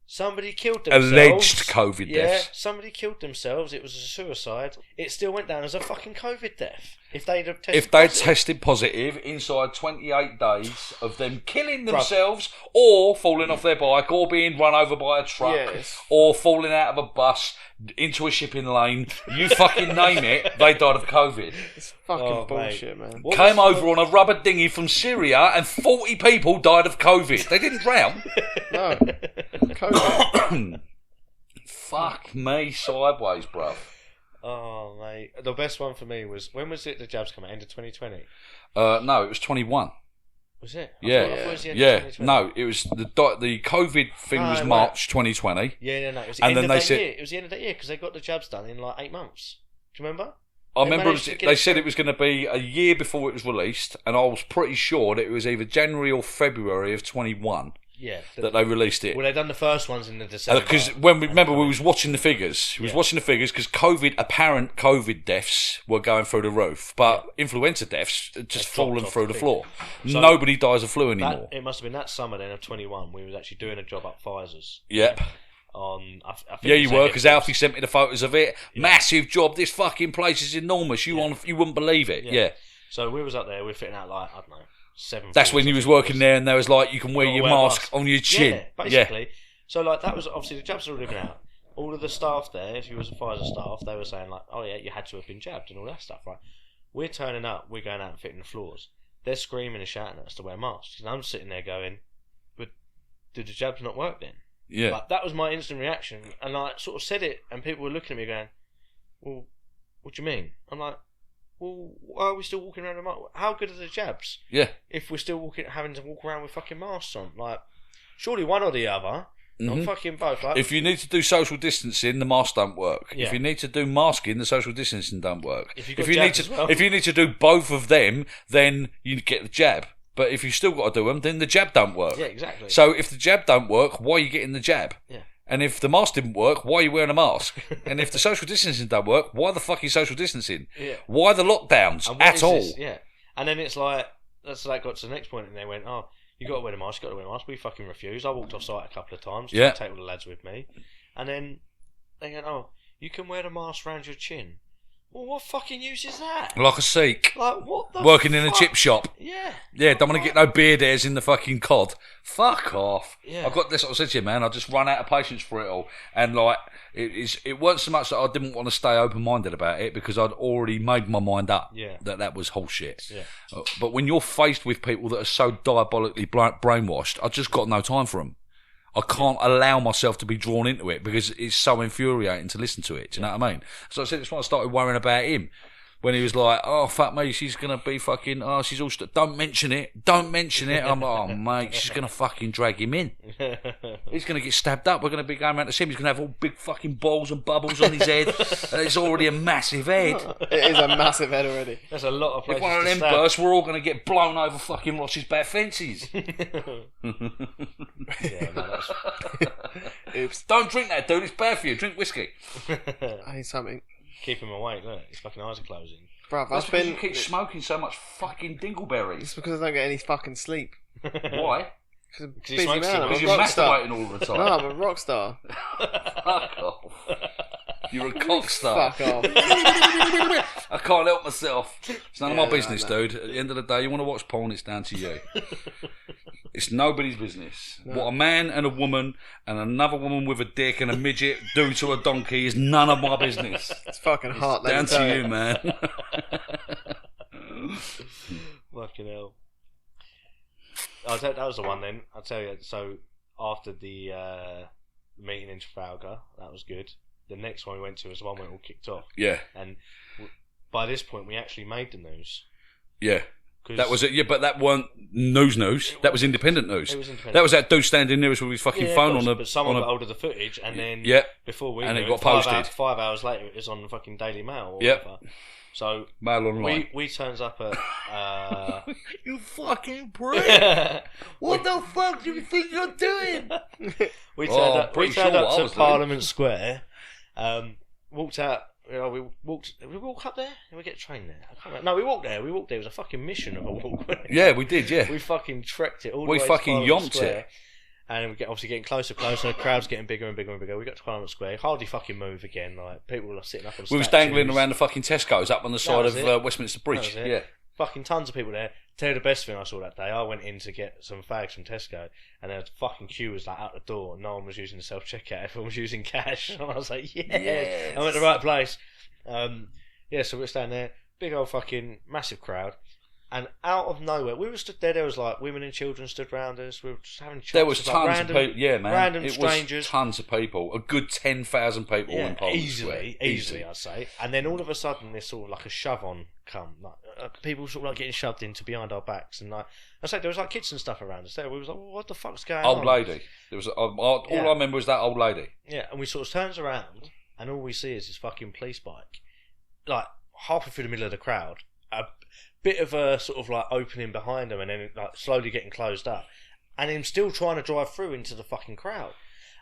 Somebody killed themselves. Alleged COVID deaths. Yeah, somebody killed themselves. It was a suicide. It still went down as a fucking COVID death. If they'd have tested If they'd positive. tested positive inside 28 days of them killing themselves or falling off their bike or being run over by a truck or falling out of a bus into a shipping lane, you fucking name it, they died of COVID. It's fucking bullshit, man. Came over on a rubber dinghy from Syria and 40 people died of COVID. They didn't drown. No. COVID. Fuck me sideways, bruv. Oh, mate. The best one for me was, when was it the jabs come out? End of 2020? No, it was 21. Was it? I Yeah, thought it was the end yeah. of 2020. No, it was the COVID thing was March 2020. Yeah, no. It was the And end then of they that said- year. It was the end of that year because they got the jabs done in like 8 months. Do you remember? I remember managed to get they it said through. it was going to be a year before it was released, and I was pretty sure that it was either January or February of 21 Yeah. that they released it. Well, they done the first ones in the December. Because when we was watching the figures, because apparent COVID deaths were going through the roof, but influenza deaths had just fallen through the floor. So Nobody dies of flu anymore. It must have been that summer then of 21. We was actually doing a job up Pfizer's. Yep. I think Yeah, it you was were, at because Ipswich. Alfie sent me the photos of it. Massive job. This fucking place is enormous. You wouldn't believe it. Yeah. So we was up there. We're fitting out like, I don't know, 7. That's when you was working there, and there was like you can wear your mask on your chin. Yeah, basically. So like that was obviously the jabs had already been out. All of the staff there, if you was a Pfizer staff, they were saying like, oh yeah, you had to have been jabbed and all that stuff, right? We're turning up. We're going out and fitting the floors. They're screaming and shouting at us to wear masks, and I'm sitting there going, but did the jabs not work then? Yeah. Like, that was my instant reaction, and I sort of said it, and people were looking at me going, well, what do you mean? I'm like, well, why are we still walking around with masks? How good are the jabs? Yeah. If we're still having to walk around with fucking masks on. Like, surely one or the other, not fucking both. Like, If you need to do social distancing, the masks don't work. Yeah. If you need to do masking, the social distancing don't work. If you If got you need jabs to, as well. if you need to do both of them, then you get the jab. But if you still got to do them, then the jab don't work. yeah, exactly. So if the jab don't work, why are you getting the jab? Yeah. And if the mask didn't work, why are you wearing a mask? And if the social distancing don't work, why the fuck are you social distancing? Yeah. Why the lockdowns And what at is all? this? Yeah. And then it's like, that's like got to the next point, and they went, oh, you got to wear the mask, We fucking refused. I walked off site a couple of times, Yeah. to take all the lads with me. And then they went, oh, you can wear the mask round your chin. Well, what fucking use is that? Like a Sikh. Like, what the Working in a fuck? chip shop. Yeah. Yeah, don't want to get no beard hairs in the fucking cod. Fuck off. Yeah. I've got this, I said to you, man, I just run out of patience for it all. And like, it wasn't so much that I didn't want to stay open-minded about it, because I'd already made my mind up that was bullshit. Yeah. But when you're faced with people that are so diabolically brainwashed, I just got no time for them. I can't allow myself to be drawn into it, because it's so infuriating to listen to it. Do you know what I mean? So I said, it's when I started worrying about him. When he was like, oh, fuck me, she's going to be fucking, oh, she's all, don't mention it. I'm like, oh, mate, she's going to fucking drag him in. He's going to get stabbed up. We're going to be going around to see him. He's going to have all big fucking balls and bubbles on his head. And it's already a massive head. It is a massive head already. There's a lot of places If one of them to stab. bursts, we're all going to get blown over fucking Ross's back fences. Yeah, no, that's... Oops. Don't drink that, dude. It's bad for you. Drink whiskey. I need something. Keep him awake, look. His fucking eyes are closing. Bruv, That's I've because been... you keep smoking so much fucking dingleberries. It's because I don't get any fucking sleep. Why? Because I'm a he busy smokes man. too I'm Because a you're rock star. masturbating all the time. No, I'm a rock star. Fuck off. You're a cock star. Fuck off. I can't help myself. It's none of my Yeah, business, no. dude. At the end of the day, you want to watch porn, it's down to you. It's nobody's business. What a man and a woman and another woman with a dick and a midget do to a donkey is none of my business. It's fucking hot. let Down me tell to you, man. Fucking hell. That was the one then. I'll tell you. So, after the meeting in Trafalgar, that was good. The next one we went to was the one where it all kicked off. Yeah, And by this point, we actually made the news. yeah. 'Cause That was it. Yeah, but that weren't news. That was independent news. It was independent. That was that dude standing nearest with his fucking Yeah, phone of course, on a. But someone on got a hold of the footage, and then yeah, before we and knew it got 5 posted. 5 hours later, it was on the fucking Daily Mail. Or Yep. whatever. So Mail online. we turns up at. You fucking prick! What the fuck do you think you're doing? We Oh, turned up. We pretty turned sure up what I to was doing. Parliament Square. Walked out. You know, we walked. Did we walk up there? Did we get a train there? I can't remember. No, we walked there. It was a fucking mission of a walk. Yeah, we did. Yeah, We fucking trekked it all the We way fucking to Parliament yomped Square. it. And we get obviously getting closer, closer. Crowds getting bigger and bigger and bigger. We got to Parliament Square. Hardly fucking move again. Like people are sitting up on. we was statues. dangling around the fucking Tesco's up on the side was of it. Westminster That Bridge. was it. Yeah, Fucking tons of people there. Tell you the best thing I saw that day. I went in to get some fags from Tesco, and the fucking queue was like out the door. No one was using the self checkout. Everyone was using cash. And I was like, yes. I'm at the right place. Yeah, so we're standing there, big old fucking massive crowd, and out of nowhere, we were stood there. There was like women and children stood round us. We were just having chats. there was with, tons like, random, of people. Yeah, man, random it strangers. was tons of people. A good 10,000 people in Parliament Square. Easily, I'd say. And then all of a sudden, there's sort of like a shove on come, like people sort of like getting shoved into behind our backs, and like I said, there was like kids and stuff around us. There, we was like, well, what the fuck's going on? Old lady. There was all Yeah. I remember was that old lady. Yeah, and we sort of turns around, and all we see is this fucking police bike, like halfway through the middle of the crowd, a bit of a sort of like opening behind him, and then like slowly getting closed up, and him still trying to drive through into the fucking crowd,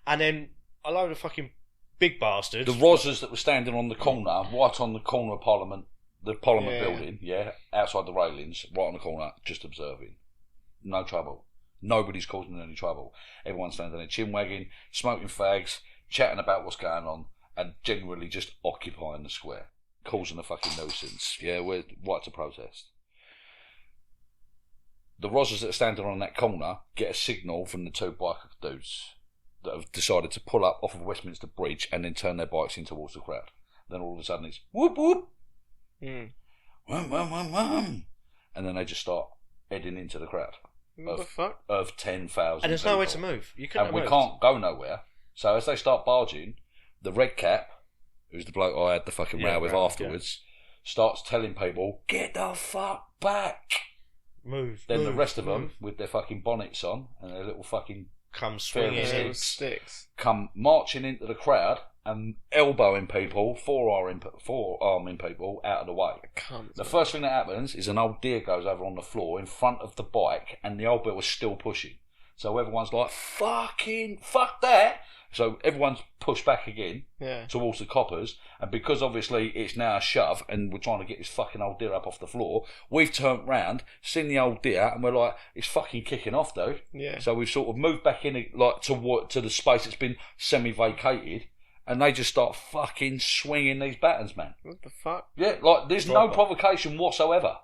and then a load of fucking big bastards. The Rozzers that were standing on the corner, right on the corner of Parliament, the Parliament Yeah. building, yeah, outside the railings, right on the corner, just observing. No trouble. Nobody's causing any trouble. Everyone's standing there chin wagging, smoking fags, chatting about what's going on, and generally just occupying the square, causing a fucking nuisance. Yeah, we're right to protest. The Rozzers that are standing on that corner get a signal from the two bike dudes that have decided to pull up off of Westminster Bridge and then turn their bikes in towards the crowd. Then all of a sudden it's whoop whoop, Mm. wham, wham, wham, wham, and then they just start heading into the crowd What the fuck? of 10,000 and there's people. nowhere to move. You couldn't And we have can't moved. go nowhere. So as they start barging, the red cap, who's the bloke I had the fucking row with right, afterwards, starts telling people, get the fuck back. Move. Then the move, rest of them, move. with their fucking bonnets on and their little fucking come swinging Fair Yeah, in. with sticks. come marching into the crowd and elbowing people, forearming people out of the way. Cunt. The first thing that happens is an old deer goes over on the floor in front of the bike and the old bit was still pushing. So everyone's like, fuck that. So everyone's pushed back again Yeah. towards the coppers, and because obviously it's now a shove and we're trying to get this fucking old deer up off the floor, we've turned round, seen the old deer, and we're like, it's fucking kicking off, dude. Yeah. So we've sort of moved back in, like, to the space that's been semi-vacated, and they just start fucking swinging these battens, man. What the fuck? Yeah, like, there's no provocation whatsoever.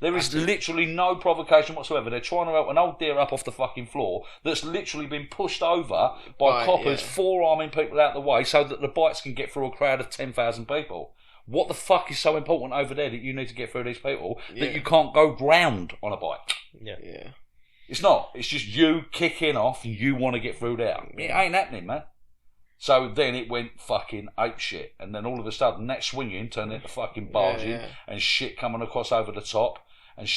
There is literally no provocation whatsoever. They're trying to help an old deer up off the fucking floor that's literally been pushed over by Right, coppers, yeah. forearming people out of the way so that the bites can get through a crowd of 10,000 people. What the fuck is so important over there that you need to get through these people Yeah. that you can't go round on a bike? Yeah. Yeah. It's not. It's just you kicking off and you want to get through there. It ain't happening, man. So then it went fucking ape shit, and then all of a sudden that swinging turned into fucking barging Yeah. and shit coming across over the top, and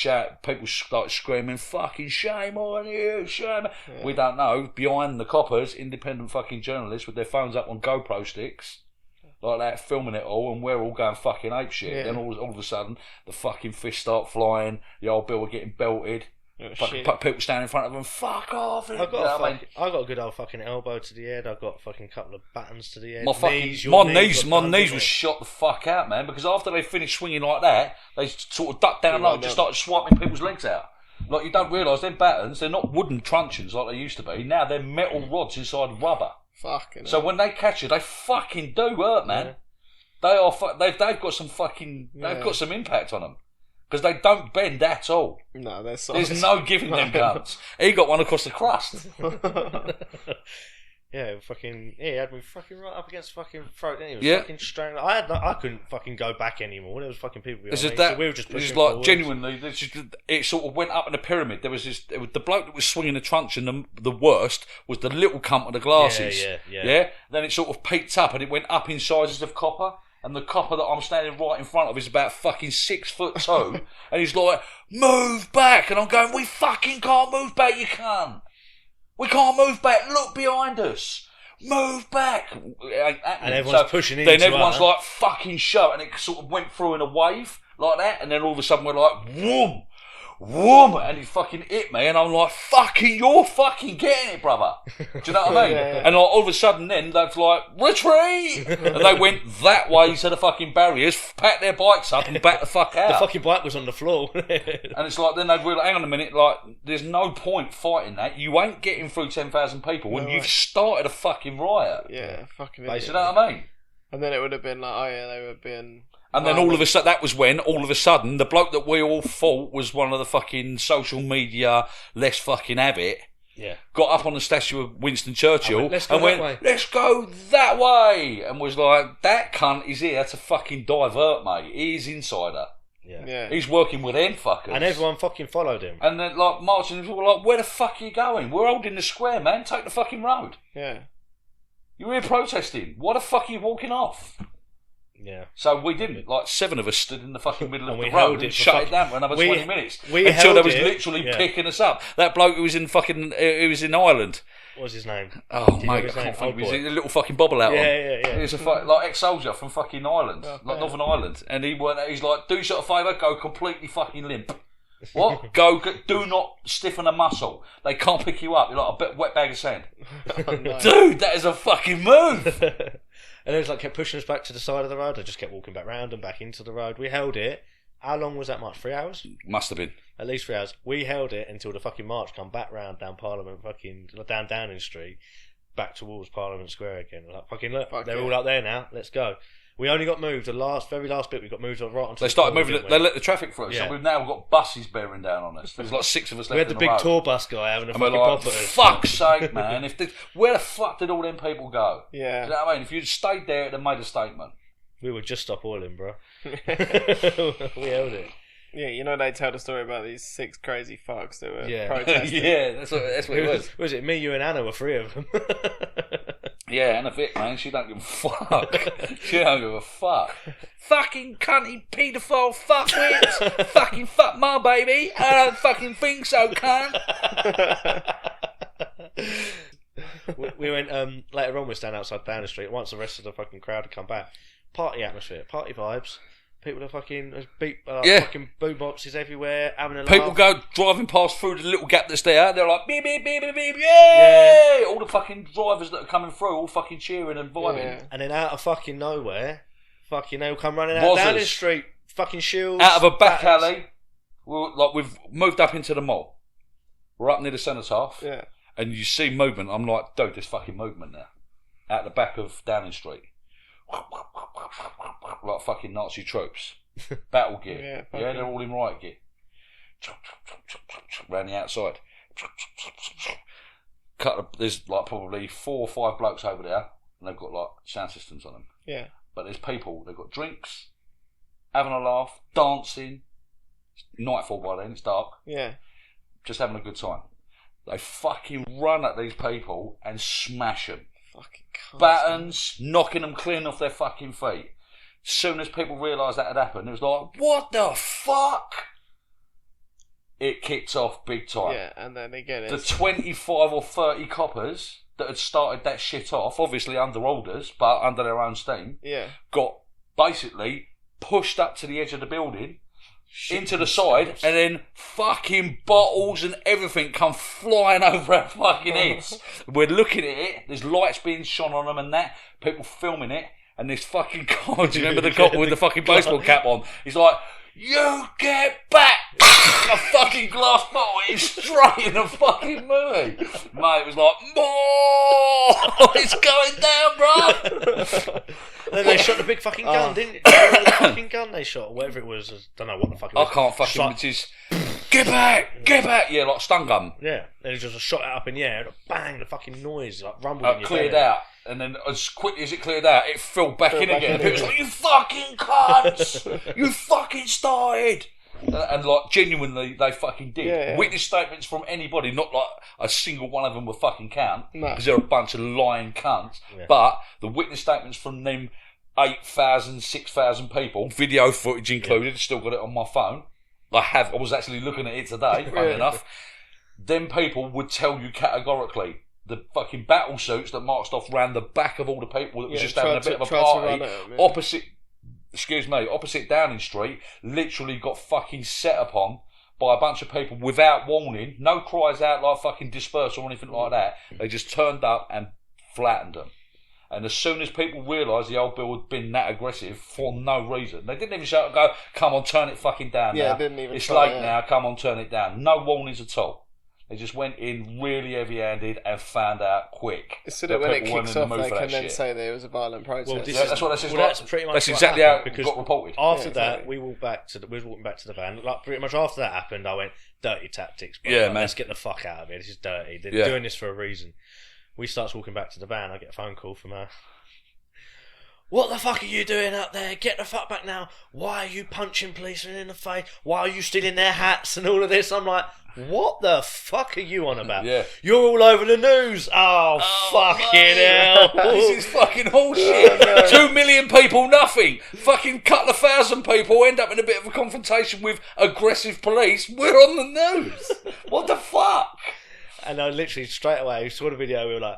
people started screaming, "Fucking shame on you, shame!" Yeah. We don't know. Behind the coppers, independent fucking journalists with their phones up on GoPro sticks, like that, filming it all, and we're all going fucking ape shit. Yeah. Then all of a sudden the fucking fists start flying, the old bill are getting belted. Oh, Fucking shit. people standing in front of them, fuck off! I You know got what I mean? I got a good old fucking elbow to the head. I got a fucking couple of battens to the head. My fucking Knees, my your knees, got my done, knees didn't was it? shot the fuck out, man. Because after they finished swinging like that, they sort of ducked down Yeah, low and just started swiping people's legs out. Like, you don't realise them battens, they're not wooden truncheons like they used to be. Now they're metal rods inside rubber. Fucking So when they catch you, they fucking do hurt, man. Yeah. They are. They've got some fucking. Yeah. They've got some impact on them because they don't bend at all. No, they're There's solid. no giving them guns. He got one across the crust. Yeah, fucking. Yeah, he had me fucking right up against the fucking throat. Didn't he? It was Yeah. fucking strangling. I couldn't fucking go back anymore. There was fucking people behind It's me, just that. so we were just It's pushing like forwards. genuinely. It sort of went up in a pyramid. There was this. The bloke that was swinging the truncheon. The worst was the little cunt with the glasses. Yeah. Then it sort of peaked up and it went up in sizes of copper. And the copper that I'm standing right in front of is about fucking 6'2", and he's like, "Move back!" And I'm going, "We fucking can't move back, you cunt. We can't move back. Look behind us. Move back." And everyone's pushing into Then everyone's her. like, "Fucking show," and it sort of went through in a wave like that, and then all of a sudden we're like, "Whoom, whoom," and he fucking hit me, and I'm like, "Fucking, you're fucking getting it, brother." Do you know what I mean? Yeah. And like, all of a sudden then they've like, "Retreat," and they went that way to the fucking barriers, packed their bikes up, and backed the fuck out. The fucking bike was on the floor. And it's like, then they've realised, hang on a minute, like, there's no point fighting that. You ain't getting through 10,000 people when No you've way. started a fucking riot. Yeah, fucking Do idiot. you know what I mean? And then it would have been like, oh yeah, they were being. And then all of a sudden, that was when, all of a sudden, the bloke that we all thought was one of the fucking social media, let's fucking have it, Yeah. got up on the statue of Winston Churchill "Let's go and that went, way." "Let's go that way," and was like, "That cunt is here to fucking divert, mate. He's insider. Yeah. Yeah. He's working with them fuckers." And everyone fucking followed him. And then, like, marching, and people were like, "Where the fuck are you going? We're holding the square, man. Take the fucking road. Yeah. You're here protesting. Why the fuck are you walking off?" Yeah. So we didn't. Like, 7 of us stood in the fucking middle of And the we held road it and for shut fucking- it down for another we- 20 minutes. we Until held they was it, literally yeah. picking us up. That bloke who was in fucking, who was in Ireland. What was his name? Oh, Do you know mate, I his name? can't think Old of his boy. a little fucking bobble out on. Yeah. He was a like ex-soldier from fucking Ireland, Oh, like yeah. Northern Ireland, and he's like, "Do yourself a favour, go completely fucking limp." What? Go, do not stiffen a muscle. They can't pick you up. You're like a wet bag of sand. Oh, no. Dude, that is a fucking move. And it was like kept pushing us back to the side of the road. I just kept walking back round and back into the road. We held it. How long was that march? 3 hours? Must have been. At least 3 hours. We held it until the fucking march come back round down Parliament, fucking down Downing Street, back towards Parliament Square again. Like, fucking look, Fuck they're yeah. all up there now. Let's go. We only got moved the very last bit. We got moved right onto. They the started corner, moving. didn't They we? let the traffic through. Yeah. So we've now got buses bearing down on us. There's like 6 of us left. We had the in big road. tour bus guy having a And we're fucking like, pop at us. fuck's sake, man! Where the fuck did all them people go? Do Yeah. you know what I mean? If you'd stayed there, it'd have made a statement. We would just stop oiling, bro. We held it. Yeah, you know they tell the story about these 6 crazy fucks that were Yeah. protesting. Yeah, that's what it was. Was it me, you, and Anna were 3 of them? Yeah, and a bit, man. She don't give a fuck. She don't give a fuck. Fucking cunty paedophile fuckwit. Fucking fuck my baby. I don't fucking think so, cunt. we went later on. We were standing outside Downing Street. Once the rest of the fucking crowd had come back, party atmosphere, party vibes. People are fucking Yeah. fucking boomboxes everywhere, having a People laugh. go driving past through the little gap that's there. They're like, beep, beep, beep, beep, beep, yay! All the fucking drivers that are coming through, all fucking cheering and vibing. Yeah. And then out of fucking nowhere, fucking they'll come running out down the Wazzers. street, fucking shields. Out of a back batters. alley, we've moved up into the mall. We're up near the cenotaph, Yeah. and you see movement. I'm like, dude, there's fucking movement there. Out the back of Downing Street. Like fucking Nazi troops. Battle gear. Yeah, Yeah, they're all in riot gear. Round the outside. There's like probably 4 or 5 blokes over there, and they've got like sound systems on them. Yeah. But there's people, they've got drinks, having a laugh, dancing. It's nightfall by then, it's dark. Yeah. Just having a good time. They fucking run at these people and smash them. Fucking cunts, Battens, knocking them clean off their fucking feet. As soon as people realised that had happened, it was like, what the fuck? It kicked off big time. Yeah, and then again, The it's 25 or 30 coppers that had started that shit off, obviously under orders, but under their own steam, yeah. got basically pushed up to the edge of the building, into the side, and then fucking bottles and everything come flying over our fucking heads. We're looking at it, there's lights being shone on them and that, people filming it, and this fucking guy, do you remember the guy with the fucking baseball cap on? He's like, you get back! A fucking glass bottle is straight in the fucking movie. Mate, it was like, more! It's going down, bro! Then they shot the big fucking gun, didn't it? The fucking gun they shot, or whatever it was. I don't know what the fuck it I was. can't fucking, Shot- which is, get back! Yeah, like stun gun. Yeah, then it just shot it up in the air, and bang, the fucking noise, like rumbled in your Cleared belly. out, and then as quickly as it cleared out, it fell back in back again. in It was like, you fucking cunts! You fucking started! And like, genuinely, they fucking did. Yeah, yeah. Witness statements from anybody, not like a single one of them will fucking count, No. because they're a bunch of lying cunts, Yeah. but the witness statements from them 8,000, 6,000 people, video footage included, still got it on my phone. I was actually looking at it today, funny Yeah. enough. Them people would tell you categorically the fucking battle suits that marched off round the back of all the people that was Yeah, just having a tried bit to- of a tried to party run at 'em, yeah. opposite Downing Street, literally got fucking set upon by a bunch of people without warning, no cries out like fucking disperse or anything like that. They just turned up and flattened them. And as soon as people realised the old Bill had been that aggressive for no reason, they didn't even shout and go, come on, turn it fucking down Yeah, now. didn't even It's try, late yeah. now, come on, turn it down. No warnings at all. They just went in really heavy-handed and found out quick. So that when it people weren't kicks in the off, mood they for can that then shit. say there was a violent protest. Well, this Yeah, is- that's what this is well, like. that's pretty much That's what exactly how happened, it because got reported. After Yeah, that, exactly. we walked back to the van. Like pretty much after that happened, I went dirty tactics. Bro. Yeah, Like, man. Let's get the fuck out of here. This is dirty. They're Yeah. doing this for a reason. We start walking back to the van. I get a phone call from her. What the fuck are you doing up there? Get the fuck back now. Why are you punching policemen in the face? Why are you stealing their hats and all of this? I'm like, what the fuck are you on about? Yeah. You're all over the news. Oh, fucking hell. This is fucking horseshit. 2 million people, nothing. Fucking couple of thousand people end up in a bit of a confrontation with aggressive police. We're on the news. What the fuck? And I literally straight away saw the video. We were like,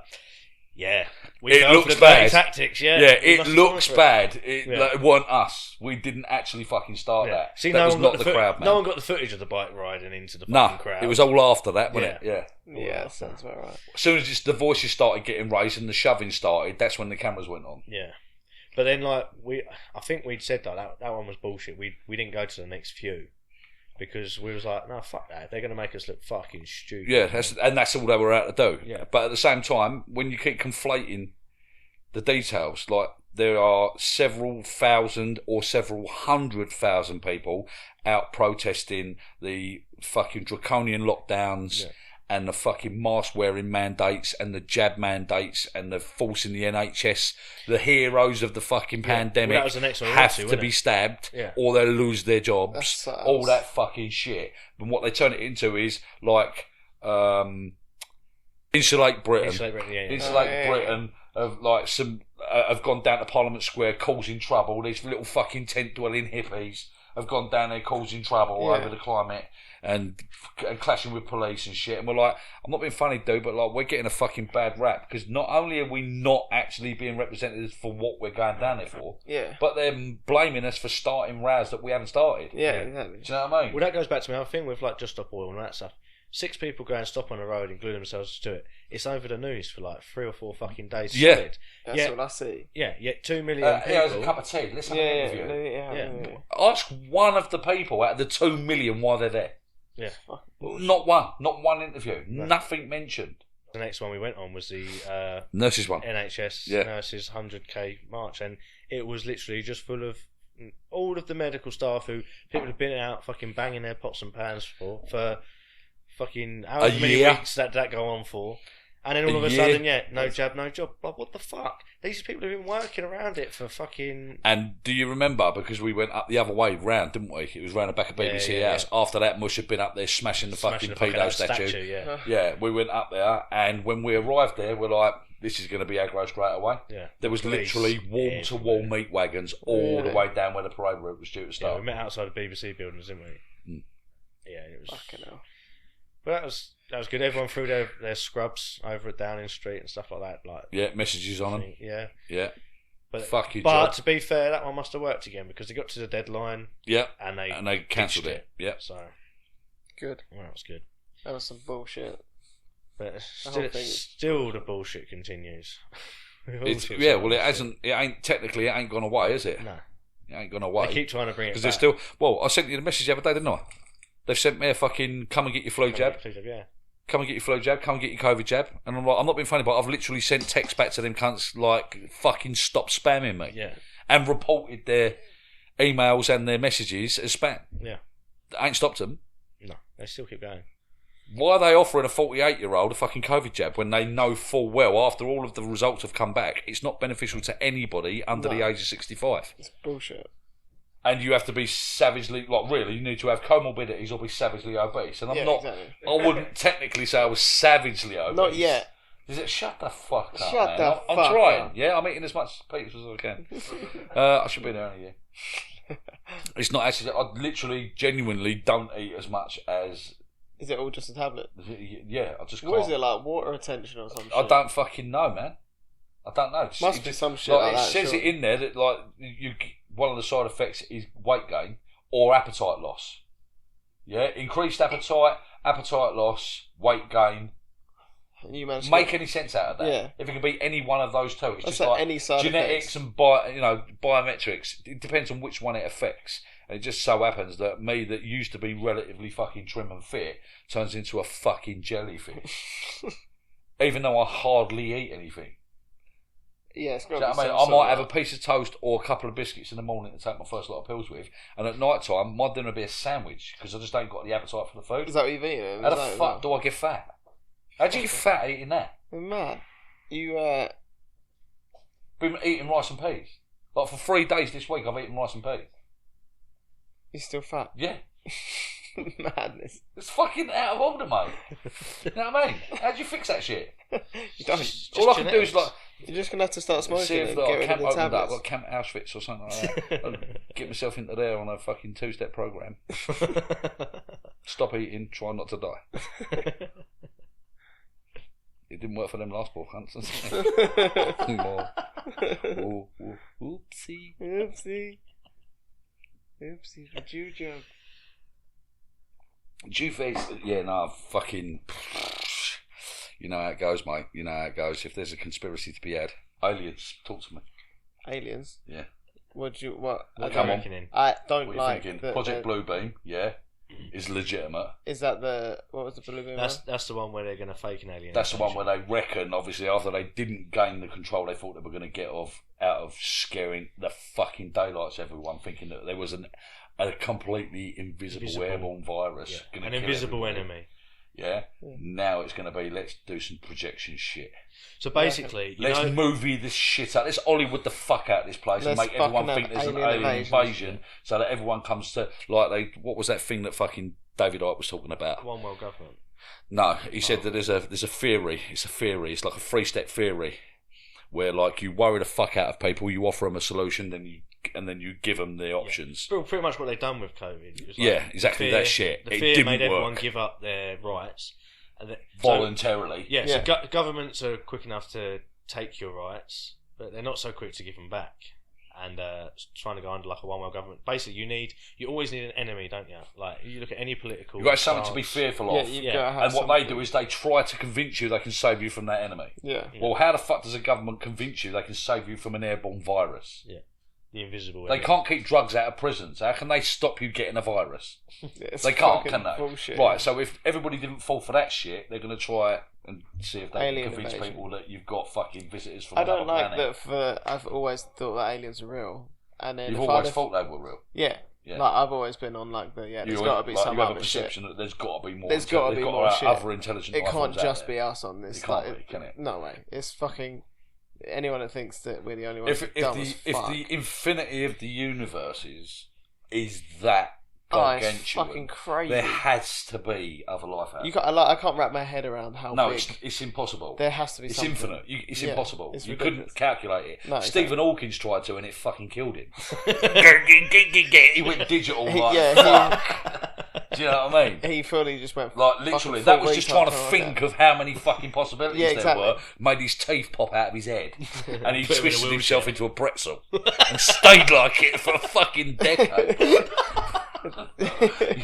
"Yeah, we It go looks for the dirty bad. tactics." Yeah, Yeah, we it must have looks gone for it. bad. It Yeah. like, it weren't us. We didn't actually fucking start Yeah. that. See, that no was one not got the the crowd, man. No one got the footage of the bike riding into the No, fucking crowd. it was all after that, wasn't Yeah. it? Yeah. Yeah, that sounds about right. As soon as the voices started getting raised and the shoving started, that's when the cameras went on. Yeah, but then like I think we'd said that one was bullshit. We didn't go to the next few because we was like, no, fuck that. They're gonna make us look fucking stupid. Yeah, that's all they were out to do. Yeah. But at the same time, when you keep conflating the details, like there are several thousand or several 100,000 people out protesting the fucking draconian lockdowns. Yeah. And the fucking mask wearing mandates and the jab mandates and the forcing the NHS, the heroes of the fucking pandemic, Well, that was the next one we have went to, to wasn't be it? stabbed Yeah. or they'll lose their jobs. That's All that fucking shit. And what they turn it into is like insulate Britain. Insulate Britain, yeah. Insulate Oh, yeah. Britain of like some have gone down to Parliament Square causing trouble. These little fucking tent dwelling hippies have gone down there causing trouble over the climate and clashing with police and shit. And we're like, I'm not being funny, dude, but like we're getting a fucking bad rap because not only are we not actually being represented for what we're going down there for, but they're blaming us for starting rows that we haven't started. Yeah, exactly. Do you know what I mean? Well, that goes back to my other thing with like Just Stop Oil and that stuff. 6 people go and stop on the road and glue themselves to it. It's over the news for like 3 or 4 fucking days. Yeah. Solid. That's what I see. Yeah, yet 2 million people. Here's a cup of tea. Let's have an interview. Yeah. Ask one of the people out of the 2 million why they're there. Yeah. Not one interview. No. Nothing mentioned. The next one we went on was the nurses one. NHS nurses 100k march, and it was literally just full of all of the medical staff who people have been out fucking banging their pots and pans for fucking however many weeks that go on for, and then all of a sudden, no jab, no job. Like, what the fuck? These people have been working around it for fucking. And do you remember, because we went up the other way round, didn't we? It was round the back of BBC House. After that, Mush had been up there smashing the fucking pedo statue. Yeah, we went up there, and when we arrived there, we're like, this is going to be aggro straight away. Yeah. There was literally wall-to-wall meat wagons all the way down where the parade route was due to start. Yeah, we met outside the BBC buildings, didn't we? Yeah, it was. Fucking hell. But that was good. Everyone threw their scrubs over at Downing Street and stuff like that. Like messages on them. Yeah. But fuck you, But to be fair, that one must have worked again because they got to the deadline. Yeah. And they cancelled it. Yeah. So good. Well, that was good. That was some bullshit. But still the bullshit continues. Well, it ain't gone away, is it? No. It ain't gone away. They keep trying to bring it back. Because there's still. Well, I sent you the message the other day, didn't I? They've sent me a fucking come and get your flu jab. Come and get your flu jab. Come and get your COVID jab. And I'm like, I'm not being funny, but I've literally sent texts back to them cunts like, fucking stop spamming me. Yeah. And reported their emails and their messages as spam. Yeah. I ain't stopped them. No, they still keep going. Why are they offering a 48-year-old a fucking COVID jab when they know full well, after all of the results have come back, it's not beneficial to anybody under the age of 65? It's bullshit. And you have to be savagely, like really, you need to have comorbidities or be savagely obese. And I'm not, exactly. I wouldn't technically say I was savagely obese. Not yet. Is it? Shut the fuck up, Shut man. the fuck I'm trying. up. Yeah, I'm eating as much pizza as I can. I should be there in a year. It's not actually, I literally, genuinely don't eat as much as... Is it all just a tablet? Yeah, I just can't. What is it, like water retention or something? I don't fucking know, man. I don't know. Must be some shit like that. It says it in there that like one of the side effects is weight gain or appetite loss. Yeah, increased appetite loss, weight gain. You managed make any sense out of that? Yeah. If it can be any one of those two, it's just like any side genetics effects. And biometrics. It depends on which one it affects. And it just so happens that me, that used to be relatively fucking trim and fit, turns into a fucking jellyfish. Even though I hardly eat anything. Yeah, it's got to be I might have a piece of toast or a couple of biscuits in the morning to take my first lot of pills with, and at night time my dinner would be a sandwich because I just ain't got the appetite for the food. Is that what you've eaten? How the fuck do I get fat? How do you get fat eating that? Man, you been eating rice and peas. Like for 3 days this week I've eaten rice and peas. You're still fat? Yeah. Madness. It's fucking out of order, mate. You know what I mean? How do you fix that shit? You don't. All I can do is like... You're just going to have to start smoking see if and get rid of the tablets. Like Camp Auschwitz or something like that. I'll get myself into there on a fucking 2-step program. Stop eating, try not to die. It didn't work for them last poor cunts. Oopsie. Oopsie. Oopsie for Juju. Fucking... You know how it goes, mate. You know how it goes. If there's a conspiracy to be had, aliens, talk to me. Aliens? Yeah. What? Come on. I don't what like. Thinking? Project Bluebeam, is legitimate. Is that what was the Bluebeam? That's the one where they're going to fake an alien. That's the one where they reckon, obviously, after they didn't gain the control they thought they were going to get out of scaring the fucking daylights everyone, thinking that there was a completely invisible airborne virus. Yeah. An invisible enemy. Yeah. Now it's going to be, let's do some projection shit. So basically, let's movie this shit out. Let's Hollywood the fuck out of this place and make everyone think there's an alien invasion, so that everyone comes to what was that thing that fucking David Icke was talking about? One world government. No, he said that there's a theory. It's a theory. It's like a 3-step theory, where like you worry the fuck out of people, you offer them a solution, then you you give them the options. Yeah. Pretty much what they've done with COVID. It was Exactly, that shit. The It fear didn't made everyone work. give up their rights. And Voluntarily. So governments are quick enough to take your rights, but they're not so quick to give them back. And trying to go under like a one-world government. Basically, you always need an enemy, don't you? Like you look at any political. You've got something to be fearful of. And what they do is they try to convince you they can save you from that enemy. Yeah. Well, how the fuck does a government convince you they can save you from an airborne virus? Yeah. The invisible. They can't keep drugs out of prisons. How can they stop you getting a virus? It's They can't, fucking can they? bullshit. Right, so if everybody didn't fall for that shit, they're going to try and see if they Alien can convince invasion. people that you've got fucking visitors from I another don't like planet. that. I've always thought that aliens are real, and then You've if always I'd thought they were real. yeah. Yeah. Like I've always been on like the there's got to be some you have a other shit. perception that there's got to be more. There's got to be more shit. Other intelligent. It life can't forms out just there. be us on this. It can't like, be, can it? No way. It's fucking anyone that thinks that we're the only ones. If dumb as the fuck. infinity of the universe is that It's gargantuan, fucking crazy. there has to be other life out there. I can't wrap my head around how No, big. it's impossible. There has to be. It's something. infinite. It's Yeah, impossible. it's You ridiculous. couldn't calculate it. No, Stephen Hawking's tried to, and it fucking killed him. He went digital. Like, Yeah, do you know what I mean? he fully just went. Like literally, fucking that full was just retard trying to kind of think like of how many fucking possibilities Yeah, there exactly. were. Made his teeth pop out of his head, and he Put him in a twisted himself wheelchair. into a pretzel and stayed like it for a fucking decade. You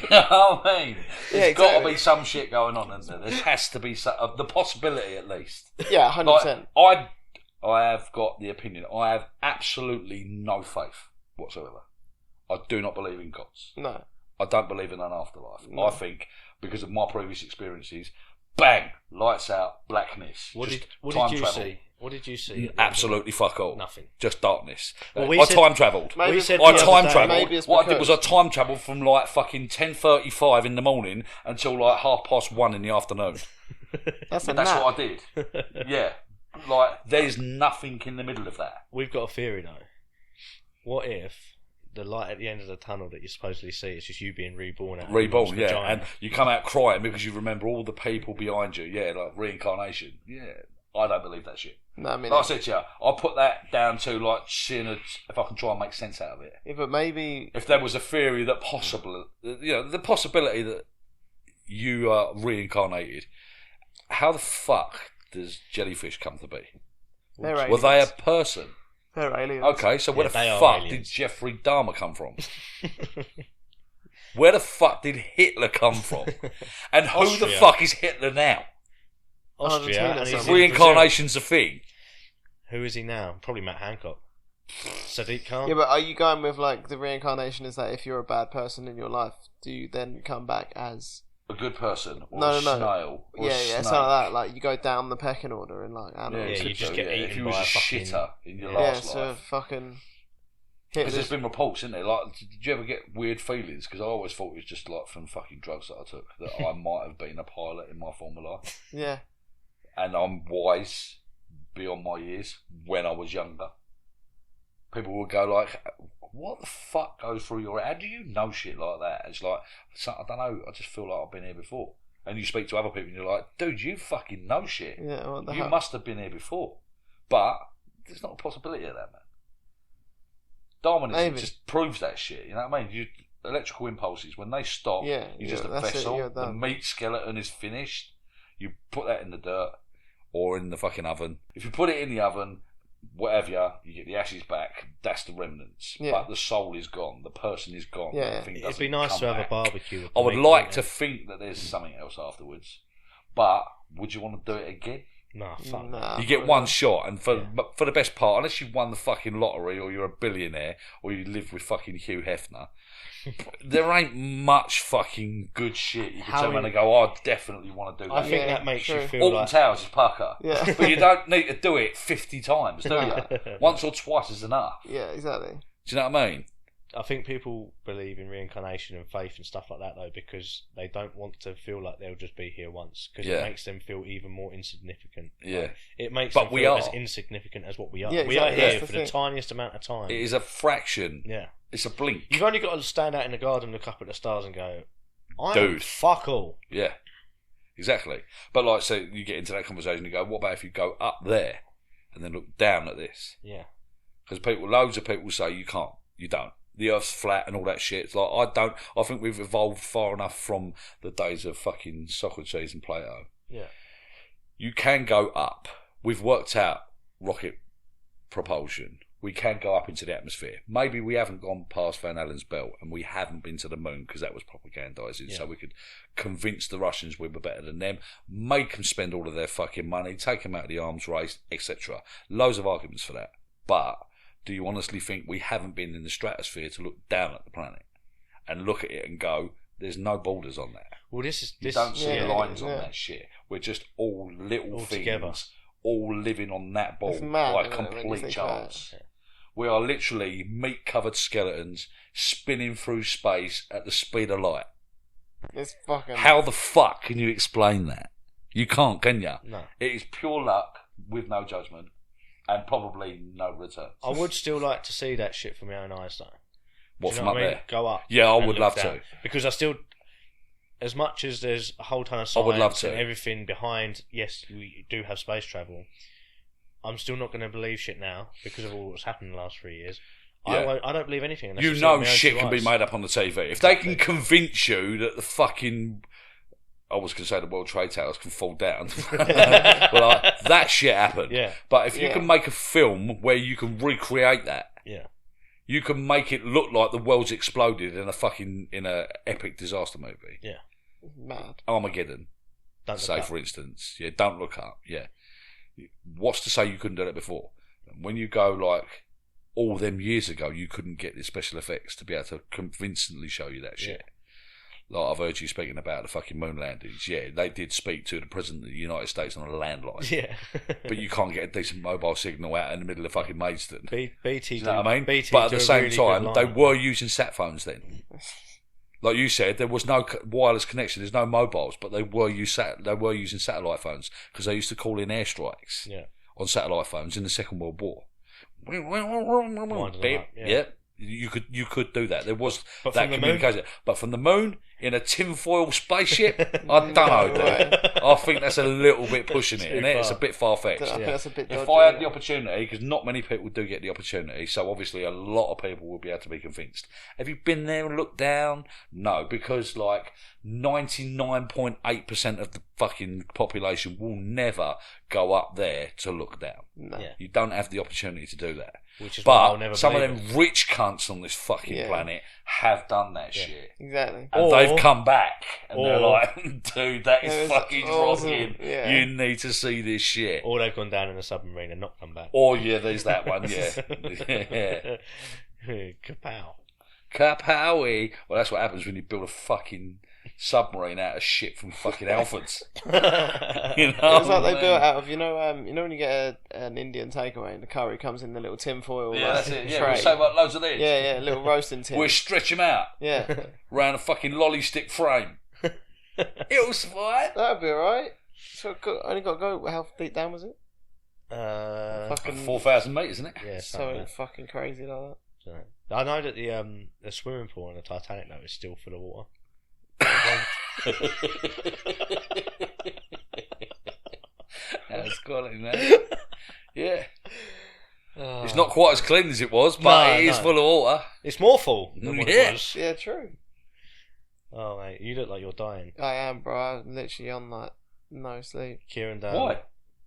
know what I mean? There's got to exactly. be some shit going on, isn't there? There has to be the possibility, at least. Yeah, 100%. Like, I have got the opinion. I have absolutely no faith whatsoever. I do not believe in gods. No. I don't believe in an afterlife. No. I think because of my previous experiences, bang, lights out, blackness. What just did time you travel. see? What did you see? Absolutely fuck all. Nothing. Just darkness. Well, we I said- time travelled. Maybe We it's- said I the other time day- travelled. Maybe it's What I did because- was I time travelled from like fucking 10:35 in the morning until like 1:30 in the afternoon. That's a That's nap. what I did. Yeah. Like, there's nothing in the middle of that. We've got a theory though. What if the light at the end of the tunnel that you supposedly see is just you being reborn? Out of Reborn, your yeah. vagina? And you come out crying because you remember all the people behind you. Yeah, like reincarnation. Yeah. I don't believe that shit. No, I mean, Like I said to you, I'll put that down to like seeing if I can try and make sense out of it. yeah, but maybe If there was a theory that the possibility that you are reincarnated, how the fuck does jellyfish come to be? they're Were aliens. they a person? They're aliens. Okay, so where Yeah, they the are fuck aliens. did Jeffrey Dahmer come from? Where the fuck did Hitler come from? And who the Austria. fuck is Hitler now? Austria, Argentina and he's somewhere. in Brazil. Reincarnation's a thing. Who is he now? Probably Matt Hancock. Sadiq Khan. Yeah, but are you going with like the reincarnation? Is that if you're a bad person in your life, do you then come back as A good person, or No, a no, no. snail, or a yeah, snake. something like that? Like you go down the pecking order and like Yeah, animals. Yeah, you just so, get yeah, eaten if you was by a a fucking- shitter in your Yeah, Yeah, last so life. fucking. Because there's Hitler's- been reports, isn't there? Like, did you ever get weird feelings? Because I always thought it was just like from fucking drugs that I took that I might have been a pilot in my former life, Yeah, and I'm wise beyond my years when I was younger. People would go like, "What the fuck goes through your head? How do you know shit like that?" It's like, I don't know. I just feel like I've been here before. And you speak to other people, and you're like, "Dude, you fucking know shit. yeah. What the You hell? must have been here before." But there's not a possibility of that, man. Darwinism Maybe. just proves that shit. You know what I mean? Electrical impulses, when they stop, Yeah, you're just a that's it, vessel. you're The done. meat skeleton is finished. You put that in the dirt or in the fucking oven. If you put it in the oven, whatever, you get the ashes back. That's the remnants. Yeah. But the soul is gone. The person is gone. Yeah. Everything It'd doesn't be nice come to have back. a barbecue. with I would meat, like wouldn't to it? think that there's something else afterwards. But would you want to do it again? Nah, fuck. Nah, You get probably one not. shot, and Yeah. for the best part, unless you won the fucking lottery, or you're a billionaire, or you live with fucking Hugh Hefner, there ain't much fucking good shit you can How turn around in- and go, "Oh, I definitely want to do I that." think Yeah, that makes true. you feel Alton like Towers is pucker, Yeah. but you don't need to do it 50 times, do you? Once or twice is enough. Yeah, exactly. Do you know what I mean? I think people believe in reincarnation and faith and stuff like that though because they don't want to feel like they'll just be here once because Yeah. it makes them feel even more insignificant. Yeah. Like, it makes But them we feel are. as insignificant as what we are. Yeah, We are exactly, here that's for the the thing. tiniest amount of time. It is a fraction. Yeah. It's a blink. You've only got to stand out in the garden, look up at the stars and go, I'm Dude. fuck all. Yeah, exactly. But like, so you get into that conversation, you go, "What about if you go up there and then look down at this?" Yeah. Because loads of people say you can't. You don't. The Earth's flat and all that shit. It's like, I think we've evolved far enough from the days of fucking Socrates and Plato. Yeah. You can go up. We've worked out rocket propulsion. We can go up into the atmosphere. Maybe we haven't gone past Van Allen's belt and we haven't been to the moon because that was propagandizing. So we could convince the Russians we were better than them, make them spend all of their fucking money, take them out of the arms race, etc. Loads of arguments for that. But do you honestly think we haven't been in the stratosphere to look down at the planet and look at it and go, there's no borders on that? Well, this You don't see lines on that shit. We're just all little all things, together. all living on that ball It's mad, by isn't it, when you complete think chance. about it? We are literally meat-covered skeletons spinning through space at the speed of light. It's fucking. How the fuck can you explain that? You can't, can you? No. It is pure luck with no judgment and probably no return. I would still like to see that shit from my own eyes, though. What, Do you from know up what I mean? there? Go up. Yeah, I and would look love down. to. Because I still, as much as there's a whole ton of I science would love to. and everything behind, yes, we do have space travel, I'm still not going to believe shit now because of all that's happened in the last 3 years. Yeah. I don't believe anything. Unless You I see it know with my own shit two can be eyes. made up on the TV. If they can convince you that the fucking... I was going to say the World Trade Towers can fall down. Well, that shit happened. Yeah. But if you Yeah. can make a film where you can recreate that, Yeah. you can make it look like the world's exploded in a epic disaster movie. Yeah. Mad. Armageddon, Don't look say up. for instance. Yeah, Don't Look Up. Yeah. What's to say you couldn't do that before? When you go like all them years ago, you couldn't get the special effects to be able to convincingly show you that shit. Like I've heard you speaking about the fucking moon landings. Yeah, they did speak to the President of the United States on a landline. Yeah. But you can't get a decent mobile signal out in the middle of fucking Maidstone. BT You know what I mean? BT But at do the a same really good time, they line. were using sat phones then. Like you said, there was no wireless connection. There's no mobiles, but they were using satellite phones because they used to call in airstrikes Yeah. on satellite phones in the Second World War. Winding them up, yeah. Yeah, you could do that. There was But that from the moon? communication, but from the moon in a tinfoil spaceship, I don't know, No dude. way. I think that's a little bit pushing it, Too isn't it? It's a far. bit far fetched. I think that's a bit dodgy. If I had the opportunity, because not many people do get the opportunity, so obviously a lot of people will be able to be convinced. Have you been there and looked down? No, because like 99.8% of the fucking population will never go up there to look down. No. Yeah. You don't have the opportunity to do that. Which is why I'll But never some of believe them rich cunts on this fucking Yeah. planet have done that Yeah. shit. Exactly. And Or- they've come back and they're or- like, dude, that It is was fucking awesome. rocking. Yeah. You need to see this shit. Or they've gone down in a submarine and not come back. Oh, yeah, there's that one, yeah. Kapow. Kapowie. Well, that's what happens when you build a fucking submarine out of shit from fucking Alfords. You know It was like what I they built mean? out of you know when you get an Indian takeaway and the curry comes in the little tinfoil Yeah, that's it. Yeah, tray. we'll save up loads of these. Yeah, a little roasting tin. We'll stretch them out Yeah, around a fucking lolly stick frame. It'll survive. that'd be alright. So only got to go. How deep down was it? Fucking 4,000 metres, isn't it? Yeah, so something like fucking crazy like that. I know that the swimming pool on the Titanic though is still full of water. That's quality, man. Yeah. Oh. It's not quite as clean as it was, but No, it is no. full of water. It's more full than what Yeah. it was. that. Yeah, true. Oh mate, you look like you're dying. I am, bro. I'm literally on like no sleep. Kieran Why?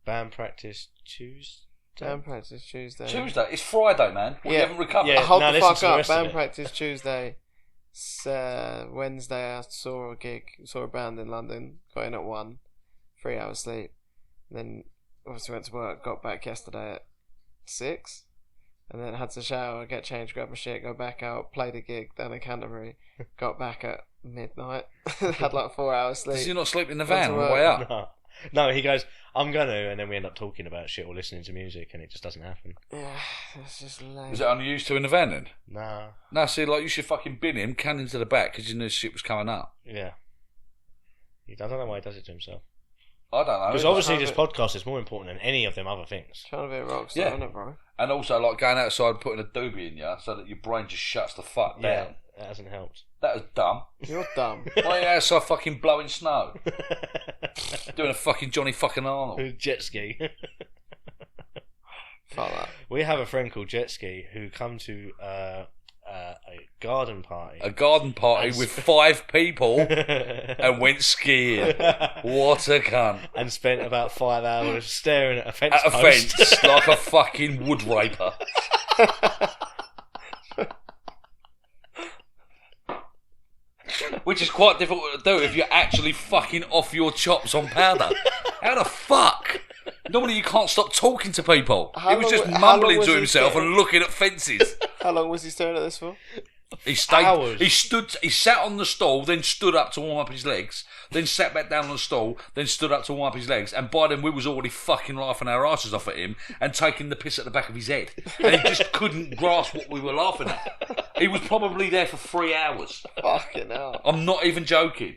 band practice Tuesday. Band practice Tuesday. Tuesday. It's Friday, man. We Yeah. haven't recovered. Yeah. Hold Now the listen fuck to the up. rest of Band it. practice Tuesday. Wednesday I saw a gig, saw a band in London, got in at 1, 3 hours sleep. Then obviously went to work, got back yesterday at 6, and then had to shower, get changed, grab my shit, go back out, played a gig down in Canterbury, got back at midnight, had like 4 hours Does he sleep. not sleep in the Went van to on the work. way up? No, he goes, I'm gonna, and then we end up talking about shit or listening to music, and it just doesn't happen. Yeah, it's just lame. Was it only used to in the van then? Nah, No, see, like you should fucking bin him, can him to the back because you knew shit was coming up. yeah. I don't know why he does it to himself. I don't know. Because It was- obviously have this it- podcast is more important than any of them other things. Trying to be a rock star, Yeah. innit, bro? And also, like going outside and putting a doobie in you so that your brain just shuts the fuck Yeah, down. that hasn't helped. That was dumb. You're dumb. Why are you outside fucking blowing snow? Doing a fucking Johnny fucking Arnold. Jet ski. Fuck that. We have a friend called Jet Ski who come to garden party. A garden party And with 5 people and went skiing. What a cunt. And spent about 5 hours staring at a fence At a post. fence like a fucking wood raper. Which is quite difficult to do if you're actually fucking off your chops on powder. How the fuck? Normally you can't stop talking to people. How He was long just wa- how long mumbling was to he himself staring? and looking at fences. How long was he staring at this for? He stayed. Hours. He sat on the stool, then stood up to warm up his legs, then sat back down on the stool, then stood up to warm up his legs. And by then we was already fucking laughing our asses off at him and taking the piss at the back of his head. And he just couldn't grasp what we were laughing at. He was probably there for 3 hours. Fucking hell. I'm not even joking.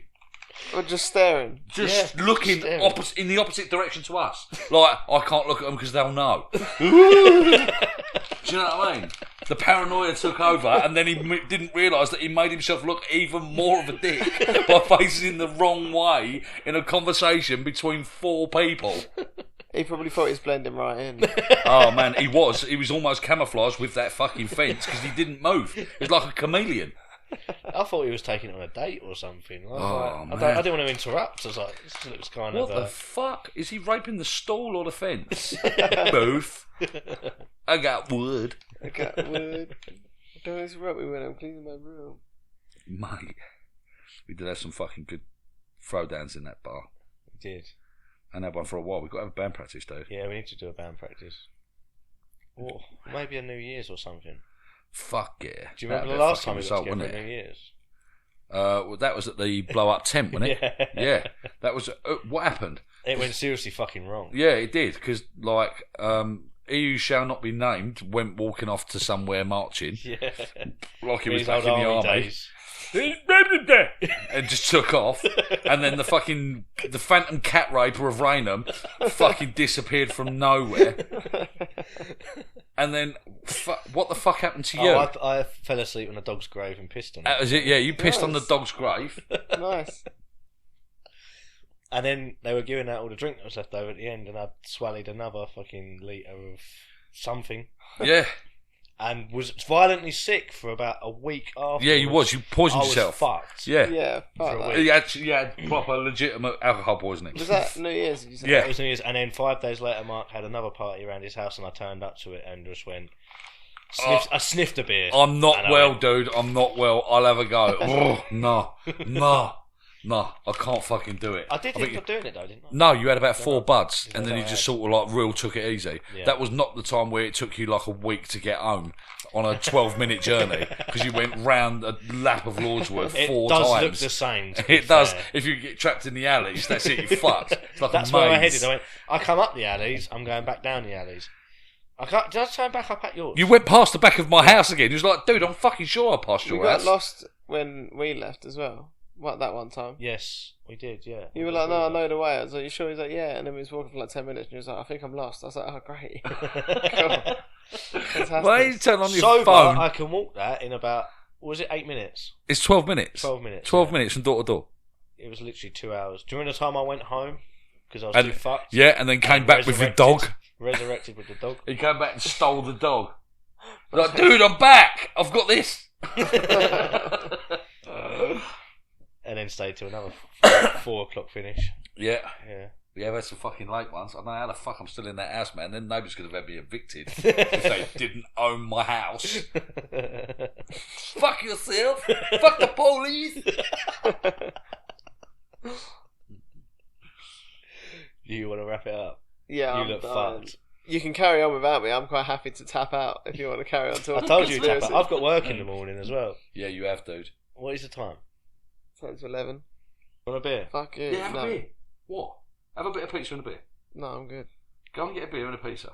Or just staring. Just Yeah, looking staring. in the opposite direction to us. Like, I can't look at them because they'll know. Do you know what I mean? The paranoia took over, and then he didn't realise that he made himself look even more of a dick by facing the wrong way in a conversation between 4 people. He probably thought he was blending right in. Oh man, he was almost camouflaged with that fucking fence because he didn't move. He was like a chameleon. I thought he was taking it on a date or something. I was Oh, like, man. I didn't want to interrupt. I was like, this looks kind What of. the fuck? Is he raping the stall or the fence? Both. I got wood. I got wood. Don't interrupt me when I'm cleaning my room. Mate, we did have some fucking good throwdowns in that bar. We did. And had one for a while. We've got to have a band practice, dude. Yeah, we need to do a band practice. Or maybe a New Year's or something. Fuck yeah. Do you remember That'd the be a last fucking time we got result, together wouldn't at New it? Year's? Well, that was at the blow up tent, wasn't it? Yeah. Yeah. That was what happened. It went seriously fucking wrong. Yeah, it did because like he who shall not be named went walking off to somewhere marching Yeah. like he was These back in old the army. days. And just took off, and then the phantom cat raper of Raynham fucking disappeared from nowhere. And then, what the fuck happened to you? Oh, I fell asleep on a dog's grave and pissed on That it. was it. Yeah, you pissed on the Nice. dog's grave. Nice. And then they were giving out all the drink that was left over at the end, and I swallowed another fucking litre of something. Yeah, And was violently sick for about a week after. yeah, you was. You poisoned I was yourself. fucked. Yeah. Yeah, fuck For a that. You had proper legitimate alcohol poisoning. Was that New Year's, did you say? Yeah. That was New Year's, and then 5 days later, Mark had another party around his house, and I turned up to it and just went. I sniffed a beer. I'm not and I well, went, dude. I'm not well. I'll have a go. Oh, no. I can't fucking do it. I did think think- of doing it though, didn't I? No, you had about 4 buds, and that then you what I just had? sort of like real took it easy. Yeah. That was not the time where it took you like a week to get home on a 12-minute journey because you went round a lap of Lordsworth It 4 does times. look the same. to be It does. fair. If you get trapped in the alleys, that's it. You're fucked. It's like That's a where I maze. headed. I went. I come up the alleys. I'm going back down the alleys. I can't. Did I turn back up at yours? You went past the back of my house again. You was like, dude, I'm fucking sure I passed We your got house. lost when we left as well. What, that one time? Yes, we did. Yeah. You were like, no, I know the way. I was like, you sure? He's like, yeah. And then we was walking for like 10 minutes and he was like, I think I'm lost. I was like, oh, great. Cool. Fantastic. Why you turn on your Sober, phone? I can walk that in about. What was it 8 minutes? It's 12 minutes. 12 minutes. 12 yeah. minutes from door to door. It was literally 2 hours. During the time I went home because I was And- too fucked. Yeah, and then came back with your dog. Resurrected with the dog. He came back and stole the dog. Like, dude, I'm back. I've got this. And then stayed till another 4 o'clock finish. Yeah. Yeah. Yeah, we had some fucking late ones. I don't know how the fuck I'm still in that house, man. Then nobody's going to have me evicted if they didn't own my house. Fuck yourself. Fuck the police. You want to wrap it up? Yeah, You I'm look dying. fucked. You can carry on without me. I'm quite happy to tap out if you want to carry on I talking. told you to tap conspiracy. out. I've got work in the morning as well. Yeah, you have, dude. What is the time? 10 to 11. Want a beer? Fuck you. Yeah, have no. a beer. What? Have a bit of pizza and a beer. No, I'm good. Go and get a beer and a pizza.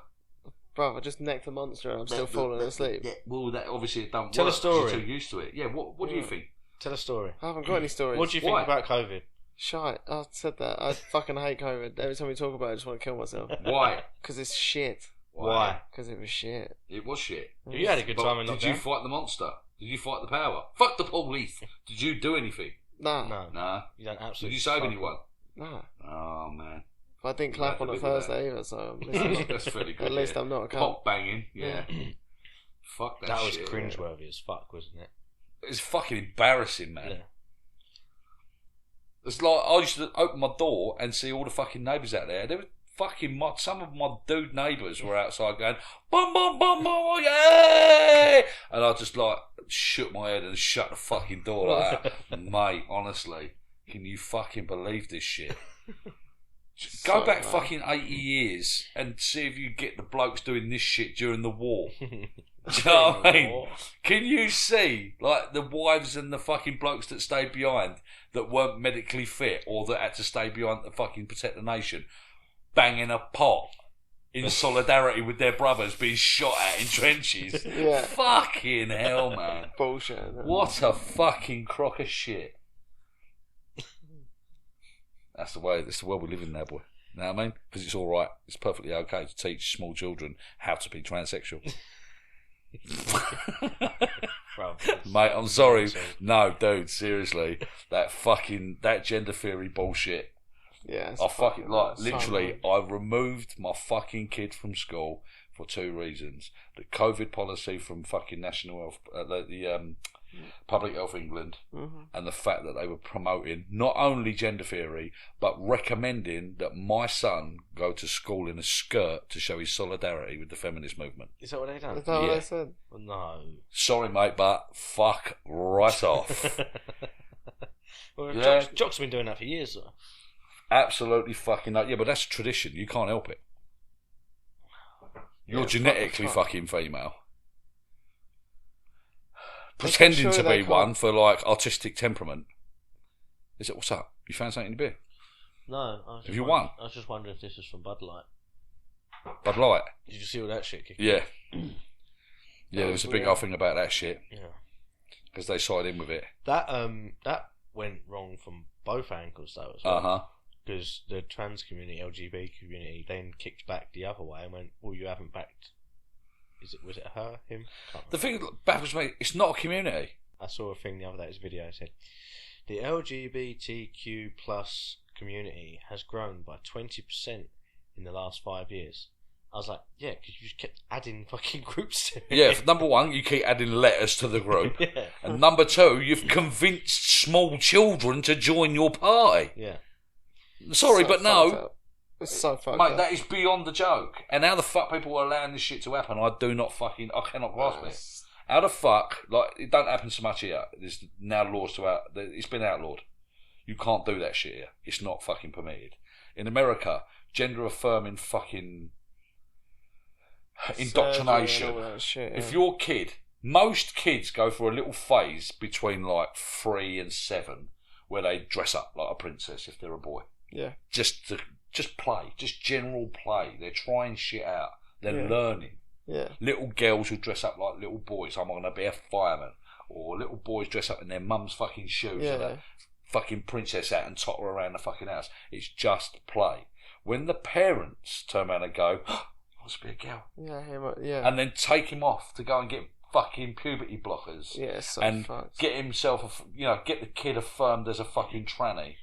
Bro, I just necked the monster and I'm still falling asleep. Yeah, well, that obviously it don't Tell a work 'cause story. You're too used to it. Yeah, what do you think? Tell a story. I haven't got any stories. What do you think Why? about COVID? Shite. I said that. I fucking hate COVID. Every time we talk about it, I just want to kill myself. Why? Because it's shit. Why? Because it was shit. It was shit. You had a good But time in did lockdown. you fight the monster? Did you fight the power? Fuck the police. Did you do anything? Nah. No, Nah. you don't Did absolutely. you save fuck anyone? Nah. Oh, man. But I didn't You'll have clap to on a live with Thursday either, so at least, I'm not, That's fairly good. at least yeah. I'm not a cunt. Pop banging. Yeah. Fuck that That was shit. cringeworthy as fuck, wasn't it? It's fucking embarrassing, man. Yeah. It's like I used to open my door and see all the fucking neighbours out there. They were fucking some of my dude neighbours were outside going bum bum bum bum yay, and I just like shook my head and shut the fucking door like that. Mate, honestly, can you fucking believe this shit? Go So back bad. fucking 80 years and see if you get the blokes doing this shit during the war. Do you know what I mean? Can you see, like, the wives and the fucking blokes that stayed behind that weren't medically fit or that had to stay behind to fucking protect the nation, banging a pot in solidarity with their brothers being shot at in trenches? Yeah. Fucking hell, man. Bullshit. Isn't it? What a fucking crock of shit. That's the world we live in now, boy. You know what I mean? Because it's alright. It's perfectly okay to teach small children how to be transsexual. Mate, I'm sorry. No, dude, seriously. That gender theory bullshit. Yeah. It's I fucking, like, so literally, annoying. I removed my fucking kid from school for 2 reasons. The COVID policy from fucking National Health, the Public Health England, and the fact that they were promoting not only gender theory, but recommending that my son go to school in a skirt to show his solidarity with the feminist movement. Is that what they done? Is that what Yeah. they said? Well, no. Sorry, mate, but fuck right off. Well, Yeah. Jock's been doing that for years, though. Absolutely fucking no. Yeah, but that's tradition. You can't help it. You're Yeah, genetically fuck. fucking female. They Pretending can to show be they can't- one for like artistic temperament. Is it? What's up? You found something in your beer? No. I was Have just you wondering- won? I was just wondering if this was from Bud Light. Bud Light. Did you see all that shit kicking? Yeah. Yeah, there was a big Yeah. old thing about that shit Yeah. because they sided in with it. That went wrong from both angles though as well. Uh huh. Because the trans community, LGBT community, then kicked back the other way and went, "Well, you haven't backed." Was it her, him? Can't The remember. thing that baffles me, it's not a community. I saw a thing the other day. It was a video. It said the LGBTQ plus community has grown by 20% in the last 5 years. I was like, yeah, because you just kept adding fucking groups to it. Yeah, number one, you keep adding letters to the group. Yeah. And number two, you've convinced small children to join your party. Yeah. Sorry, So but fucked no. up. It's so fucked Mate, up. that is beyond the joke. And how the fuck people are allowing this shit to happen, I cannot grasp it. How the fuck, like, it don't happen so much here. There's now laws it's been outlawed. You can't do that shit here. It's not fucking permitted. In America, gender affirming fucking indoctrination. Surgery and all that shit, yeah. If your kid, most kids go for a little phase between like 3 and 7 where they dress up like a princess if they're a boy. Yeah. Just play, just general play. They're trying shit out. They're Yeah. learning. Yeah. Little girls will dress up like little boys. I'm going to be a fireman. Or little boys dress up in their mum's fucking shoes and Yeah. a fucking princess hat and totter around the fucking house. It's just play. When the parents turn around and go, oh, I want to be a girl, Yeah. and then take him off to go and get fucking puberty blockers Yeah, it's so and fucked. get himself, get the kid affirmed as a fucking tranny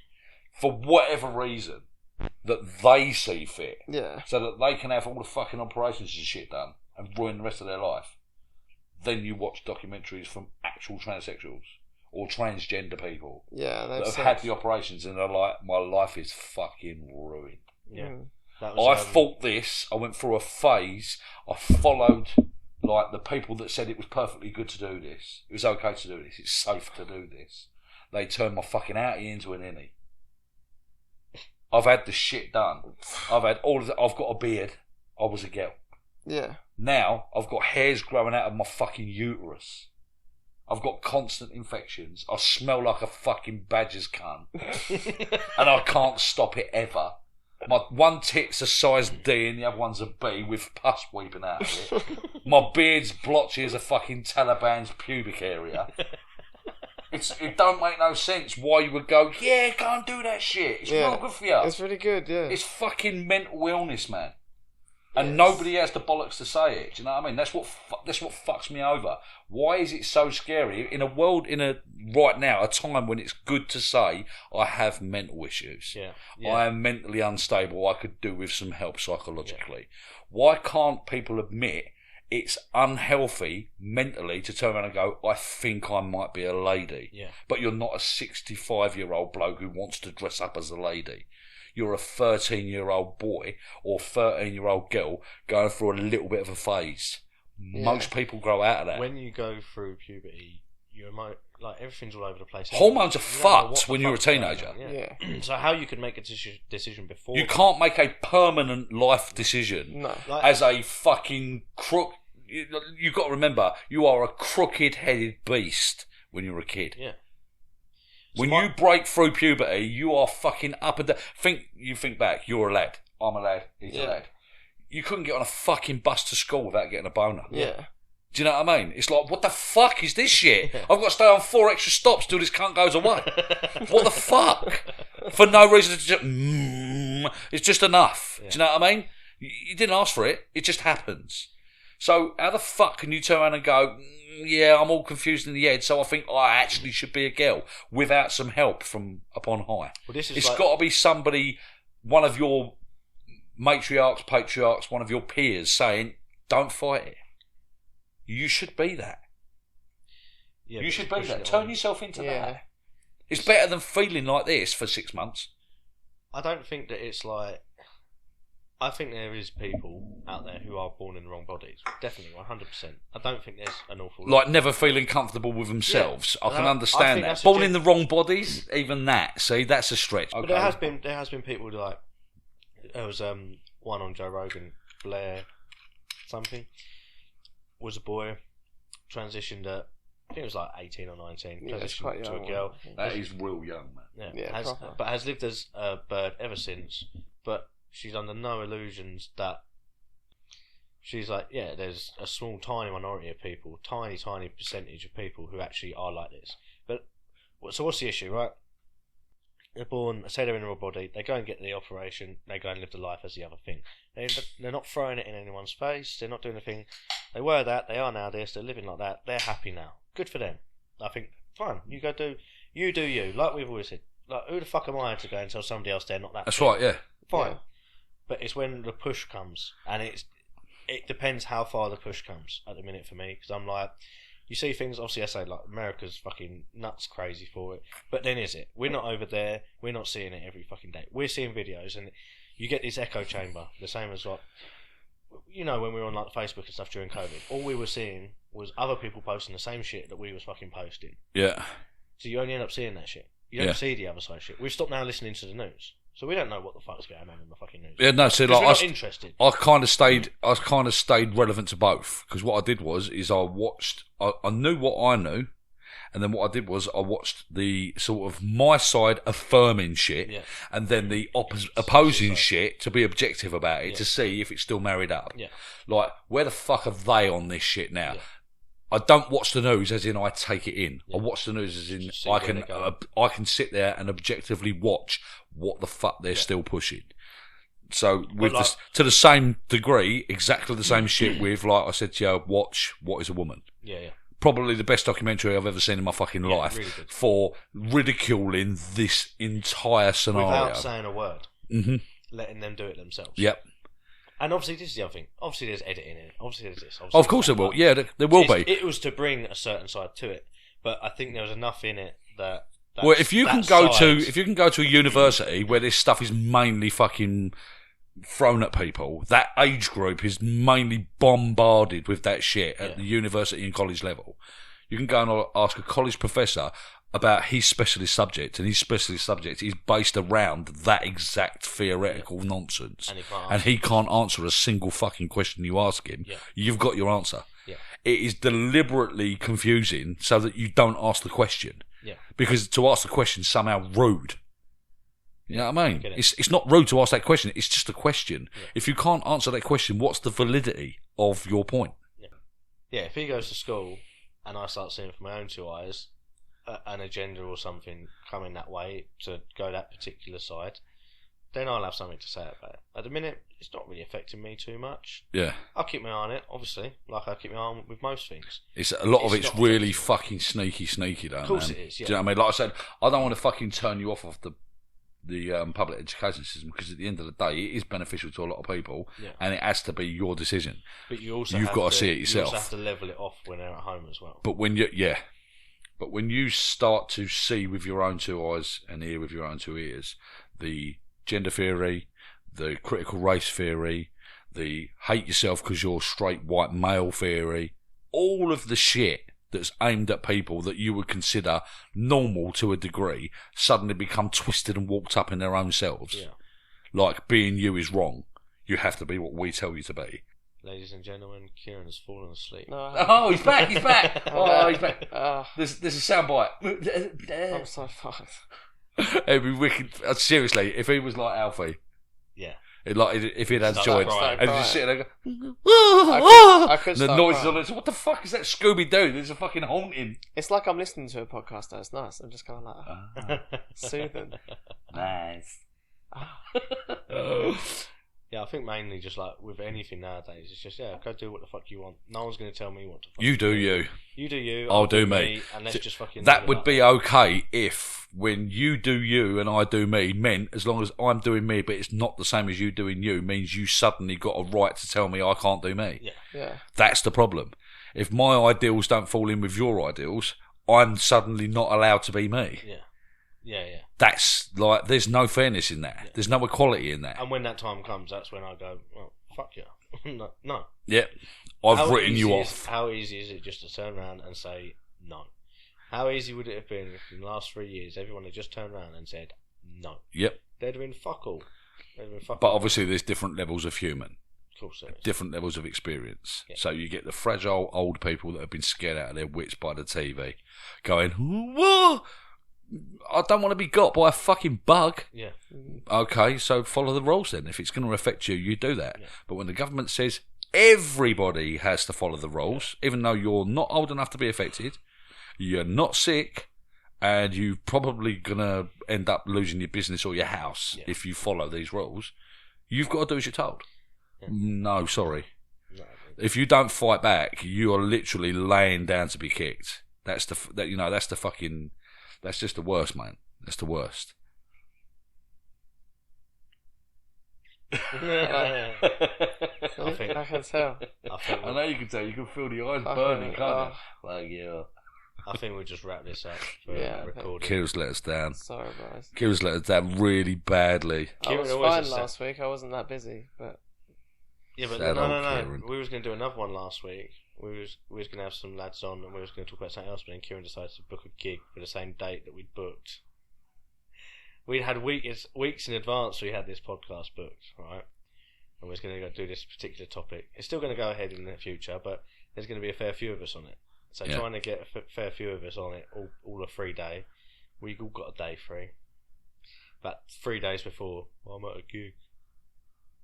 for whatever reason that they see fit, Yeah. so that they can have all the fucking operations and shit done and ruin the rest of their life. Then you watch documentaries from actual transsexuals or transgender people Yeah. that have had the operations and they're like, my life is fucking ruined. Yeah. Mm. That I fought this. I went through a phase. I followed like the people that said it was perfectly good to do this. It was okay to do this. It's safe to do this. They turned my fucking outie into an innie. I've had the shit done. I've had all of the, I've got a beard. I was a girl. Yeah. Now I've got hairs growing out of my fucking uterus. I've got constant infections. I smell like a fucking badger's cunt. And I can't stop it ever. My one tit's a size D and the other one's a B with pus weeping out of it. My beard's blotchy as a fucking Taliban's pubic area. It don't make no sense why you would go, yeah, go and do that shit. It's real good for you. It's really good, yeah. It's fucking mental illness, man. And Yes. nobody has the bollocks to say it. Do you know what I mean? That's what fucks me over. Why is it so scary in a world right now, a time when it's good to say I have mental issues? Yeah. I am mentally unstable. I could do with some help psychologically. Why can't people admit it's unhealthy mentally to turn around and go, I think I might be a lady. Yeah. But you're not a 65-year-old bloke who wants to dress up as a lady. You're a 13-year-old boy or 13-year-old girl going through a little bit of a phase. Yeah. Most people grow out of that. When you go through puberty, like everything's all over the place. Hormones are You don't know fucked what the when you're a fuck's going on, teenager. Yeah. So how you can make a decision before You that? can't make a permanent life decision No. Like- as a fucking crook. You've got to remember, you are a crooked-headed beast when you're a kid. Yeah. When you break through puberty, you are fucking up and down. Think back. You're a lad. I'm a lad. He's a Yeah. lad. You couldn't get on a fucking bus to school without getting a boner. Yeah. Do you know what I mean? It's like, what the fuck is this shit? I've got to stay on 4 extra stops till this cunt goes away. What the fuck? For no reason. It's just enough. Yeah. Do you know what I mean? You didn't ask for it. It just happens. So how the fuck can you turn around and go, yeah, I'm all confused in the head, so I think I actually should be a girl without some help from upon high? Well, this is It's like- got to be somebody, one of your matriarchs, patriarchs, one of your peers saying, don't fight it. You should be that. Yeah, You but should it's be pushing that. it Turn on. yourself into Yeah. that. It's better than feeling like this for 6 months. I don't think that it's like. I think there is people out there who are born in the wrong bodies. Definitely, 100%. I don't think there's an awful lot. Like never feeling comfortable with themselves. Yeah. I can I understand think that. that's a Born in the wrong bodies, even that. See, that's a stretch. But there has been people who, like, there was one on Joe Rogan, Blair something, was a boy, transitioned at, I think it was like 18 or 19, Yeah, it's transitioned quite to young, a girl. I think. That is real young, man. Yeah, proper. But has lived as a bird ever since. But she's under no illusions that she's like, yeah, there's a small, tiny minority of people, tiny percentage of people who actually are like this. But so what's the issue, right? They're born, say they're in a body, they go and get the operation, they go and live the life as the other thing. They're not throwing it in anyone's face, they're not doing a thing. They were that, they are now this, they're living like that, they're happy now. Good for them. I think, fine, you go do you, like we've always said. Like, who the fuck am I to go and tell somebody else they're not that That's thing? right, yeah. Fine. Yeah. But it's when the push comes, and it depends how far the push comes at the minute for me, because I'm like, you see things, obviously I say, like, America's fucking nuts crazy for it, but then is it? We're not over there, we're not seeing it every fucking day. We're seeing videos, and you get this echo chamber, the same as, like, you know, when we were on, like, Facebook and stuff during COVID, all we were seeing was other people posting the same shit that we was fucking posting. Yeah. So you only end up seeing that shit. You don't Yeah. see the other side shit. We've stopped now listening to the news. So we don't know what the fuck's going on in the fucking news. Yeah, no, see, Because like, we're not interested. I kind of stayed relevant to both, because what I did was I knew what I knew, and then what I did was I watched the sort of my side affirming shit, Yeah. and then the opposing side. shit to be objective about it, Yeah. to see if it's still married up. Yeah. Like, where the fuck are they on this shit now? Yeah. I don't watch the news as in I take it in. Yeah. I watch the news as in Just see I where can they're going. I can sit there and objectively watch what the fuck they're still pushing. So with like- this, to the same degree, exactly the same shit with, like I said to you, watch What Is a Woman. Yeah. Probably the best documentary I've ever seen in my fucking Yeah, life really good. for ridiculing this entire scenario. Without saying a word. hmm Letting them do it themselves. Yep. And obviously this is the other thing. Obviously there's editing in it. Obviously there's this. Obviously Of course there's there will. that. Yeah, there will be. It was to bring a certain side to it. But I think there was enough in it that... Well, if you can go to a Mm. university where this stuff is mainly fucking thrown at people, that age group is mainly bombarded with that shit at Yeah. the university and college level. You can go and ask a college professor about his specialist subject, and his specialist subject is based around that exact theoretical nonsense. And he can't answer. Answer a single fucking question you ask him. Yeah. You've got your answer. Yeah. It is deliberately confusing so that you don't ask the question. Yeah. Because to ask the question is somehow rude. You know what I mean? Get it. It's not rude to ask that question. It's just a question. Yeah. If you can't answer that question, what's the validity of your point? Yeah, if he goes to school and I start seeing it from my own two eyes, an agenda or something coming that way to go that particular side, then I'll have something to say about it. At the minute, it's not really affecting me too much. Yeah. I'll keep my eye on it, obviously, like I keep my eye on with most things. It's a lot of It's it's not really affecting fucking sneaky, though. Of course man. it is, yeah. Do you know what I mean? Like I said, I don't want to fucking turn you off of the public education system, because at the end of the day, it is beneficial to a lot of people, Yeah. and it has to be your decision. But you've got to see it yourself. You also have to level it off when they're at home as well. But when you start to see with your own two eyes and hear with your own two ears, the gender theory, the critical race theory, the hate yourself because you're straight white male theory, all of the shit that's aimed at people that you would consider normal to a degree suddenly become twisted and walked up in their own selves. Yeah. Like, being you is wrong. You have to be what we tell you to be. Ladies and gentlemen, Kieran has fallen asleep. No, Oh, he's back, he's back. Oh, he's back. oh, There's a soundbite. I'm so fucked. It'd be wicked. Seriously, if he was like Alfie, Yeah. if he'd had Start joined, crying. and just sitting there going, I could the start noises crying. on it. So what the fuck is that Scooby Doo? There's a fucking haunting. It's like I'm listening to a podcast though. It's nice. I'm just kind of like soothing. Nice. Yeah, I think mainly just like with anything nowadays, it's just, go do what the fuck you want. No one's going to tell me what to fuck You do you. You do you. I'll do me. And let's just fucking. That would be okay if, when you do you and I do me, meant as long as I'm doing me, but it's not the same as you doing you, means you suddenly got a right to tell me I can't do me. Yeah. Yeah. That's the problem. If my ideals don't fall in with your ideals, I'm suddenly not allowed to be me. Yeah. Yeah, yeah. That's like, there's no fairness in that. Yeah. There's no equality in that. And when that time comes, that's when I go, well, fuck you. No. Yeah. I've How written you easy off. How easy is it just to turn around and say no? How easy would it have been if in the last 3 years everyone had just turned around and said no? Yep. They'd have been fuck all. But obviously there's different levels of human. Of course there is. Different levels of experience. Yeah. So you get the fragile old people that have been scared out of their wits by the TV going, whoa, I don't want to be got by a fucking bug. Yeah. Okay, so follow the rules then. If it's going to affect you, you do that. Yeah. But when the government says everybody has to follow the rules, even though you're not old enough to be affected, you're not sick, and you're probably going to end up losing your business or your house if you follow these rules, you've got to do as you're told. Yeah. No, sorry. No, If you don't fight back, you are literally laying down to be kicked. That's the fucking. That's just the worst, man. That's the worst. I can tell. I know you can tell. You can feel the eyes I burning, can- can't you? Like, yeah. I think we'll just wrap this up for Yeah, recording. Kira's let us down. Sorry, guys. Kira's let us down really badly. I Kieran was always fine upset. last week. I wasn't that busy, but Yeah, but Sad no. old Kieran. We was going to do another one last week. We was going to have some lads on, and we was going to talk about something else. But then Kieran decided to book a gig for the same date that we'd booked. We had weeks in advance. We had this podcast booked, right? And we was going to go do this particular topic. It's still going to go ahead in the future, but there's going to be a fair few of us on it. So Yeah. trying to get a fair few of us on it, all a free day. We all got a day free. About 3 days before, I'm at a gig.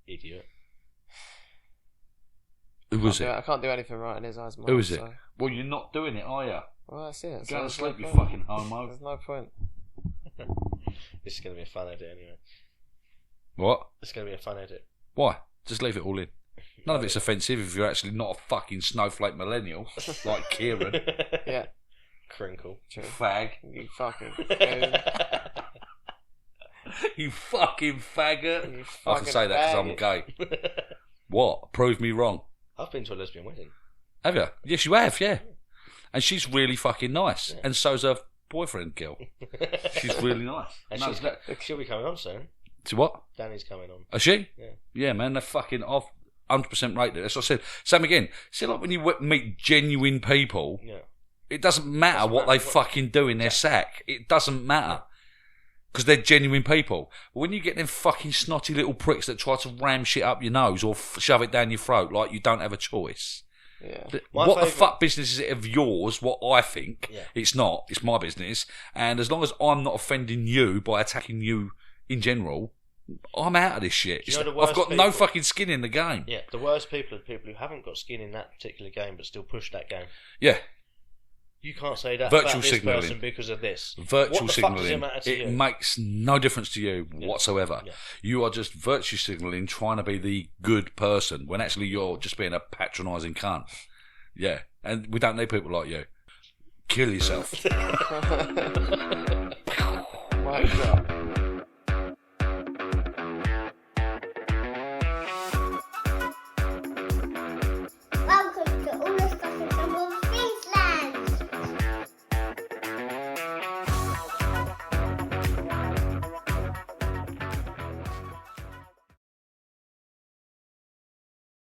Idiot. Who was I it? can't do anything right in his eyes. Who was it? So. Well, you're not doing it, are you? Well, that's it. Go to there's sleep, no you point. fucking homo. There's no point. This is going to be a fun edit anyway. What? It's going to be a fun edit. Why? Just leave it all in. None of it's offensive if you're actually not a fucking snowflake millennial like Kieran. Yeah. Crinkle. True. Fag. You fucking. You fucking faggot. You I can say that because I'm faggot. gay. What? Prove me wrong. I've been to a lesbian wedding. Have you? Yes, you have, yeah. And she's really fucking nice. Yeah. And so's her boyfriend, girl. She's really nice. And No, she'll be coming on soon. to what? Danny's coming on. Is she? Yeah. Yeah, man, they're fucking off. 100% rated. That's what I said. Same again. See, like when you meet genuine people, Yeah. it doesn't matter Doesn't what matter they what- fucking do in their sack. It doesn't matter. Because they're genuine people. But when you get them fucking snotty little pricks that try to ram shit up your nose or shove it down your throat like you don't have a choice. Yeah. My What the favourite- fuck business is it of yours? What I think. Yeah. It's not. It's my business. And as long as I'm not offending you by attacking you in general, I'm out of this shit. Do you know the I've worst got no people? fucking skin in the game. Yeah, the worst people are the people who haven't got skin in that particular game but still push that game. Yeah. You can't say that Virtual about this signalling. person because of this. Virtual what the fuck does it signalling. matter to It you? makes no difference to you whatsoever. Yeah. You are just virtue signalling, trying to be the good person when actually you're just being a patronising cunt. Yeah. And we don't need people like you. Kill yourself. Mic drop.